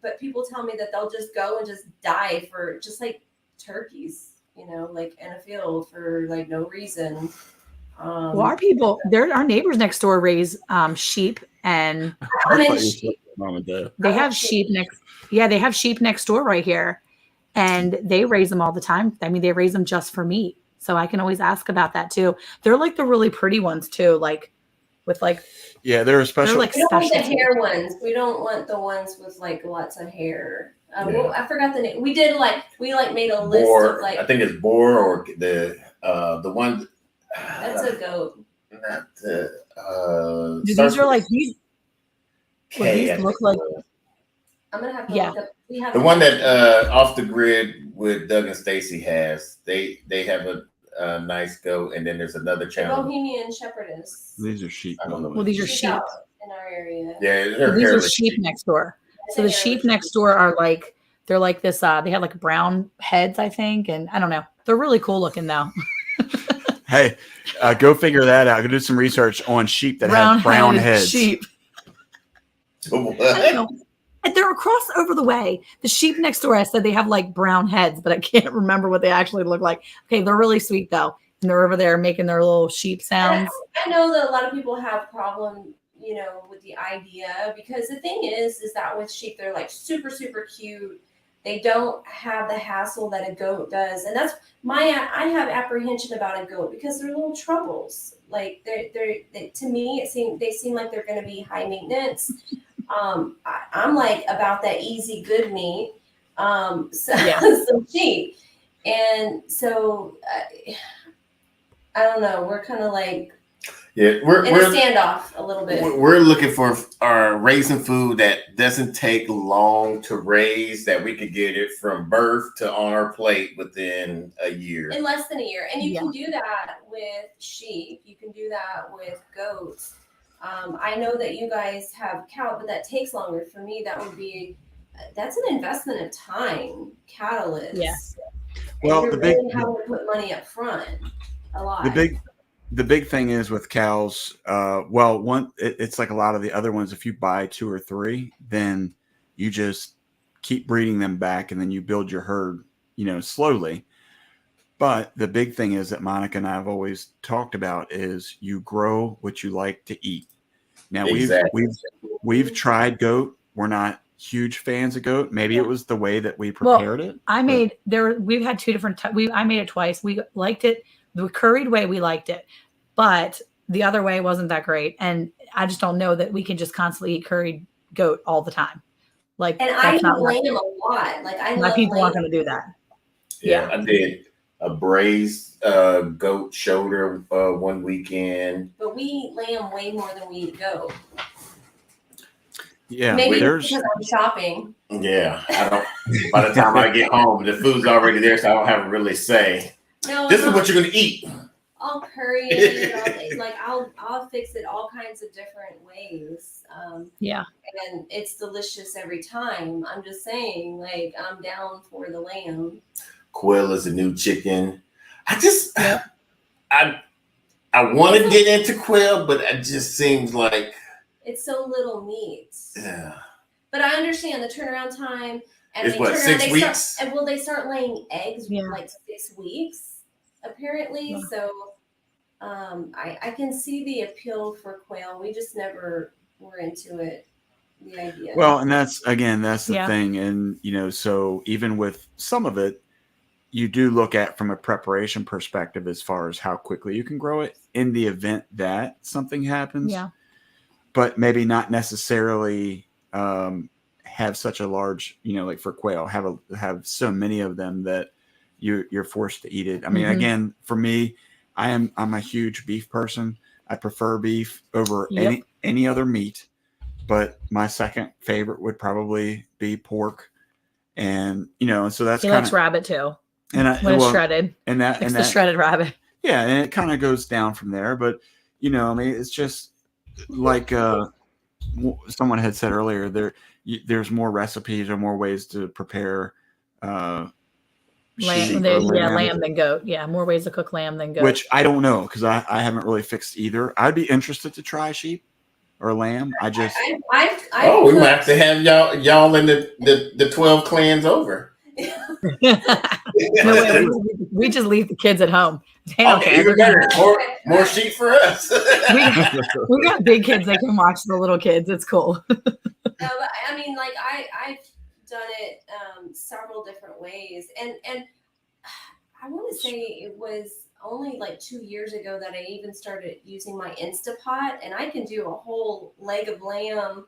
but people tell me that they'll just go and just die for just like turkeys, like in a field for like no reason. Well, our neighbors next door raise sheep, and they have sheep next. Yeah, they have sheep next door right here, and they raise them all the time. I mean, they raise them just for meat. So I can always ask about that too. They're like the really pretty ones too, like with like. Yeah, they're special. We don't want the hair ones. We don't want the ones with like lots of hair. Well, I forgot the name. We made a list of like. I think it's boar or the one. That's a goat. Not the. These are like these. Well, these look like. I'm gonna have to look up. The one that off the grid with Doug and Stacy has. They have a nice goat, and then there's another channel. Bohemian Shepherdess. These are sheep. I don't know. Well, these are sheep in our area. Yeah, these are sheep next door. So the sheep next door are like they're like this. They have like brown heads, I think, and I don't know. They're really cool looking though. Hey, go figure that out. Go do some research on sheep that have brown heads. Sheep. What? I don't know. They're across over the way. The sheep next door, I said they have like brown heads, but I can't remember what they actually look like. Okay, they're really sweet though. And they're over there making their little sheep sounds. I know that a lot of people have problem, with the idea, because the thing is that with sheep, they're like super, super cute. They don't have the hassle that a goat does. And that's I have apprehension about a goat because they're little troubles. Like they to me, they seem like they're going to be high maintenance. I'm like about that easy, good meat. Some sheep. And so I don't know. We're kind of like we're in a standoff a little bit. We're looking for our raising food that doesn't take long to raise, that we could get it from birth to on our plate within a year. In less than a year. And you can do that with sheep. You can do that with goats. I know that you guys have cow, but that takes longer. For me, that's an investment of time. Cattle is. Yeah. Well, you're really having to put money up front a lot. the big thing is with cows, it's like a lot of the other ones. If you buy 2 or 3, then you just keep breeding them back, and then you build your herd, slowly. But the big thing is that Monica and I have always talked about is you grow what you like to eat. Now Exactly. we've tried goat. We're not huge fans of goat. Maybe it was the way that we prepared it. We've had 2 different I made it twice. We liked it the curried way, we liked it, but the other way wasn't that great. And I just don't know that we can just constantly eat curried goat all the time. Like, and I eat lamb a lot. Like I my love people lamb. aren't going to do that. Yeah, I did a braised goat shoulder one weekend. But we eat lamb way more than we eat goat. Yeah, maybe because I'm shopping. Yeah, I don't. By the time I get home, the food's already there, so I don't have to really say. No, this is what you're gonna eat. I'll curry it. I'll fix it all kinds of different ways. And it's delicious every time. I'm just saying, like, I'm down for the lamb. Quail is a new chicken. I want to get into quail, but it just seems like it's so little meat. Yeah. But I understand the turnaround time. And it's what, 6 weeks? They start laying eggs like 6 weeks, apparently. Yeah. So I can see the appeal for quail. We just never were into it. The idea. Well, and that's the thing. And, so even with some of it, you do look at from a preparation perspective as far as how quickly you can grow it in the event that something happens. Yeah. But maybe not necessarily have such a large, like for quail, have so many of them that you're forced to eat it. I mean, again, for me, I'm a huge beef person. I prefer beef over any other meat. But my second favorite would probably be pork, and so that's he likes rabbit too. And it's shredded, and the shredded rabbit. Yeah, and it kind of goes down from there. But I mean, it's just like someone had said earlier. There's more recipes or more ways to prepare lamb than goat. Yeah, more ways to cook lamb than goat. Which I don't know because I haven't really fixed either. I'd be interested to try sheep or lamb. We might have to have y'all in the 12 clans over. No, we just leave the kids at home. They don't care. Even better. More sheep for us. we got big kids that can watch the little kids. It's cool. No, but I mean, like I've done it several different ways, and I want to say it was only like 2 years ago that I even started using my Instapot, and I can do a whole leg of lamb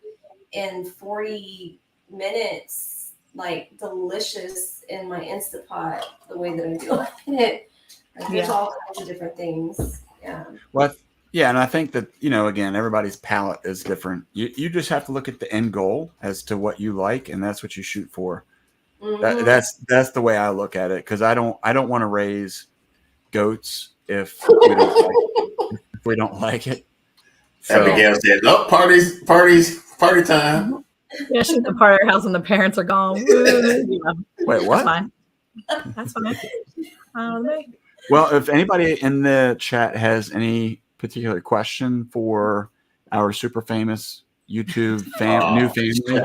in 40 minutes, like delicious in my Instapot, the way that I do it. Like, there's all kinds of different things. Yeah. Well, yeah, and I think that, again, everybody's palate is different. You just have to look at the end goal as to what you like, and that's what you shoot for. Mm-hmm. That's the way I look at it, because I don't want to raise goats if we don't like it. So, Abigail said, "Oh, party time." Yeah, she's the part of our house when the parents are gone. Wait, what? That's fine. Well, if anybody in the chat has any particular question for our super famous YouTube new family,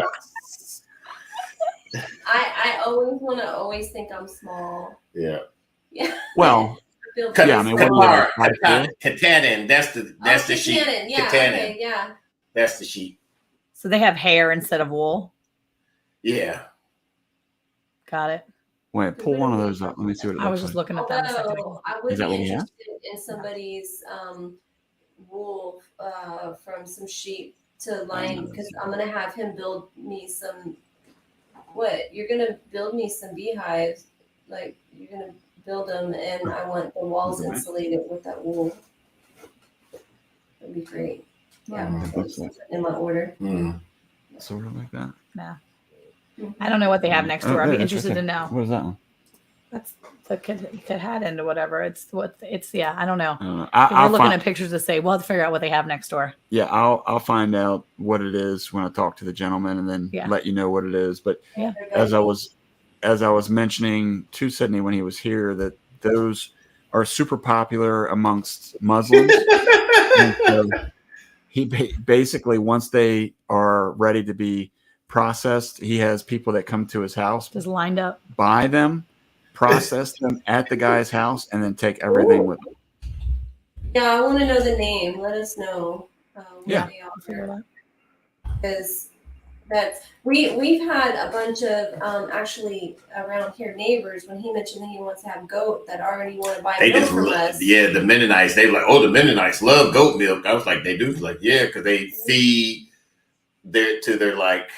I always think I'm small. Yeah. Well, Katanin. That's the sheep. Yeah. Okay, yeah. That's the sheep. So they have hair instead of wool. Yeah. Got it. Wait, pull one of those up. Let me see what it looks like. I was just looking at that a second ago. I would be interested in somebody's wool from some sheep to line, because I'm going to have him build me some. What? You're going to build me some beehives. Like, you're going to build them, and I want the walls insulated with that wool. That'd be great. Yeah. In my order. Sort of like that. Yeah. I don't know what they have next door. I'd be interested to know. What is that one? That's the Katanin or whatever. I don't know. We're looking at pictures to say, we'll have to figure out what they have next door. Yeah, I'll find out what it is when I talk to the gentleman, and then let you know what it is. But as I was mentioning to Sidney when he was here, that those are super popular amongst Muslims. And so he basically, once they are ready to be processed, he has people that come to his house, Just lined up. buy them, process them at the guy's house, and then take everything with them. Yeah, I want to know the name. Let us know. Yeah. What they I'll figure it are. out. Because that's we've had a bunch of actually around here neighbors when he mentioned that he wants to have goat that already want to buy They milk just from us. the Mennonites. They were like, oh, the Mennonites love goat milk. I was like, they do. Like, yeah, because they feed their like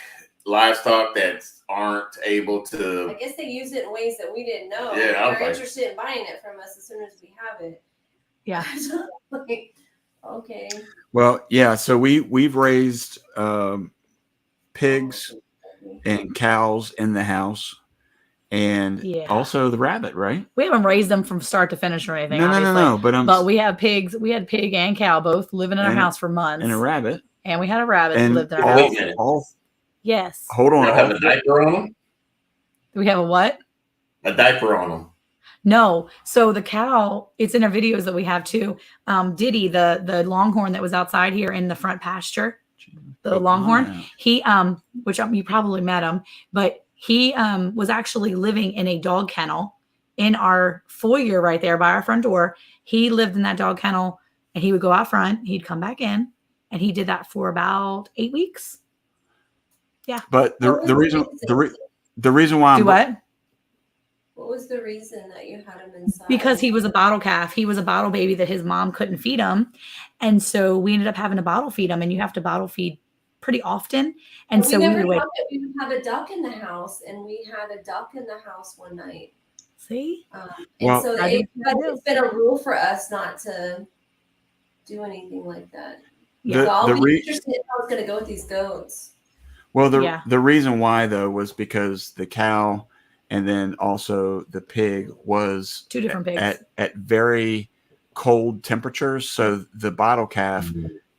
livestock that aren't able I to. guess they use it in ways that we didn't know. Yeah, I was They're like- interested in buying it from us as soon as we have it. Yeah. Like, okay. Well, yeah. So we've raised pigs and cows in the house, and Yeah. also the rabbit, right? We haven't raised them from start to finish or anything. No. obviously. But But we have pigs. We had pig and cow both living in our And- house for months. and a rabbit. And we had a rabbit that And lived in our all- house. Wait a minute. Yes. Hold on. They'll have a diaper on them. Do we have a what? A diaper on them. No. So the cow, it's in our videos that we have too. Diddy, the longhorn that was outside here in the front pasture, the longhorn, Wow. he which you probably met him, but he was actually living in a dog kennel in our foyer right there by our front door. He lived in that dog kennel, and he would go out front, he'd come back in, and he did that for about 8 weeks. But the What was reason reason? the reason why Do I'm what? What was the reason that you had him inside? Because he was a bottle calf. He was a bottle baby that his mom couldn't feed him. And so we ended up having to bottle feed him, and you have to bottle feed pretty often. And so we never would wait. thought that we would have a duck in the house, and we had a duck in the house one night. See? And Well, so I it, do- it's been a rule for us not to do anything like that. Yeah. So I'll the be re- interested in how it's going to go with these goats. Well, Yeah. the reason why though was because the cow and then also the pig was Two different pigs. at very cold temperatures. So the bottle calf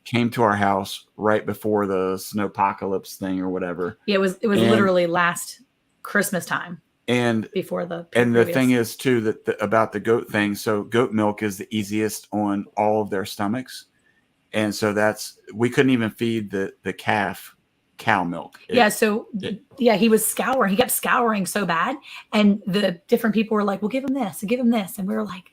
came to our house right before the snowpocalypse thing or whatever. Yeah, it was And- literally last Christmas time And before the thing is too that about the goat thing. So goat milk is the easiest on all of their stomachs, and so we couldn't even feed the calf cow milk. He was scouring. He kept scouring so bad, and the different people were like, "Well, give him this, and give him this," and we were like,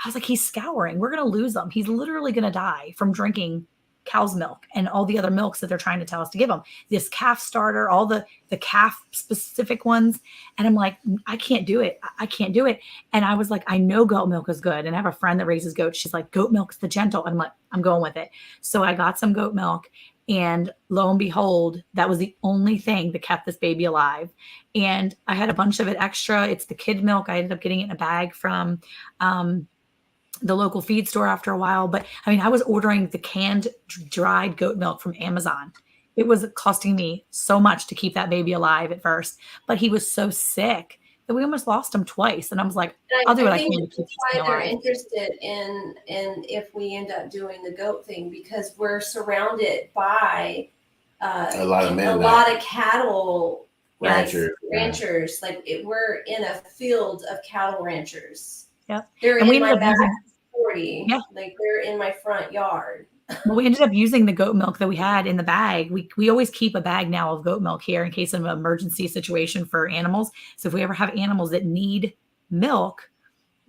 "I was like, he's scouring. We're gonna lose him. He's literally gonna die from drinking cow's milk and all the other milks that they're trying to tell us to give him. This calf starter, all the calf specific ones." And I'm like, I can't do it. I can't do it. And I was like, I know goat milk is good. And I have a friend that raises goats. She's like, goat milk's the gentle. And I'm like, I'm going with it. So I got some goat milk, and lo and behold, that was the only thing that kept this baby alive. And I had a bunch of it extra. It's the kid milk. I ended up getting it in a bag from the local feed store after a while. But I mean, I was ordering the canned dried goat milk from Amazon. It was costing me so much to keep that baby alive at first, but he was so sick that we almost lost him twice. And I was like, And I'll do what I think can to keep that's this why thing they're alive. interested in if we end up doing the goat thing, because we're surrounded by A lot of a men. lot of cattle Ranchers, ranchers. Like we're in a field of cattle ranchers. Yep. They're And we in my ended up back using- 40. Yeah. Like they're in my front yard. Well, we ended up using the goat milk that we had in the bag. We always keep a bag now of goat milk here in case of an emergency situation for animals. So if we ever have animals that need milk,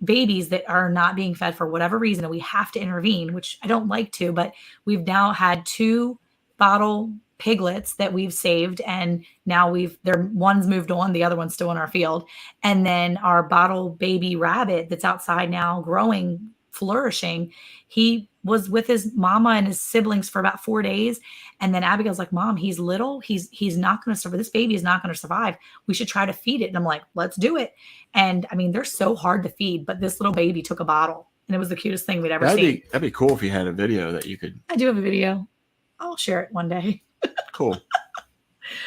babies that are not being fed for whatever reason, and we have to intervene, which I don't like to, but we've now had 2 bottle piglets that we've saved, and now one's moved on, the other one's still in our field. And then our bottle baby rabbit that's outside now growing, flourishing. He was with his mama and his siblings for about 4 days. And then Abigail's like, Mom, he's little. He's not going to survive. This baby is not going to survive. We should try to feed it. And I'm like, let's do it. And I mean, they're so hard to feed, but this little baby took a bottle, and it was the cutest thing we'd ever seen. That'd be cool if you had a video that you could. I do have a video. I'll share it one day. Cool.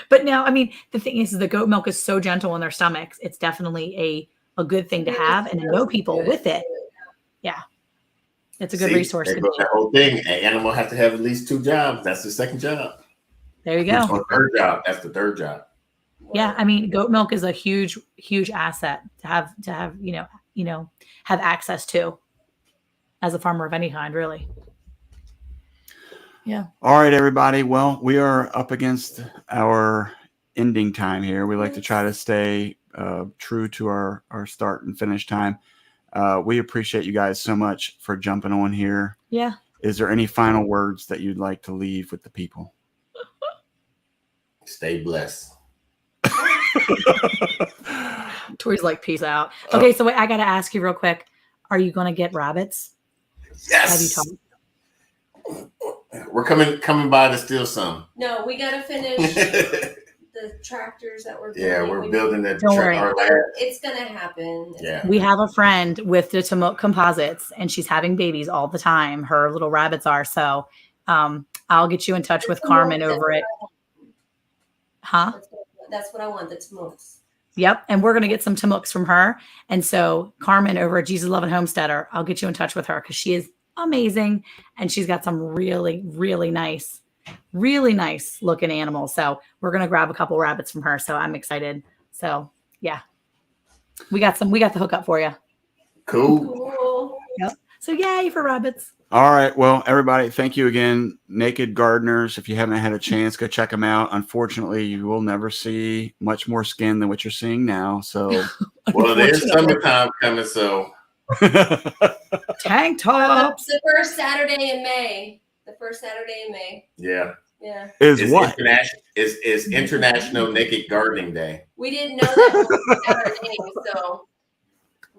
But now, I mean, the thing is the goat milk is so gentle in their stomachs. It's definitely a good thing to have and to know people with it. Yeah. It's a good resource. There To goes be. that whole thing. An animal has to have at least 2 jobs. That's the second job. There you go. Or third job. That's the third job. Yeah. I mean, goat milk is a huge, huge asset to have, have access to as a farmer of any kind, really. Yeah. All right, everybody. Well, we are up against our ending time here. We like to try to stay true to our start and finish time. We appreciate you guys so much for jumping on here. Yeah. Is there any final words that you'd like to leave with the people? Stay blessed. Tori's like, peace out. Okay, so wait, I got to ask you real quick. Are you going to get rabbits? Yes. Have you talked? We're coming by to steal some. No, we got to finish the tractors that we're building. Yeah, we're building that. Don't worry. It's going to happen. Yeah. We have a friend with the Tamook composites, and she's having babies all the time. Her little rabbits are. So I'll get you in touch with Carmen over it. Huh? That's what I want, the Tamooks. Yep. And we're going to get some Tamooks from her. And so Carmen over at Jesus Loving Homesteader, I'll get you in touch with her because she is amazing. And she's got some really, really nice looking animals. So we're going to grab a couple rabbits from her. So I'm excited. So yeah, we got the hookup for you. Cool. Yep. So yay for rabbits. All right. Well, everybody, thank you again. Nakid Gardeners. If you haven't had a chance, go check them out. Unfortunately, you will never see much more skin than what you're seeing now. So, well, there's summertime coming. So, tank tops. The first Saturday in May. Yeah. Yeah. Is what? It's International Nakid Gardening Day. We didn't know that was Saturday, so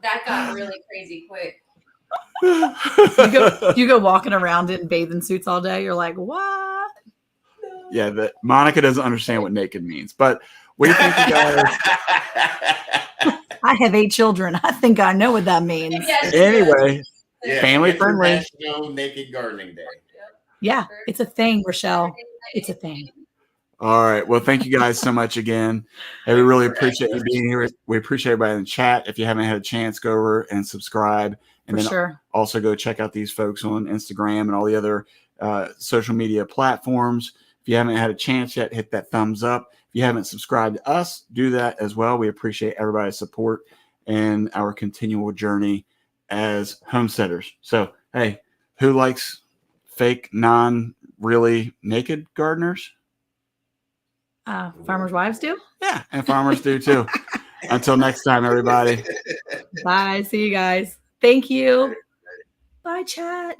that got really crazy quick. You go walking around in bathing suits all day. You're like, what? Yeah, Monica doesn't understand what naked means. But what do you think, you guys? I have 8 children. I think I know what that means. Yes, Anyway, Yeah, family friendly. International Nakid Gardening Day. Yeah, it's a thing, Rochelle. It's a thing. All right. Well, thank you guys so much again. Hey, we really appreciate you being here. We appreciate everybody in the chat. If you haven't had a chance, go over and subscribe. And For then sure. also go check out these folks on Instagram and all the other social media platforms. If you haven't had a chance yet, hit that thumbs up. If you haven't subscribed to us, do that as well. We appreciate everybody's support and our continual journey as homesteaders. So, hey, who likes fake, non-really naked gardeners? Farmers' wives do. Yeah, and farmers do too. Until next time, everybody. Bye. See you guys. Thank you. Bye, chat.